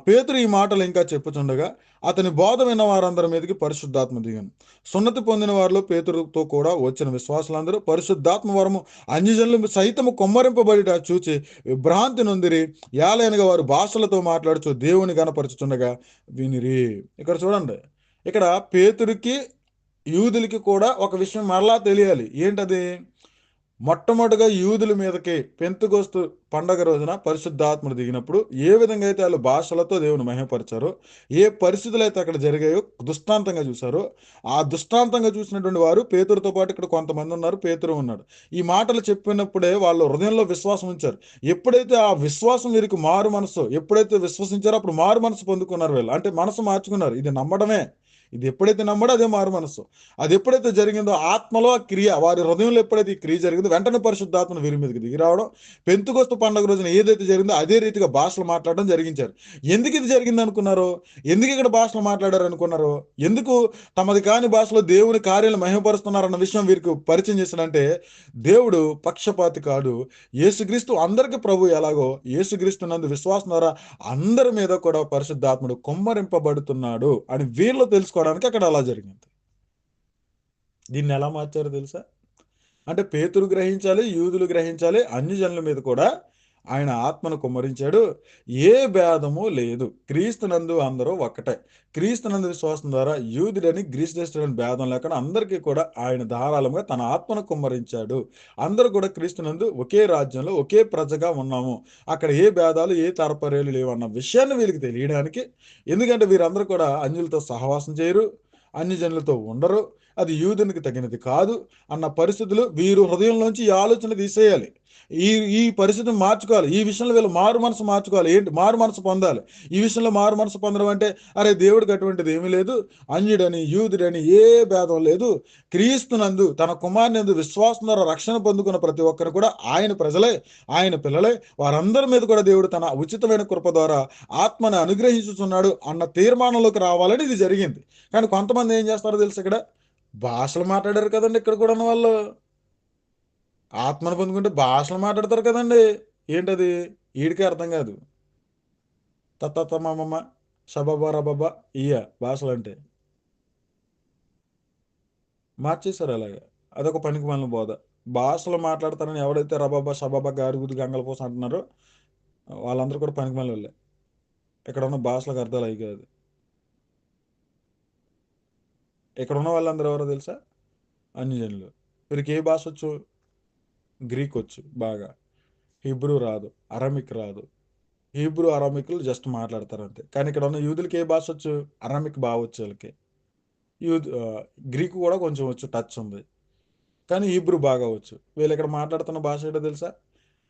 A: పేతురు ఈ మాటలు ఇంకా చెప్పుచుండగా అతని బోధ విన్న వారందరి మీదకి పరిశుద్ధాత్మ దిగాను. సున్నతి పొందిన వారిలో పేతురుతో కూడా వచ్చిన విశ్వాసులందరూ పరిశుద్ధాత్మ వరము అన్యజనులు సైతము కొమ్మరింపబడిట చూచి విభ్రాంతి నొందిరి, ఏలైనగా వారు భాషలతో మాట్లాడుచు దేవుని గనపరచుచుండగా వినిరి. ఇక్కడ చూడండి. ఇక్కడ పేతురుకి యూదులకి కూడా ఒక విషయం మరలా తెలియాలి. ఏంటది? మొట్టమొదటిగా యూదుల మీదకి పెంతెకొస్తు పండగ రోజున పరిశుద్ధాత్ముడు దిగినప్పుడు ఏ విధంగా అయితే వాళ్ళు భాషలతో దేవుని మహిమపరిచారో, ఏ పరిస్థితులు అయితే అక్కడ జరిగాయో దృష్టాంతంగా చూశారో, ఆ దృష్టాంతంగా చూసినటువంటి వారు పేతురుతో పాటు ఇక్కడ కొంతమంది ఉన్నారు, పేతురు ఉన్నాడు. ఈ మాటలు చెప్పినప్పుడే వాళ్ళు హృదయంలో విశ్వాసం ఉంచారు. ఎప్పుడైతే ఆ విశ్వాసం వీరికి మారు మనసు, ఎప్పుడైతే విశ్వసించారో అప్పుడు మారు మనసు పొందుకున్నారు వీళ్ళు. అంటే మనసు మార్చుకున్నారు. ఇది నమ్మడమే. ఇది ఎప్పుడైతే నమ్మడో అదే మారు మనసు. అది ఎప్పుడైతే జరిగిందో ఆత్మలో ఆ క్రియ, వారి హృదయంలో ఎప్పుడైతే ఈ క్రియ జరిగిందో వెంటనే పరిశుద్ధాత్మను వీరి మీదకి దిగి రావడం, పెంతుకొస్తు పండుగ రోజున ఏదైతే జరిగిందో అదే రీతిగా భాషలు మాట్లాడడం జరిగించారు. ఎందుకు ఇది జరిగింది అనుకున్నారు? ఎందుకు ఇక్కడ భాషలు మాట్లాడారు అనుకున్నారు? ఎందుకు తమది కాని భాషలో దేవుని కార్యాలు మహిమపరుస్తున్నారన్న విషయం వీరికి పరిచయం చేశాడంటే, దేవుడు పక్షపాతి కాడు. యేసుక్రీస్తు అందరికి ప్రభు ఎలాగో యేసుక్రీస్తు నందు విశ్వాసం ద్వారా అందరి మీద కూడా పరిశుద్ధాత్ముడు కుమ్మరింపబడుతున్నాడు అని వీళ్ళు తెలుసుకోవడానికి అక్కడ అలా జరిగింది. దీన్ని ఎలా మార్చారో తెలుసా? అంటే పేతురు గ్రహించాలి, యూదులు గ్రహించాలి, అన్యజనుల మీద కూడా ఆయన ఆత్మను కుమ్మరించాడు. ఏ భేదము లేదు. క్రీస్తునందు అందరూ ఒక్కటే. క్రీస్తునందు విశ్వాసం ద్వారా యూదుడని గ్రీసుదేశుడని భేదం లేకుండా అందరికీ కూడా ఆయన ధారాళంగా తన ఆత్మను కుమ్మరించాడు. అందరూ కూడా క్రీస్తునందు ఒకే రాజ్యంలో ఒకే ప్రజగా ఉన్నాము. అక్కడ ఏ భేదాలు ఏ తారపర్యాలు లేవన్న విషయాన్ని వీరికి తెలియడానికి, ఎందుకంటే వీరందరూ కూడా అన్యులతో సహవాసం చేయరు, అన్యజనులతో ఉండరు, అది యూదునికి తగినది కాదు అన్న పరిస్థితులు వీరు హృదయంలోంచి ఈ ఆలోచన తీసేయాలి. ఈ ఈ పరిస్థితిని మార్చుకోవాలి. ఈ విషయంలో వీళ్ళు మారు మనసు మార్చుకోవాలి. ఏంటి మారు మనసు పొందాలి? ఈ విషయంలో మారు మనసు పొందడం అంటే, అరే దేవుడికి అటువంటిది ఏమీ లేదు, అన్యుడని యూదుడని ఏ భేదం లేదు, క్రీస్తునందు తన కుమారునందు విశ్వాసం ద్వారా రక్షణ పొందుకున్న ప్రతి ఒక్కరు కూడా ఆయన ప్రజలే, ఆయన పిల్లలే, వారందరి మీద కూడా దేవుడు తన ఉచితమైన కృప ద్వారా ఆత్మను అనుగ్రహించుతున్నాడు అన్న తీర్మానంలోకి రావాలని ఇది జరిగింది. కానీ కొంతమంది ఏం చేస్తారో తెలుసు, ఇక్కడ భాషలు మాట్లాడారు కదండి. ఇక్కడ కూడా ఉన్న వాళ్ళు ఆత్మను పొందుకుంటే భాషలు మాట్లాడతారు కదండి. ఏంటది? ఈడికే అర్థం కాదు. తత్తమమ్మ షబబ రబబ ఇయ భాషలు అంటే మార్చేశారు అలాగా. అదొక పనికి మాలిన బోధ. భాషలు మాట్లాడతారని ఎవడైతే రబాబా షబాబా గారుగుది గంగలపోసం అంటున్నారో వాళ్ళందరూ కూడా పనికి మాలిన వాళ్ళే. ఇక్కడ ఉన్న భాషలకు అర్థాలు అవి కాదు. ఇక్కడ ఉన్న వాళ్ళందరూ ఎవరో తెలుసా? అన్యజనులు. వీరికి ఏ భాష వచ్చు? గ్రీక్ వచ్చు బాగా, హిబ్రూ రాదు, అరమిక్ రాదు. హీబ్రూ అరామిక్లు జస్ట్ మాట్లాడతారు అంతే. కానీ ఇక్కడ ఉన్న యూదులకి ఏ భాష వచ్చు? అరామిక్ బాగా వచ్చు వాళ్ళకి. గ్రీకు కూడా కొంచెం వచ్చు, టచ్ ఉంది. కానీ హీబ్రూ బాగా వచ్చు. వీళ్ళు ఇక్కడ మాట్లాడుతున్న భాష ఏంటో తెలుసా?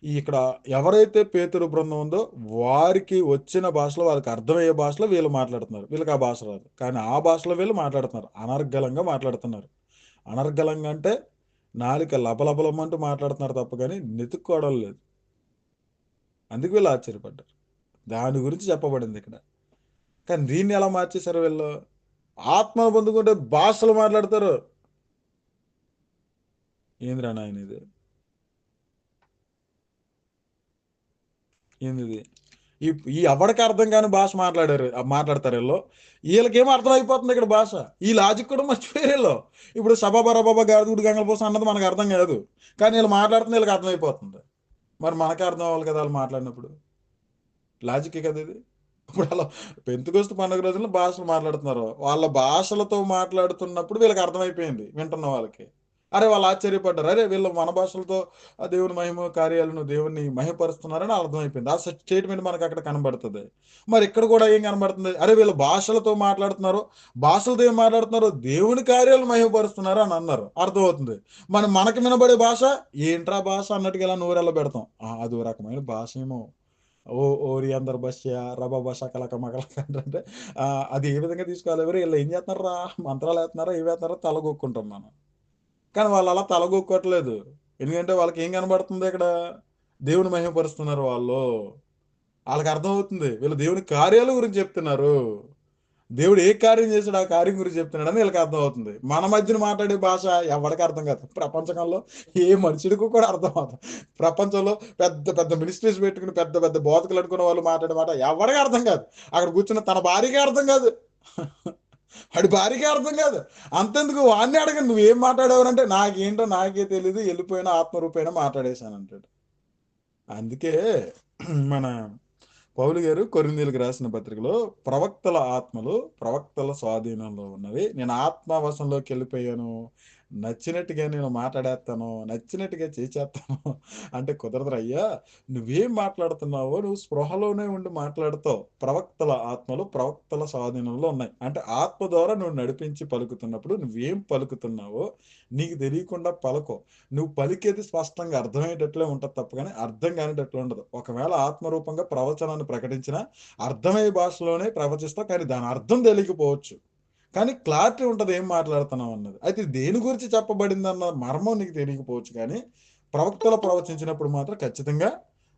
A: ఇక్కడ ఎవరైతే పేతురు బృందం ఉందో వారికి వచ్చిన భాషలో, వాళ్ళకి అర్థమయ్యే భాషలో వీళ్ళు మాట్లాడుతున్నారు. వీళ్ళకి ఆ భాష రాదు, కానీ ఆ భాషలో వీళ్ళు మాట్లాడుతున్నారు. అనర్గళంగా మాట్లాడుతున్నారు. అనర్గళంగా అంటే నాలుక లబలబలమంటూ మాట్లాడుతున్నారు తప్ప కానీ నెతుక్కోవడం లేదు. అందుకు వీళ్ళు ఆశ్చర్యపడ్డారు. దాని గురించి చెప్పబడింది ఇక్కడ. కానీ దీన్ని ఎలా మార్చేశారు వీళ్ళు? ఆత్మను పొందుకుంటే భాషలు మాట్లాడతారు. ఏందిరా నాయన ఇది? ఏంది ఇది? ఈ ఈ ఎవరికి అర్థం కాని భాష మాట్లాడతారు వీళ్ళు. వీళ్ళకేమో అర్థం అయిపోతుంది ఇక్కడ భాష. ఈ లాజిక్ కూడా మర్చిపోయారు వీళ్ళు. ఇప్పుడు సబాబా రబాబా గాడుగుడు గంగల పోసం అన్నది మనకు అర్థం కాదు, కానీ వీళ్ళు మాట్లాడుతుంది వీళ్ళకి అర్థమైపోతుంది. మరి మనకే అర్థం అవ్వాలి కదా వాళ్ళు మాట్లాడినప్పుడు. లాజిక్ కదా ఇది. ఇప్పుడు అలా పెంతుకొస్తు పండుగ రోజుల్లో భాషలు మాట్లాడుతున్నారు. వాళ్ళ భాషలతో మాట్లాడుతున్నప్పుడు వీళ్ళకి అర్థమైపోయింది వింటున్న వాళ్ళకి. అరే వాళ్ళు ఆశ్చర్యపడ్డారు. అరే వీళ్ళు మన భాషలతో ఆ దేవుని మహిమ కార్యాలను దేవుని మహిమపరుస్తున్నారని అర్థమైపోయింది. ఆ స్టేట్మెంట్ మనకు అక్కడ కనబడుతుంది. మరి ఇక్కడ కూడా ఏం కనబడుతుంది? అరే వీళ్ళు భాషలతో మాట్లాడుతున్నారు, భాషలతో ఏం మాట్లాడుతున్నారు? దేవుని కార్యాలు మహిమపరుస్తున్నారు అని అన్నారు. అర్థమవుతుంది. మనకి వినబడే భాష ఏంట్రా భాష అన్నట్టుగా ఇలా నోరెళ్ళ పెడతాం. అదో రకమైన భాష ఏమో. ఓరి అందరు భాష రబా భాష కలక మకలక అంటే అది ఏ విధంగా తీసుకోవాలి? ఎవరు వీళ్ళు ఏం చేస్తున్నారా? మంత్రాలు వేస్తున్నారా? ఏవి వేస్తున్నారా? తలగొక్కుంటాం మనం. కానీ వాళ్ళు అలా తలగొక్కట్లేదు. ఎందుకంటే వాళ్ళకి ఏం కనబడుతుంది ఇక్కడ? దేవుని మహిమపరుస్తున్నారు వాళ్ళు. వాళ్ళకి అర్థమవుతుంది వీళ్ళు దేవుని కార్యాల గురించి చెప్తున్నారు. దేవుడు ఏ కార్యం చేశాడు ఆ కార్యం గురించి చెప్తున్నాడని వీళ్ళకి అర్థమవుతుంది. మన మధ్యన మాట్లాడే భాష ఎవరికి అర్థం కాదు. ప్రపంచంలో ఏ మనుషుడికి కూడా అర్థం అవుతుంది. ప్రపంచంలో పెద్ద పెద్ద మినిస్ట్రీస్ పెట్టుకుని పెద్ద పెద్ద బోధకులు అనుకున్న వాళ్ళు మాట్లాడే మాట ఎవరికి అర్థం కాదు. అక్కడ కూర్చున్న తన భార్యకి అర్థం కాదు. వాడి భార్యకి అర్థం కాదు. అంతెందుకు వాడిని అడగండి నువ్వేం మాట్లాడేవారంటే నాకేంటో నాకే తెలీదు వెళ్ళిపోయిన ఆత్మరూపైన మాట్లాడేశాను అంటాడు. అందుకే మన పౌలు గారు కొరింథీయులకు రాసిన పత్రికలో ప్రవక్తల ఆత్మలు ప్రవక్తల స్వాధీనంలో ఉన్నవి. నేను ఆత్మవశంలోకి వెళ్ళిపోయాను. నచ్చినట్టుగా నేను మాట్లాడేస్తాను. నచ్చినట్టుగా చేసేస్తాను అంటే కుదరదురయ్యా. నువ్వేం మాట్లాడుతున్నావో నువ్వు స్పృహలోనే ఉండి మాట్లాడుతావు. ప్రవక్తల ఆత్మలు ప్రవక్తల స్వాధీనంలో ఉన్నాయి. అంటే ఆత్మ ద్వారా నువ్వు నడిపించి పలుకుతున్నప్పుడు నువ్వేం పలుకుతున్నావో నీకు తెలియకుండా పలుకో. నువ్వు పలికేది స్పష్టంగా అర్థమయ్యేటట్లే ఉంటుంది తప్ప కానీ అర్థం కానిటట్లు ఉండదు. ఒకవేళ ఆత్మరూపంగా ప్రవచనాన్ని ప్రకటించినా అర్థమయ్యే భాషలోనే ప్రవచిస్తావు. కానీ దాని అర్థం తెలియకపోవచ్చు. కానీ క్లారిటీ ఉంటుంది ఏం మాట్లాడుతున్నావు అన్నది. అయితే దేని గురించి చెప్పబడింది అన్న మర్మం నీకు తెలియకపోవచ్చు. కానీ ప్రవక్తలు ప్రవచించినప్పుడు మాత్రం ఖచ్చితంగా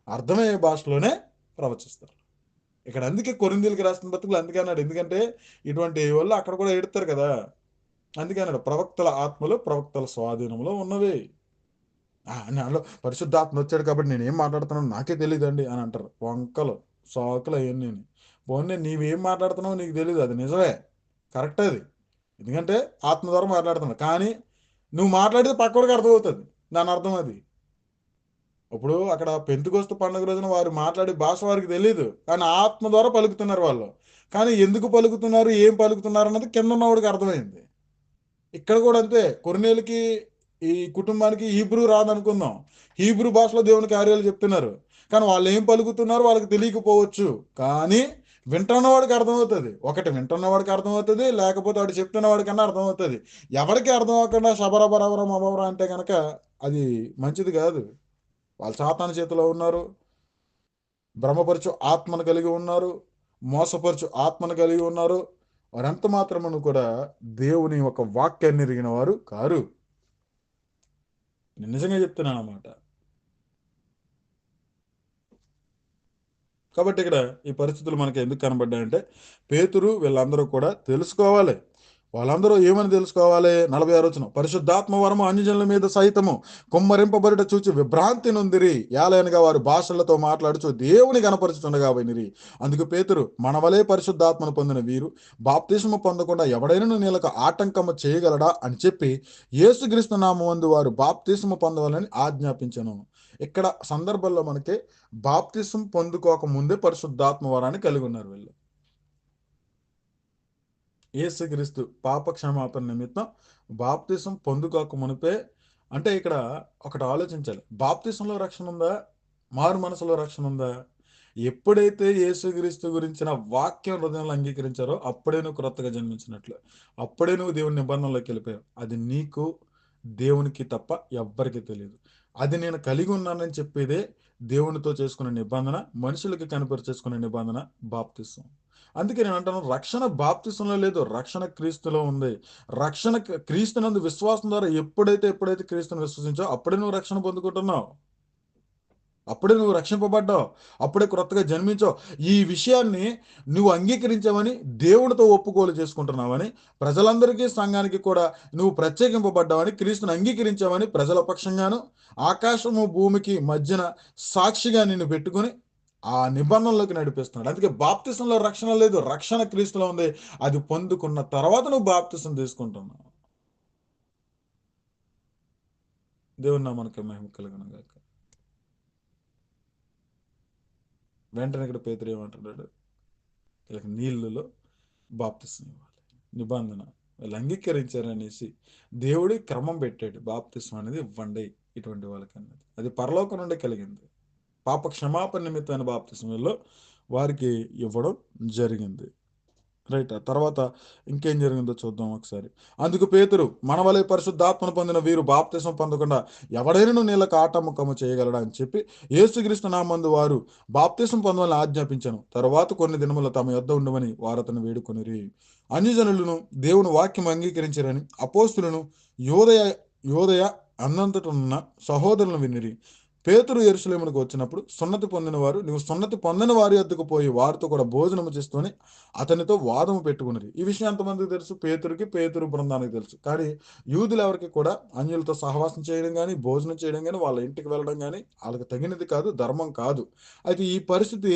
A: అర్థమయ్యే భాషలోనే ప్రవచిస్తారు. ఇక్కడ అందుకే కొరింథీయులకు రాసిన పత్రికలు అందుకే అన్నాడు. ఎందుకంటే ఇటువంటి వాళ్ళు అక్కడ కూడా ఎడతారు కదా. అందుకే అన్నాడు ప్రవక్తల ఆత్మలు ప్రవక్తల స్వాధీనంలో ఉన్నవి. నాలో పరిశుద్ధాత్మ వచ్చాడు కాబట్టి నేనేం మాట్లాడుతున్నాను నాకే తెలియదండి అని అంటారు. వంకలు సాకులు అవన్నీ. పోనీ నీవేం మాట్లాడుతున్నావు నీకు తెలియదు. అది నిజమే, కరెక్ట్ అది. ఎందుకంటే ఆత్మ ద్వారా మాట్లాడుతున్నావు. కానీ నువ్వు మాట్లాడితే పక్కోడికి అర్థమవుతుంది దాని అర్థం అది. ఇప్పుడు అక్కడ పెంతుకొస్తు పండుగ రోజున వారు మాట్లాడే భాష వారికి తెలియదు. కానీ ఆత్మ ద్వారా పలుకుతున్నారు వాళ్ళు. కానీ ఎందుకు పలుకుతున్నారు ఏం పలుకుతున్నారు అన్నది కింద ఉన్నవాడికి అర్థమైంది. ఇక్కడ కూడా అంతే. కొర్నేలికి ఈ కుటుంబానికి హీబ్రూ రాదనుకుందాం. హీబ్రూ భాషలో దేవుని కార్యాలు చెప్తున్నారు. కానీ వాళ్ళు ఏం పలుకుతున్నారు వాళ్ళకి తెలియకపోవచ్చు. కానీ వింటున్నవాడికి అర్థమవుతుంది. ఒకటి వింటున్నవాడికి అర్థమవుతుంది, లేకపోతే వాడు చెప్తున్నవాడికన్నా అర్థమవుతుంది. ఎవరికి అర్థం అవ్వకుండా శబరబరవరం అబవరం అంటే కనుక అది మంచిది కాదు. వాళ్ళు సాతాను చేతిలో ఉన్నారు. భ్రమపరచు ఆత్మను కలిగి ఉన్నారు. మోసపరచు ఆత్మను కలిగి ఉన్నారు. వారెంత మాత్రమును కూడా దేవుని ఒక వాక్యాన్ని ఎరిగిన వారు కారు. నేను నిజంగా చెప్తున్నాను అన్నమాట. కాబట్టి ఇక్కడ ఈ పరిస్థితులు మనకి ఎందుకు కనబడ్డాయంటే పేతురు వీళ్ళందరూ కూడా తెలుసుకోవాలి. వాళ్ళందరూ ఏమని తెలుసుకోవాలి? 46 వచనం. పరిశుద్ధాత్మ వరము అన్యజనుల మీద సైతము కుమ్మరింపబడుట చూచి విభ్రాంతి నొందిరి. ఏలయనగా వారు భాషలతో మాట్లాడుచు దేవుని గణపరుచుతుండగా వినిరి. అందుకు పేతురు మనవలే పరిశుద్ధాత్మను పొందిన వీరు బాప్తిస్మ పొందకుండా ఎవడైనా నీళ్ళకు ఆటంకము చేయగలడా అని చెప్పి యేసుక్రీస్తు నామమందు వారు బాప్తిస్మ పొందవాలని ఆజ్ఞాపించను. ఇక్కడ సందర్భంలో మనకి బాప్తిసం పొందుకోక ముందే పరిశుద్ధాత్మ వరాన్ని కలిగి ఉన్నారు వీళ్ళు. యేసుక్రీస్తు పాప క్షమాపణ నిమిత్తం బాప్తిసం పొందుకోక మునిపే. అంటే ఇక్కడ ఒకటి ఆలోచించాలి. బాప్తిసంలో రక్షణ ఉందా? మారు మనసులో రక్షణ ఉందా? ఎప్పుడైతే యేసుక్రీస్తు గురించిన వాక్యం హృదయంలో అంగీకరించారో అప్పుడే నువ్వు క్రొత్తగా జన్మించినట్లు. అప్పుడే నువ్వు దేవుని నిబంధనలోకి వెళ్ళిపోయావు. అది నీకు దేవునికి తప్ప ఎవ్వరికీ తెలియదు. అది నేను కలిగి ఉన్నానని చెప్పేదే దేవునితో చేసుకునే నిబంధన, మనుషులకి కనపరిచేసుకునే నిబంధన బాప్తిసం. అందుకే నేను అంటాను రక్షణ బాప్తిసంలో లేదు, రక్షణ క్రీస్తులో ఉంది. రక్షణ క్రీస్తునందు విశ్వాసం ద్వారా ఎప్పుడైతే క్రీస్తుని విశ్వసించో అప్పుడే నువ్వు రక్షణ పొందుకుంటున్నావు. అప్పుడే నువ్వు రక్షింపబడ్డావు. అప్పుడే క్రొత్తగా జన్మించావు. ఈ విషయాన్ని నువ్వు అంగీకరించావని దేవునితో ఒప్పుకోలు చేసుకుంటున్నావని ప్రజలందరికీ సంఘానికి కూడా నువ్వు ప్రత్యేకింపబడ్డావని క్రీస్తుని అంగీకరించావని ప్రజల పక్షంగాను ఆకాశము భూమికి మధ్యన సాక్షిగా నిన్ను పెట్టుకుని ఆ నిబంధనలోకి నడిపిస్తున్నాడు. అందుకే బాప్తిసంలో రక్షణ లేదు, రక్షణ క్రీస్తులో ఉంది. అది పొందుకున్న తర్వాత నువ్వు బాప్తిసం తీసుకుంటున్నావు. దేవుని నామానికి మహిమ కలుగును గాక. వెంటనే ఇక్కడ పేతురు ఏమంటున్నాడు? నీళ్ళలో బాప్తిసం ఇవ్వాలి. నిబంధన వీళ్ళు అంగీకరించారనేసి దేవుడి క్రమం పెట్టాడు. బాప్తిస్మం అనేది ఇవ్వండి ఇటువంటి వాళ్ళకన్నది. అది పరలోకం నుండి కలిగింది. పాప క్షమాపణ నిమిత్తమైన బాప్తిస్మంలో వారికి ఇవ్వడం జరిగింది. రైట్. ఆ తర్వాత ఇంకేం జరిగిందో చూద్దాం ఒకసారి. అందుకు పేతురు, మన వలె పరిశుద్ధాత్మను పొందిన వీరు బాప్తిసం పొందకుండా ఎవడైనను నీళ్ళకు ఆటంకము చేయగలడా అని చెప్పి యేసుక్రీస్తు నామందు వారు బాప్తిసం పొందవాలని ఆజ్ఞాపించాను. తరువాత కొన్ని దినములు తమ యొద్ద ఉండమని వారు అతను వేడుకొనిరి. అన్యజనులను దేవుని వాక్యం అంగీకరించారని అపోస్తులను యోదయ యోదయ అన్నంతటున్న సహోదరులను వినిరి. పేతురు యెరూషలేమునకు వచ్చినప్పుడు సున్నతి పొందిన వారు నీవు సున్నతి పొందిన వారి వద్దకు పోయి వారితో కూడా భోజనము చేస్తూనే అతనితో వాదము పెట్టుకున్నది. ఈ విషయం ఎంతమందికి తెలుసు? పేతురుకి, పేతురు బృందానికి తెలుసు. కానీ యూదులు ఎవరికి కూడా అన్యులతో సహవాసం చేయడం కానీ, భోజనం చేయడం కానీ, వాళ్ళ ఇంటికి వెళ్ళడం కానీ వాళ్ళకి తగినది కాదు, ధర్మం కాదు. అయితే ఈ పరిస్థితి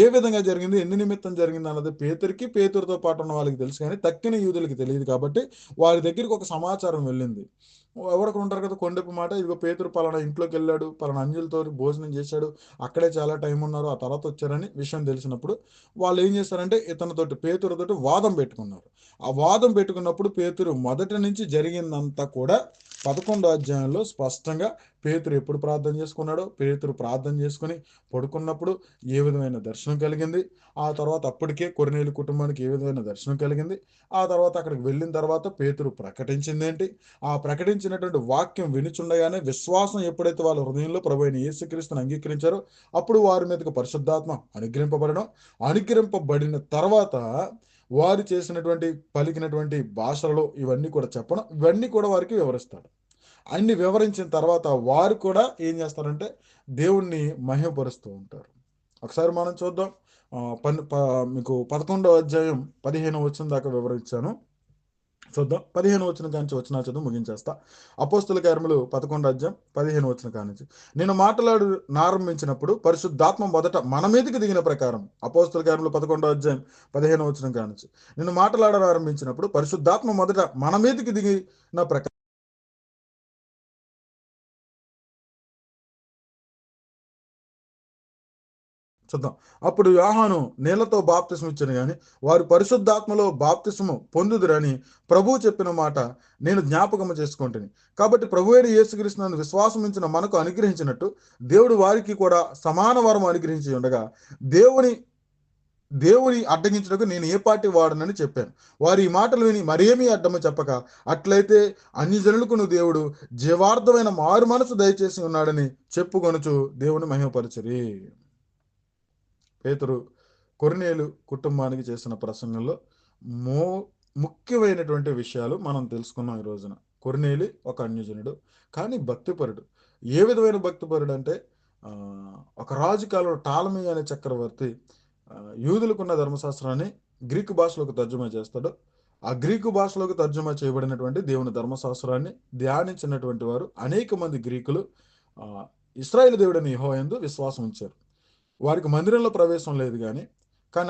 A: ఏ విధంగా జరిగింది, ఎందు నిమిత్తం జరిగింది అన్నది పేతురికి, పేతురుతో పాటు ఉన్న వాళ్ళకి తెలుసు కానీ తక్కిన యూదులకి తెలియదు. కాబట్టి వారి దగ్గరికి ఒక సమాచారం వెళ్ళింది. ఎవరికి ఉంటారు కదా కొండెపు మాట, ఇదిగో పేతురు పలానా ఇంట్లోకి వెళ్ళాడు, పలానా అంజులతో భోజనం చేశాడు, అక్కడే చాలా టైం ఉన్నారు, ఆ తర్వాత వచ్చారని విషయం తెలిసినప్పుడు వాళ్ళు ఏం చేస్తారంటే ఇతనితోటి పేతురుతోటి వాదం పెట్టుకున్నారు. ఆ వాదం పెట్టుకున్నప్పుడు పేతురు మొదటి నుంచి జరిగిందంతా కూడా 11వ అధ్యాయంలో స్పష్టంగా పేతురు ఎప్పుడు ప్రార్థన చేసుకున్నాడో, పేతురు ప్రార్థన చేసుకుని పడుకున్నప్పుడు ఏ విధమైన దర్శనం కలిగింది, ఆ తర్వాత అప్పటికే కొర్నేలి కుటుంబానికి ఏ విధమైన దర్శనం కలిగింది, ఆ తర్వాత అక్కడికి వెళ్ళిన తర్వాత పేతురు ప్రకటించింది ఏంటి, ఆ ప్రకటించినటువంటి వాక్యం వినుచుండగానే విశ్వాసం ఎప్పుడైతే వాళ్ళ హృదయంలో ప్రభువైన యేసుక్రీస్తుని అంగీకరించారో అప్పుడు వారి మీదకు పరిశుద్ధాత్మ అనుగ్రహింపబడడం, అనుగ్రహింపబడిన తర్వాత వారు చేసినటువంటి పలికినటువంటి భాషలలో ఇవన్నీ కూడా చెప్పడం, ఇవన్నీ కూడా వారికి వివరిస్తాడు. అన్ని వివరించిన తర్వాత వారు కూడా ఏం చేస్తారంటే దేవుణ్ణి మహిమపరుస్తూ ఉంటారు. ఒకసారి మనం చూద్దాం. మీకు 11వ అధ్యాయం 15వ వచనం దాకా వివరించాను. చూద్దాం. 15 వచనం కానించి వచనాలు చదువు ముగించేస్తా. అపోస్తుల కార్యములు 11 అధ్యాయం 15 వచనం కానించి. నేను నారంభించినప్పుడు పరిశుద్ధాత్మ మొదట మన మీదకి దిగిన ప్రకారం, అపోస్తుల కార్యములు 11 అధ్యాయం 15 వచనం కానించి. నేను మాట్లాడారంభించినప్పుడు పరిశుద్ధాత్మ మొదట మన మీదకి దిగిన ప్రకారం చూద్దాం. అప్పుడు యోహాను నీళ్లతో బాప్తిస్మం ఇచ్చాను గాని వారు పరిశుద్ధాత్మలో బాప్తిస్మము పొందుదురని ప్రభువు చెప్పిన మాట నేను జ్ఞాపకము చేసుకుంటుని. కాబట్టి ప్రభువైన యేసుక్రీస్తునందు విశ్వాసం ఉంచిన మనకు అనుగ్రహించినట్టు దేవుడు వారికి కూడా సమాన వరం అనుగ్రహించి ఉండగా దేవుని దేవుని అడ్డగించుటకు నేను ఏ పార్టీ వాడనని చెప్పాను. వారు ఈ మాటలు విని మరేమీ అడ్డము చెప్పక, అట్లయితే అన్ని జనులకు దేవుడు జీవార్థమైన మారు మనసు దయచేసి ఉన్నాడని చెప్పుకొనుచు దేవుని మహిమపరచరి. పేతురు కొర్నేలు కుటుంబానికి చేసిన ప్రసంగంలో మో ముఖ్యమైనటువంటి విషయాలు మనం తెలుసుకున్నాం ఈ రోజున. కొర్నేలి ఒక అన్యజనుడు, కానీ భక్తిపరుడు. ఏ విధమైన భక్తిపరుడు అంటే ఆ, ఒక రాజు కాలంలో టాలమీ అనే చక్రవర్తి యూదులకున్న ధర్మశాస్త్రాన్ని గ్రీకు భాషలోకి తర్జుమా చేస్తాడు. ఆ గ్రీకు భాషలోకి తర్జుమా చేయబడినటువంటి దేవుని ధర్మశాస్త్రాన్ని ధ్యానించినటువంటి వారు అనేక మంది గ్రీకులు ఆ, ఇశ్రాయేలు దేవుడని యెహోవా యందు విశ్వాసం ఉంచారు. వారికి మందిరంలో ప్రవేశం లేదు కానీ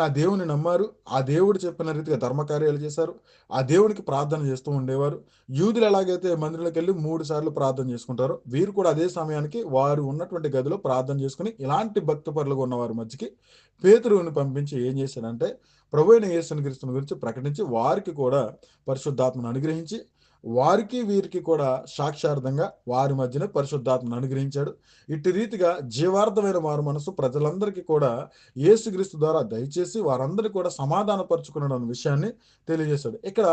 A: ఆ దేవుని నమ్మారు. ఆ దేవుడు చెప్పిన రీతిగా ధర్మకార్యాలు చేశారు. ఆ దేవునికి ప్రార్థన చేస్తూ ఉండేవారు. యూదులు ఎలాగైతే మందిరంలోకి వెళ్ళి 3 సార్లు ప్రార్థన చేసుకుంటారో వీరు కూడా అదే సమయానికి వారు ఉన్నటువంటి గదిలో ప్రార్థన చేసుకుని ఇలాంటి భక్తి పరులుగా ఉన్న వారి మధ్యకి పేతురుని పంపించి ఏం చేశాడంటే ప్రభువైన యేసుని క్రీస్తుని గురించి ప్రకటించి వారికి కూడా పరిశుద్ధాత్మను అనుగ్రహించి వారికి వీరికి కూడా సాక్షార్థంగా వారి మధ్యన పరిశుద్ధాత్మను అనుగ్రహించాడు. ఇట్టి రీతిగా జీవార్థమైన వారు మనసు ప్రజలందరికీ కూడా యేసుక్రీస్తు ద్వారా దయచేసి వారందరికీ కూడా సమాధానపరుచుకున్నాడు అన్న విషయాన్ని తెలియజేశాడు. ఇక్కడ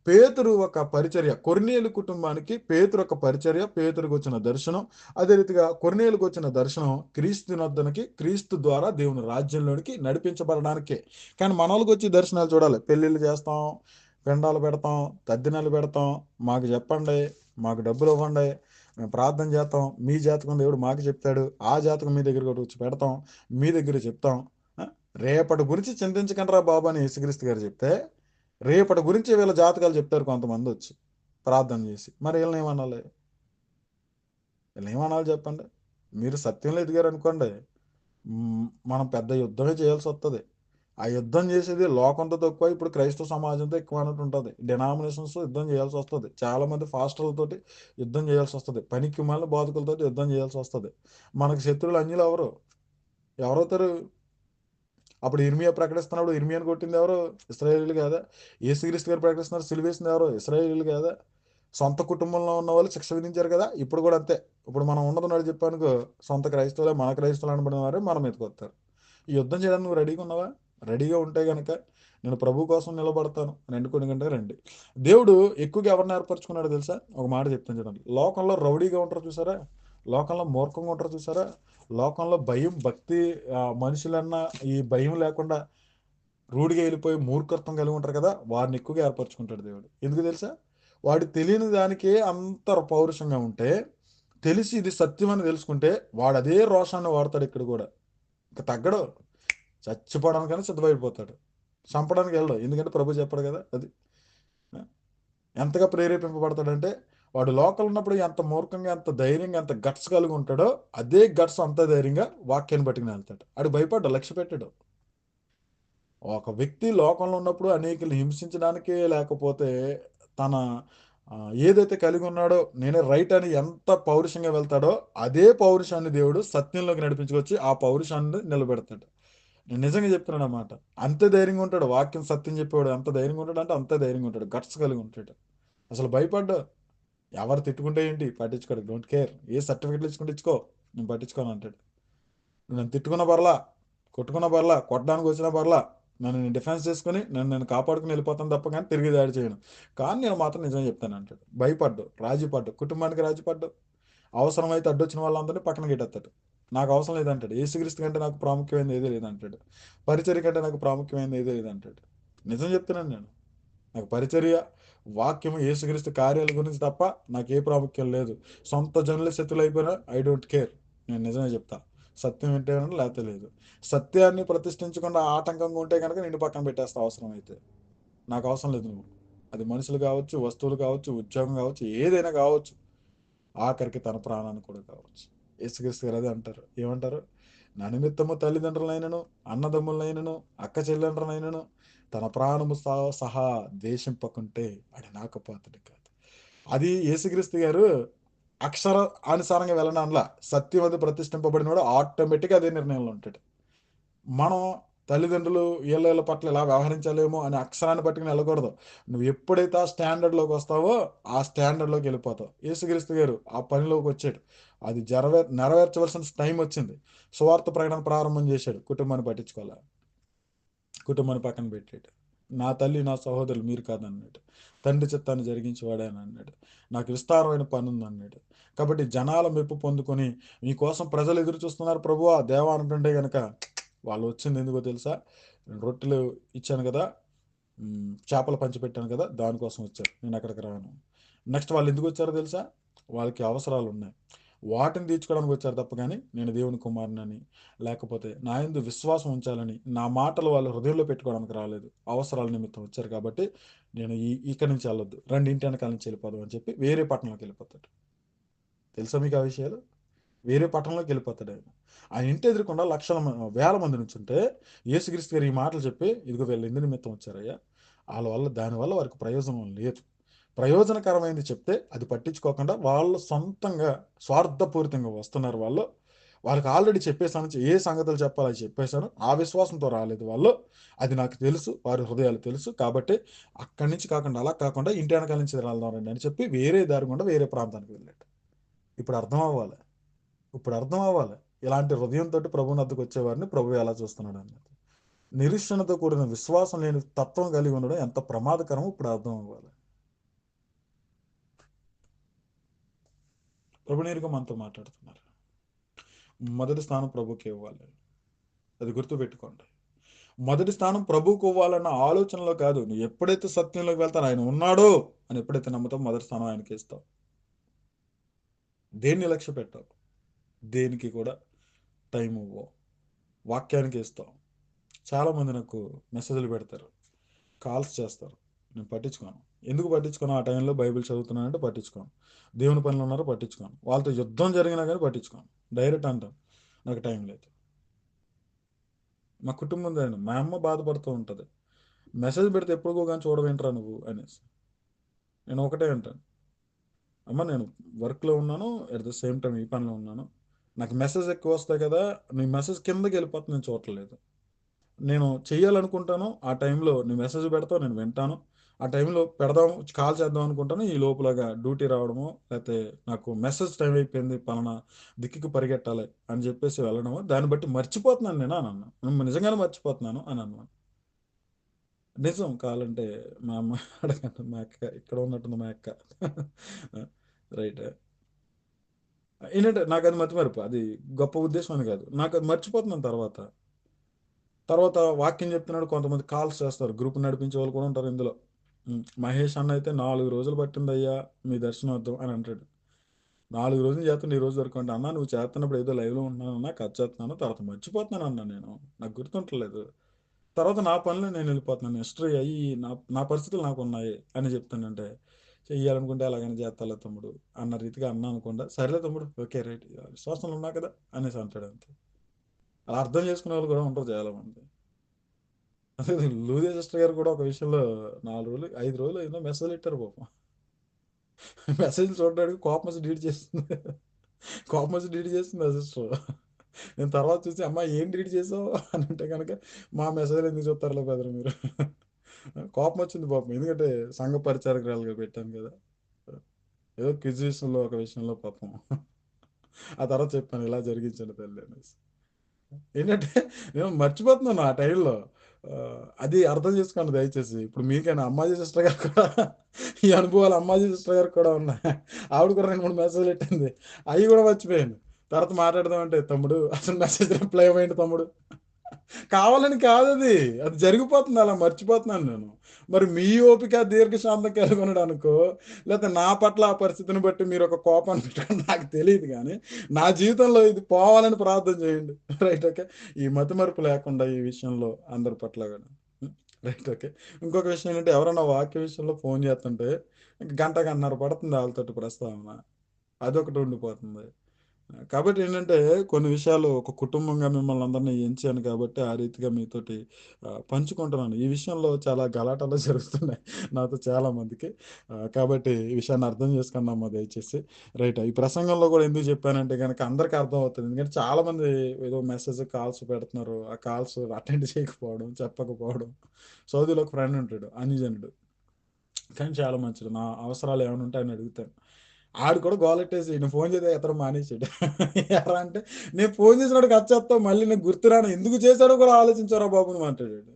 A: పేతురు ఒక పరిచర్య, కొర్నేలు కుటుంబానికి పేతురు ఒక పరిచర్య, పేతురుకు వచ్చిన దర్శనం, అదే రీతిగా కొర్నేలుకు వచ్చిన దర్శనం క్రీస్తునొద్దనికి, క్రీస్తు ద్వారా దేవుని రాజ్యంలోనికి నడిపించబడడానికే. కానీ మనోళ్ళకి వచ్చి దర్శనాలు చూడాలి, పెళ్ళిళ్ళు చేస్తాం, పిండాలు పెడతాం, తద్దినాలు పెడతాం, మాకు చెప్పండి, మాకు డబ్బులు ఇవ్వండి, మేము ప్రార్థన చేస్తాం, మీ జాతకం దేవుడు మాకు చెప్తాడు, ఆ జాతకం మీ దగ్గర వచ్చి పెడతాం, మీ దగ్గర చెప్తాం. రేపటి గురించి చింతించకండి రా బాబు అని యేసుక్రీస్తు గారు చెప్తే రేపటి గురించి వీళ్ళ జాతకాలు చెప్తారు కొంతమంది వచ్చి ప్రార్థన చేసి. మరి వీళ్ళని ఏమనాలి? వీళ్ళని ఏమనాలి చెప్పండి? మీరు సత్యంలో ఎదిగారు అనుకోండి, మనం పెద్ద యుద్ధమే చేయాల్సి వస్తుంది. ఆ యుద్ధం చేసేది లోకంతో తక్కువ, ఇప్పుడు క్రైస్తవ సమాజంతో ఎక్కువ అన్నట్టు ఉంటుంది. డినామినేషన్స్ యుద్ధం చేయాల్సి వస్తుంది. చాలా మంది ఫాస్టర్లతోటి యుద్ధం చేయాల్సి వస్తుంది. పనికి మళ్ళీ బాధకులతో యుద్ధం చేయాల్సి వస్తుంది. మనకు శత్రువులు అన్యులు ఎవరు? ఎవరవుతారు?
B: అప్పుడు ఇర్మియా ప్రకటిస్తున్నప్పుడు ఇర్మియాని కొట్టింది ఎవరు? ఇశ్రాయేలీలు కాదా? యేసుక్రీస్తు గారు ప్రకటిస్తున్నారు, సిలువేసింది ఎవరు? ఇశ్రాయేలీలు కాదా? సొంత కుటుంబంలో ఉన్న వాళ్ళు శిక్ష విధించారు కదా. ఇప్పుడు కూడా అంతే. ఇప్పుడు మనం ఉన్నదన్నాడు చెప్పానుకో, సొంత క్రైస్తవులే మన క్రైస్తవులు అనబడిన వారే మన మీదకి వస్తారు. ఈ యుద్ధం చేయడానికి నువ్వు రెడీగా ఉన్నావా? రెడీగా ఉంటే కనుక నేను ప్రభు కోసం నిలబడతాను అని ఎన్నుకుని కంటే రండి. దేవుడు ఎక్కువగా ఎవరిని ఏర్పరచుకున్నాడో తెలుసా? ఒక మాట చెప్తాను చూడండి. లోకంలో రౌడీగా ఉంటారు చూసారా? లోకంలో మూర్ఖంగా ఉంటారు చూసారా? లోకంలో భయం భక్తి మనుషులన్న ఈ భయం లేకుండా రూఢిగా వెళ్ళిపోయి మూర్ఖత్వం కలిగి ఉంటారు కదా, వారిని ఎక్కువగా ఏర్పరచుకుంటాడు దేవుడు. ఎందుకు తెలుసా? వాడు తెలియని దానికే అంత పౌరుషంగా ఉంటే, తెలిసి ఇది సత్యం అని తెలుసుకుంటే వాడు అదే రోషాన్ని వాడతాడు ఇక్కడ కూడా. ఇంకా తగ్గడు. చచ్చిపోవడానికైనా సిద్ధమైపోతాడు. చంపడానికి వెళ్ళడు, ఎందుకంటే ప్రభు చెప్పాడు కదా అది. ఎంతగా ప్రేరేపింపబడతాడంటే, వాడు లోకల్ ఉన్నప్పుడు ఎంత మూర్ఖంగా ఎంత ధైర్యంగా ఎంత గట్స్ కలిగి ఉంటాడో, అదే గట్స్ అంత ధైర్యంగా వాక్యాన్ని పట్టుకుని వెళ్తాడు. ఆడు భయపడ్డా, లక్ష్య పెట్టాడు. ఒక వ్యక్తి లోకంలో ఉన్నప్పుడు అనేకులు హింసించడానికే లేకపోతే తన ఏదైతే కలిగి ఉన్నాడో నేనే రైట్ అని ఎంత పౌరుషంగా వెళ్తాడో, అదే పౌరుషాన్ని దేవుడు సత్యంలోకి నడిపించుకొచ్చి ఆ పౌరుషాన్ని నిలబెడతాడు. నేను నిజంగా చెప్తున్నాను అన్నమాట. అంతే ధైర్యంగా ఉంటాడు. వాక్యం సత్యం చెప్పేవాడు ఎంత ధైర్యంగా ఉంటాడు అంటే అంతే ధైర్యంగా ఉంటాడు. గట్స్ కలిగి ఉంటాడు. అసలు భయపడ్డా. ఎవరు తిట్టుకుంటే ఏంటి పట్టించుకోడు, డోంట్ కేర్. ఏ సర్టిఫికెట్లు ఇచ్చుకుంటే ఇచ్చుకో, నేను పట్టించుకోను అంటాడు. నన్ను తిట్టుకున్న పర్లా, కొట్టుకున్న పర్లా, కొట్టడానికి వచ్చిన పర్లా, నన్ను నేను డిఫెన్స్ చేసుకుని నేను కాపాడుకుని వెళ్ళిపోతాను తప్ప కానీ తిరిగి దాడి చేయను. కానీ నేను మాత్రం నిజం చెప్తాను అంటాడు. భయపడ్డు, రాజీ పడ్డు, కుటుంబానికి రాజీ పడ్డు. అవసరమైతే అడ్డొచ్చిన వాళ్ళందరినీ పక్కన గిట్టేస్తాడు. నాకు అవసరం లేదంటాడు. యేసుక్రీస్తు కంటే నాకు ప్రాముఖ్యమైనది ఏదే లేదంటాడు. పరిచర్య కంటే నాకు ప్రాముఖ్యమైనది ఏదే లేదంటాడు. నిజం చెప్తున్నాను నేను. నాకు పరిచర్య, వాక్యము, యేసుక్రీస్తు కార్యాల గురించి తప్ప నాకు ఏ ప్రాముఖ్యం లేదు. సొంత జనుల శత్రులు అయిపోయినా ఐ డోంట్ కేర్. నేను నిజమే చెప్తా. సత్యం వింటే లేకపోతే లేదు. సత్యాన్ని ప్రతిష్ఠించకుండా ఆటంకంగా ఉంటే కనుక నిన్ను పక్కన పెట్టేస్తా అవసరం అయితే. నాకు అవసరం లేదు నువ్వు. అది మనుషులు కావచ్చు, వస్తువులు కావచ్చు, ఉద్యోగం కావచ్చు, ఏదైనా కావచ్చు. ఆఖరికి తన ప్రాణాన్ని కూడా కావచ్చు. యేసుక్రీస్తు గారు అదే అంటారు. ఏమంటారు? నా నిమిత్తము తల్లిదండ్రులైనను, అన్నదమ్ములైనను, అక్క చెల్లెండ్రనైనను తన ప్రాణము సహా దేశింపకుంటే అది నాకు పాత్రుడు కాదు. అది యేసుక్రీస్తు గారు అక్షర అనుసారంగా వెళ్ళడం అనలా. సత్యం అది ప్రతిష్ఠింపబడినవాడు ఆటోమేటిక్గా అదే నిర్ణయంలో ఉంటాడు. మనం తల్లిదండ్రులు వీళ్ళ పట్ల ఇలా వ్యవహరించాలేమో అని అక్షరాన్ని పట్టుకుని వెళ్ళకూడదు. నువ్వు ఎప్పుడైతే ఆ స్టాండర్డ్లోకి వస్తావో ఆ స్టాండర్డ్లోకి వెళ్ళిపోతావు. యేసుక్రీస్తు గారు ఆ పనిలోకి వచ్చాడు. అది నెరవేర్చవలసిన టైం వచ్చింది. సువార్త ప్రకటన ప్రారంభం చేశాడు. కుటుంబాన్ని పట్టించుకోవాలి, కుటుంబాన్ని పక్కన పెట్టాడు. నా తల్లి నా సహోదరులు మీరు కాదన్నాడు. తండ్రి చిత్తాన్ని జరిగించేవాడే అని అన్నాడు. నాకు విస్తారమైన పని ఉంది అన్నాడు. కాబట్టి జనాల మెప్పు పొందుకొని మీకోసం ప్రజలు ఎదురు చూస్తున్నారు ప్రభువా దేవా అంటుంటే గనక వాళ్ళు వచ్చింది ఎందుకో తెలుసా? రొట్టెలు ఇచ్చాను కదా, చేపలు పంచిపెట్టాను కదా, దానికోసం వచ్చారు. నేను అక్కడికి రాను. నెక్స్ట్ వాళ్ళు ఎందుకు వచ్చారో తెలుసా? వాళ్ళకి అవసరాలు ఉన్నాయి. వాటిని తీర్చుకోవడానికి వచ్చారు తప్ప కానీ నేను దేవుని కుమారునని లేకపోతే నా యందు విశ్వాసం ఉంచాలని నా మాటలు వాళ్ళ హృదయంలో పెట్టుకోవడానికి రాలేదు. అవసరాల నిమిత్తం వచ్చారు కాబట్టి నేను ఇక్కడి నుంచి వెళ్ళొద్దు, రెండు ఇంటి వెనకాల నుంచి వెళ్ళిపోదాం అని చెప్పి వేరే పట్టణంలోకి వెళ్ళిపోతాడు. తెలుసా మీకు ఆ విషయాలు? వేరే పట్టణంలోకి వెళ్ళిపోతాడు ఆయన. ఆయన ఇంటి ఎదురుకుండా వేల మంది నుంచి ఉంటే యేసుక్రీస్తు గారు ఈ మాటలు చెప్పి ఇదిగో వీళ్ళు ఇందు నిమిత్తం వచ్చారయ్యా, దానివల్ల వారికి ప్రయోజనం లేదు. ప్రయోజనకరమైనది చెప్తే అది పట్టించుకోకుండా వాళ్ళు సొంతంగా స్వార్థపూరితంగా వస్తున్నారు వాళ్ళు. వాళ్ళకి ఆల్రెడీ చెప్పేసాను, ఏ సంగతులు చెప్పాలో అది చెప్పేశాను. ఆ విశ్వాసంతో రాలేదు వాళ్ళు. అది నాకు తెలుసు, వారి హృదయాలు తెలుసు. కాబట్టి అక్కడి నుంచి కాకుండా అలా కాకుండా ఇంటి వెనకాల నుంచి వెళ్దాం రండి అని చెప్పి వేరే దారి గుండా వేరే ప్రాంతానికి వెళ్ళాడు. ఇప్పుడు అర్థం అవ్వాలి. ఇప్పుడు అర్థం అవ్వాలి. ఇలాంటి హృదయంతో ప్రభువుని వద్దకు వచ్చేవారిని ప్రభు ఎలా చూస్తున్నాడు అన్నది. నిరీక్షణతో కూడిన విశ్వాసం లేని తత్వం కలిగి ఉండడం ఎంత ప్రమాదకరమో ఇప్పుడు అర్థం అవ్వాలి. ప్రభు నేరుగా మనతో మాట్లాడుతున్నారు. మొదటి స్థానం ప్రభుకి ఇవ్వాలి. అది గుర్తుపెట్టుకోండి. మొదటి స్థానం ప్రభువుకు ఇవ్వాలన్న ఆలోచనలో కాదు. నువ్వు ఎప్పుడైతే సత్యంలోకి వెళ్తావు ఆయన ఉన్నాడో అని ఎప్పుడైతే నమ్ముతావు మొదటి స్థానం ఆయనకి ఇస్తావు. దేన్ని లక్ష్య పెట్టావు? దేనికి కూడా టైం ఇవ్వవు. వాక్యానికి ఇస్తావు. చాలామంది నాకు మెసేజ్లు పెడతారు, కాల్స్ చేస్తారు. నేను పట్టించుకోను. ఎందుకు పట్టించుకోను? ఆ టైంలో బైబిల్ చదువుతున్నానంటే పట్టించుకోను. దేవుని పనులు ఉన్నారో పట్టించుకోను. వాళ్ళతో యుద్ధం జరిగినా కానీ పట్టించుకోను. డైరెక్ట్ అంటాను నాకు టైం లేదు. మా కుటుంబం దాన్ని మా అమ్మ బాధపడుతూ ఉంటుంది. మెసేజ్ పెడితే ఎప్పుడుకో కానీ చూడవేంట్రా నువ్వు అనేసి. నేను ఒకటే అంటాను, అమ్మ నేను వర్క్లో ఉన్నాను, అట్ ద సేమ్ టైం ఈ పనిలో ఉన్నాను. నాకు మెసేజ్ ఎక్కువ వస్తాయి కదా, నీ మెసేజ్ కిందకి వెళ్ళిపోతుంది, నేను చూడట్లేదు. నేను చెయ్యాలనుకుంటాను. ఆ టైంలో నువ్వు మెసేజ్ పెడతావు, నేను వింటాను. ఆ టైంలో పెడదాం, కాల్ చేద్దాం అనుకుంటాను. ఈ లోపులగా డ్యూటీ రావడమో, లేతే నాకు మెసేజ్ టైం అయిపోయింది, పలానా దిక్కుకి పరిగెట్టాలి అని చెప్పేసి వెళ్ళడమో, దాన్ని బట్టి మర్చిపోతున్నాను నేను అని అన్నా. నిజంగానే మర్చిపోతున్నాను అని అన్నాను. నిజం కావాలంటే మా అమ్మ అడగండి, మా అక్క ఇక్కడ ఉన్నట్టుంది మా అక్క. రైట్. ఏంటంటే నాకు అది మతిమరుపు. అది గొప్ప ఉద్దేశం అని కాదు. నాకు అది మర్చిపోతున్నాను తర్వాత. తర్వాత వాక్యం చెప్తున్నాడు, కొంతమంది కాల్స్ చేస్తారు. గ్రూప్ నడిపించే వాళ్ళు కూడా ఉంటారు ఇందులో. మహేష్ అన్న అయితే 4 రోజులు పట్టిందయ్యా మీ దర్శనార్థం అని అంటాడు. 4 రోజులు చేస్తాను, ఈ రోజు వరకు అంటే అన్న నువ్వు చేస్తున్నప్పుడు ఏదో లైవ్లో ఉంటున్నాను అన్న, కట్ చేస్తున్నాను, తర్వాత మర్చిపోతున్నాను అన్న, నేను నాకు గుర్తుంటలేదు. తర్వాత నా పనులు నేను వెళ్ళిపోతున్నాను, హిస్టరీ అయ్యి నా నా పరిస్థితులు నాకు ఉన్నాయి అని చెప్తానంటే, చెయ్యాలనుకుంటే అలాగని చేస్తాలే తమ్ముడు అన్న రీతిగా అన్నా అనుకుంటా, సరేలే తమ్ముడు ఓకే రైట్ విశ్వాసంలో ఉన్నా కదా అనేసి అంటాడు అంతే. అలా అర్థం చేసుకునే వాళ్ళు కూడా ఉంటారు చాలా మంది. అదే లూదియా సిస్టర్ గారు కూడా ఒక విషయంలో 4 రోజులు 5 రోజులు ఏదో మెసేజ్ పెట్టారు పాపం. మెసేజ్ చూడడానికి కోపం వచ్చి డిలీట్ చేస్తుంది. కోపం వచ్చి డిలీట్ చేస్తుంది ఆ సిస్టర్. నేను తర్వాత చూసి అమ్మా ఏం డిలీట్ చేసావు అని అంటే కనుక, మా మెసేజ్లు ఎందుకు చూస్తారులే బెదరు మీరు. కోపం వచ్చింది పాపం, ఎందుకంటే సంఘ పరిచారకురాలుగా పెట్టాను కదా. ఏదో క్విజ్ విషయంలో ఒక విషయంలో పాపం. ఆ తర్వాత చెప్పాను ఇలా జరిగించండి తల్లి అనేసి. ఏంటంటే నేను మర్చిపోతున్నాను ఆ టైంలో. అది అర్థం చేసుకోండి దయచేసి. ఇప్పుడు మీకైనా అమ్మాజీ సిస్టర్ గారు కూడా ఈ అనుభవాలు అమ్మాజీ సిస్టర్ గారికి కూడా ఉన్నాయి. ఆవిడ కూడా 2 3 మెసేజ్లు పెట్టింది. అవి కూడా మర్చిపోయాను. తర్వాత మాట్లాడదాం అంటే, తమ్ముడు అసలు మెసేజ్ రిప్లై ఇవ్వండి తమ్ముడు. కావాలని కాదది. అది జరిగిపోతుంది, అలా మర్చిపోతున్నాను నేను. మరి మీ ఓపిక దీర్ఘశాంతం కలిగి ఉండడం అనుకో, లేతే నా పట్ల ఆ పరిస్థితిని బట్టి మీరొక కోపాన్ని పెట్టుకొని నాకు తెలీదు గానీ, నా జీవితంలో ఇది పోవాలని ప్రార్థన చేయండి. Right okay. ఈ మతిమరుపు లేకుండా ఈ విషయంలో అందరి పట్ల గూడా. హ్మ్. Right okay. ఇంకొక విషయం ఏంటంటే, ఎవరైనా వాక్య విషయంలో ఫోను చేస్తుంటే, గంట, గంటన్నర పడుతుంది ఆళ్ళతోటి ప్రస్తావన. అదొకటి ఉండిపోతుంది. కాబట్టి ఏంటంటే, కొన్ని విషయాలు ఒక కుటుంబంగా మిమ్మల్ని అందరిని ఎంచాను కాబట్టి, ఆ రీతిగా మీతోటి పంచుకుంటున్నాను. ఈ విషయంలో చాలా గలాటాలు జరుగుతున్నాయి నాతో చాలామందికి. కాబట్టి ఈ విషయాన్ని అర్థం చేసుకున్నామ్మా దయచేసి. రైట్. ఈ ప్రసంగంలో కూడా ఎందుకు చెప్పానంటే గనక అందరికి అర్థమవుతుంది. ఎందుకంటే చాలామంది ఏదో మెసేజ్, కాల్స్ పెడుతున్నారు. ఆ కాల్స్ అటెండ్ చేయకపోవడం, చెప్పకపోవడం. సౌదీలో ఒక ఫ్రెండ్ ఉంటాడు అన్యజనుడు. కానీ చాలా మంచోడు. నా అవసరాలు ఏమైనా ఉంటే ఆయన అడుగుతాను. ఆడు కూడా గోలెట్టేసి నేను ఫోన్ చేస్తే ఎత్తడం మానేసాడు. ఎరా అంటే, నేను ఫోన్ చేసినోడికి అచ్చేత్తావు మళ్ళీ నీకు గుర్తురాను, ఎందుకు చేశాడో కూడా ఆలోచించరా బాబు అని మాట్లాడాడు.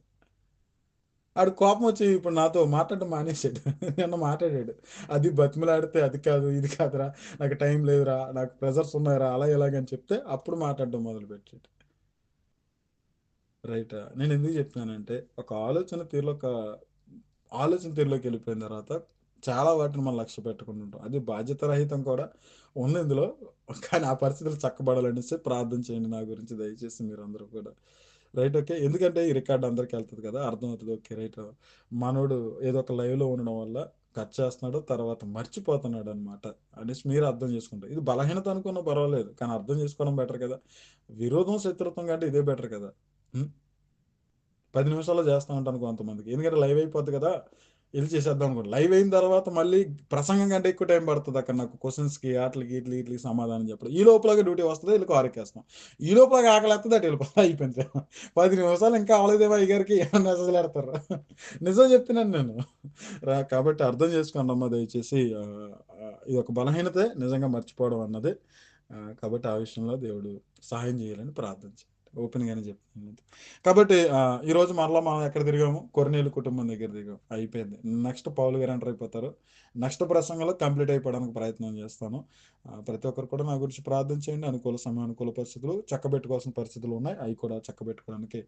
B: ఆడు కోపం వచ్చి ఇప్పుడు నాతో మాట్లాడడం మానేసాడు. నిన్న మాట్లాడాడు. అది బతిమిలాడితే అది కాదు, ఇది కాదురా, నాకు టైం లేదురా, నాకు ప్రెజర్స్ ఉన్నాయిరా, అలా ఇలాగని చెప్తే అప్పుడు మాట్లాడడం మొదలుపెట్టాడు. రైట్. నేను ఎందుకు చెప్తున్నానంటే, ఒక ఆలోచన తీరులోకి వెళ్ళిపోయిన తర్వాత చాలా వాటిని మనం లక్ష్య పెట్టకుండా ఉంటాం. అది బాధ్యత రహితం కూడా ఉంది ఇందులో. కానీ ఆ పరిస్థితులు చక్కబడాలనేసి ప్రార్థన చేయండి నా గురించి దయచేసి మీరందరూ కూడా. Right okay. ఎందుకంటే ఈ రికార్డ్ అందరికి వెళ్తుంది కదా, అర్థమవుతుంది. Okay right. మనోడు ఏదో ఒక లైవ్లో ఉండడం వల్ల కట్ చేస్తున్నాడు, తర్వాత మర్చిపోతున్నాడు అనమాట అనేసి మీరు అర్థం చేసుకుంటారు. ఇది బలహీనత అనుకున్నా పర్వాలేదు, కానీ అర్థం చేసుకోవడం బెటర్ కదా. విరోధం శత్రుత్వం కంటే ఇదే బెటర్ కదా. ఉం? 10 నిమిషాల్లో చేస్తా ఉంటాను కొంతమందికి, ఎందుకంటే లైవ్ అయిపోద్ది కదా, ఇది చేసేద్దాం అనుకోండి. లైవ్ అయిన తర్వాత మళ్ళీ ప్రసంగం కంటే ఎక్కువ టైం పడుతుంది అక్కడ నాకు క్వశ్చన్స్కి వాటికి వీటికి సమాధానం చెప్పడం. ఈ లోపలగా డ్యూటీ వస్తుంది, వీళ్ళకి ఆరెక్కేస్తాం. ఈ లోపలగా ఆకలిస్తుంది, అటు వెళ్ళిపోతా అయిపోయింది. 10 నిమిషాలు ఇంకా అవలేదేమో అయ్యగారికి మెసేజ్లు పెడతారు. నిజం చెప్తున్నాను నేను. కాబట్టి అర్థం చేసుకోండి అమ్మా దయచేసి. ఇది ఒక బలహీనతే నిజంగా మర్చిపోవడం అన్నది. కాబట్టి ఆ విషయంలో దేవుడు సహాయం చేయాలని ప్రార్థించి ఓపెన్గానే చెప్తున్నాను. కాబట్టి ఈరోజు మరలా మనం ఎక్కడ తిరిగాము, కొర్నేలు కుటుంబం దగ్గర దిగాం, అయిపోయింది. నెక్స్ట్ పౌలు గారు ఎంటర్ అయిపోతారు. నెక్స్ట్ ప్రసంగంలో కంప్లీట్ అయిపోవడానికి ప్రయత్నం చేస్తాను. ప్రతి ఒక్కరు కూడా నా గురించి ప్రార్థన చేయండి. అనుకూల సమయం, అనుకూల పరిస్థితులు, చక్కబెట్టుకోవాల్సిన పరిస్థితులు ఉన్నాయి, అవి కూడా చక్కబెట్టుకోవడానికి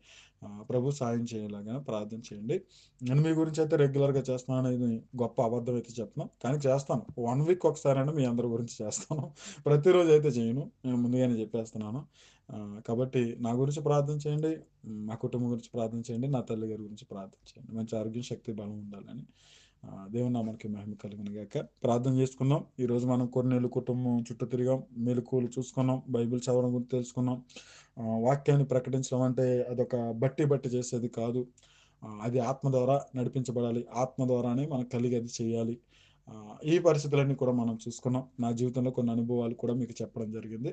B: ప్రభు సాయం చేయలాగా ప్రార్థన చేయండి. నేను మీ గురించి అయితే రెగ్యులర్గా చేస్తున్నాను అనేది గొప్ప అబద్ధం అయితే చెప్పను, కానీ చేస్తాను. 1 వీక్ ఒకసారి అయినా మీ అందరి గురించి చేస్తాను. ప్రతిరోజు అయితే చేయను, నేను ముందుగానే చెప్పేస్తున్నాను. కాబట్టి నా గురించి ప్రార్థన చేయండి, మా కుటుంబం గురించి ప్రార్థన చేయండి, నా తల్లి గారి గురించి ప్రార్థన చేయండి. మంచి ఆరోగ్యం, శక్తి, బలం ఉండాలని దేవుని నామానికి మహిమ కలుగును గాక. ప్రార్థన చేసుకుందాం. ఈరోజు మనం కొన్నేళ్ళు కుటుంబం చుట్టూ తిరిగాం, మెలకువలు చూసుకున్నాం, బైబిల్ చదవడం గురించి తెలుసుకున్నాం. వాక్యాన్ని ప్రకటించడం అంటే అదొక బట్టి చేసేది కాదు. అది ఆత్మ ద్వారా నడిపించబడాలి, ఆత్మ ద్వారానే మనకు కలిగి అది చేయాలి. ఈ పరిస్థితులన్నీ కూడా మనం చూసుకున్నాం. నా జీవితంలో కొన్ని అనుభవాలు కూడా మీకు చెప్పడం జరిగింది.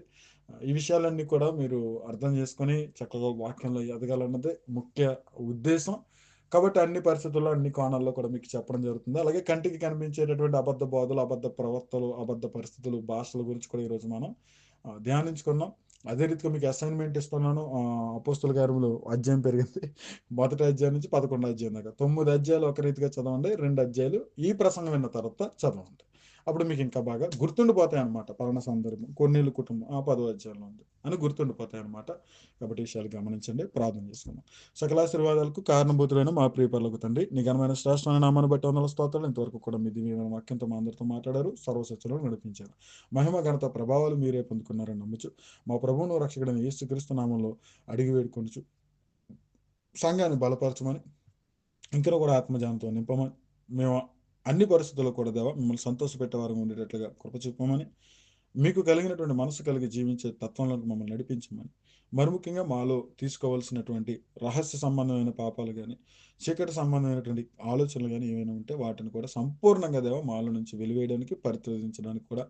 B: ఈ విషయాలన్నీ కూడా మీరు అర్థం చేసుకొని చక్కగా వాక్యంలో ఎదగాలన్నదే ముఖ్య ఉద్దేశం. కాబట్టి అన్ని పరిస్థితుల్లో, అన్ని కోణాల్లో కూడా మీకు చెప్పడం జరుగుతుంది. అలాగే కంటికి కనిపించేటటువంటి అబద్ధ బోధలు, అబద్ధ ప్రవర్తనలు, అబద్ధ పరిస్థితులు, భాషల గురించి కూడా ఈరోజు మనం ధ్యానించుకున్నాం. అదే రీతిగా మీకు అసైన్మెంట్ ఇస్తున్నాను. అపోస్తుల కార్యములు అధ్యాయం పెరిగింది. మొదటి అధ్యాయం నుంచి 11 అధ్యాయం దాకా 9 అధ్యాయాలు ఒక రీతిగా చదవండి, 2 అధ్యాయాలు ఈ ప్రసంగం విన్న తర్వాత చదవండి. అప్పుడు మీకు ఇంకా బాగా గుర్తుండిపోతాయి అనమాట. పలానా సందర్భం, కొన్నేళ్ళు కుటుంబం 10వ అధ్యాయంలో ఉంది అని గుర్తుండిపోతాయి అనమాట. కాబట్టి ఈ విషయాలు గమనించండి, ప్రార్థన చేసుకుందాం. సకలాశీర్వాదాలకు కారణభూతులైన మా ప్రియ పరలోక తండ్రి, నీ ఘనమైన శ్రేష్టమైన నామాన్ని బట్టి వందల స్తోత్రాలు. ఇంతవరకు కూడా మీ దివ్యమైన వాక్యంతో మా అందరితో మాట్లాడారు, సర్వసత్యంలో నడిపించారు. మహిమ ఘనత ప్రభావాలు మీరే పొందుకున్నారని నమ్ముచు మా ప్రభువును రక్షకుడైన యేసుక్రీస్తు నామంలో అడిగి వేడుకొనుచు సంఘాన్ని బలపరచమని, ఇంకా కూడా ఆత్మజానంతో నింపమని, మేము అన్ని పరిస్థితుల్లో కూడా దేవా మిమ్మల్ని సంతోషపెట్టే వారు ఉండేటట్లుగా కృప చూపమని, మీకు కలిగినటువంటి మనసు కలిగి జీవించే తత్వంలోకి మమ్మల్ని నడిపించమని, మరి ముఖ్యంగా మాలో తీసుకోవాల్సినటువంటి రహస్య సంబంధమైన పాపాలు కానీ, చీకటి సంబంధమైనటువంటి ఆలోచనలు కానీ ఏమైనా ఉంటే వాటిని కూడా సంపూర్ణంగా దేవ మాలో నుంచి వెలివేయడానికి, పరిత్యజించడానికి కూడా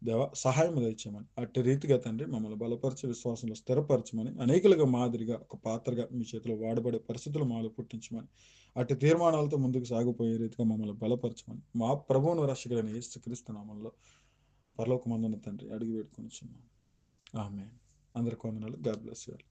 B: దేవ సహాయం దయచేయమని, అట్టి రీతిగా తండ్రి మమ్మల్ని బలపరిచి విశ్వాసంలో స్థిరపరచమని, అనేకులుగా మాదిరిగా ఒక పాత్రగా మీ చేతిలో వాడబడే పరిస్థితులు మాలో పుట్టించమని, అట్టి తీర్మానాలతో ముందుకు సాగిపోయే రీతిగా మమ్మల్ని బలపరచమని, మా ప్రభువును రక్షకుడైన యేసుక్రీస్తు నామంలో పరలోకమందున్న తండ్రి అడిగి వేడుకొనిచున్నాం. ఆమేన్. అందరికీ వందనాలు. God bless you all.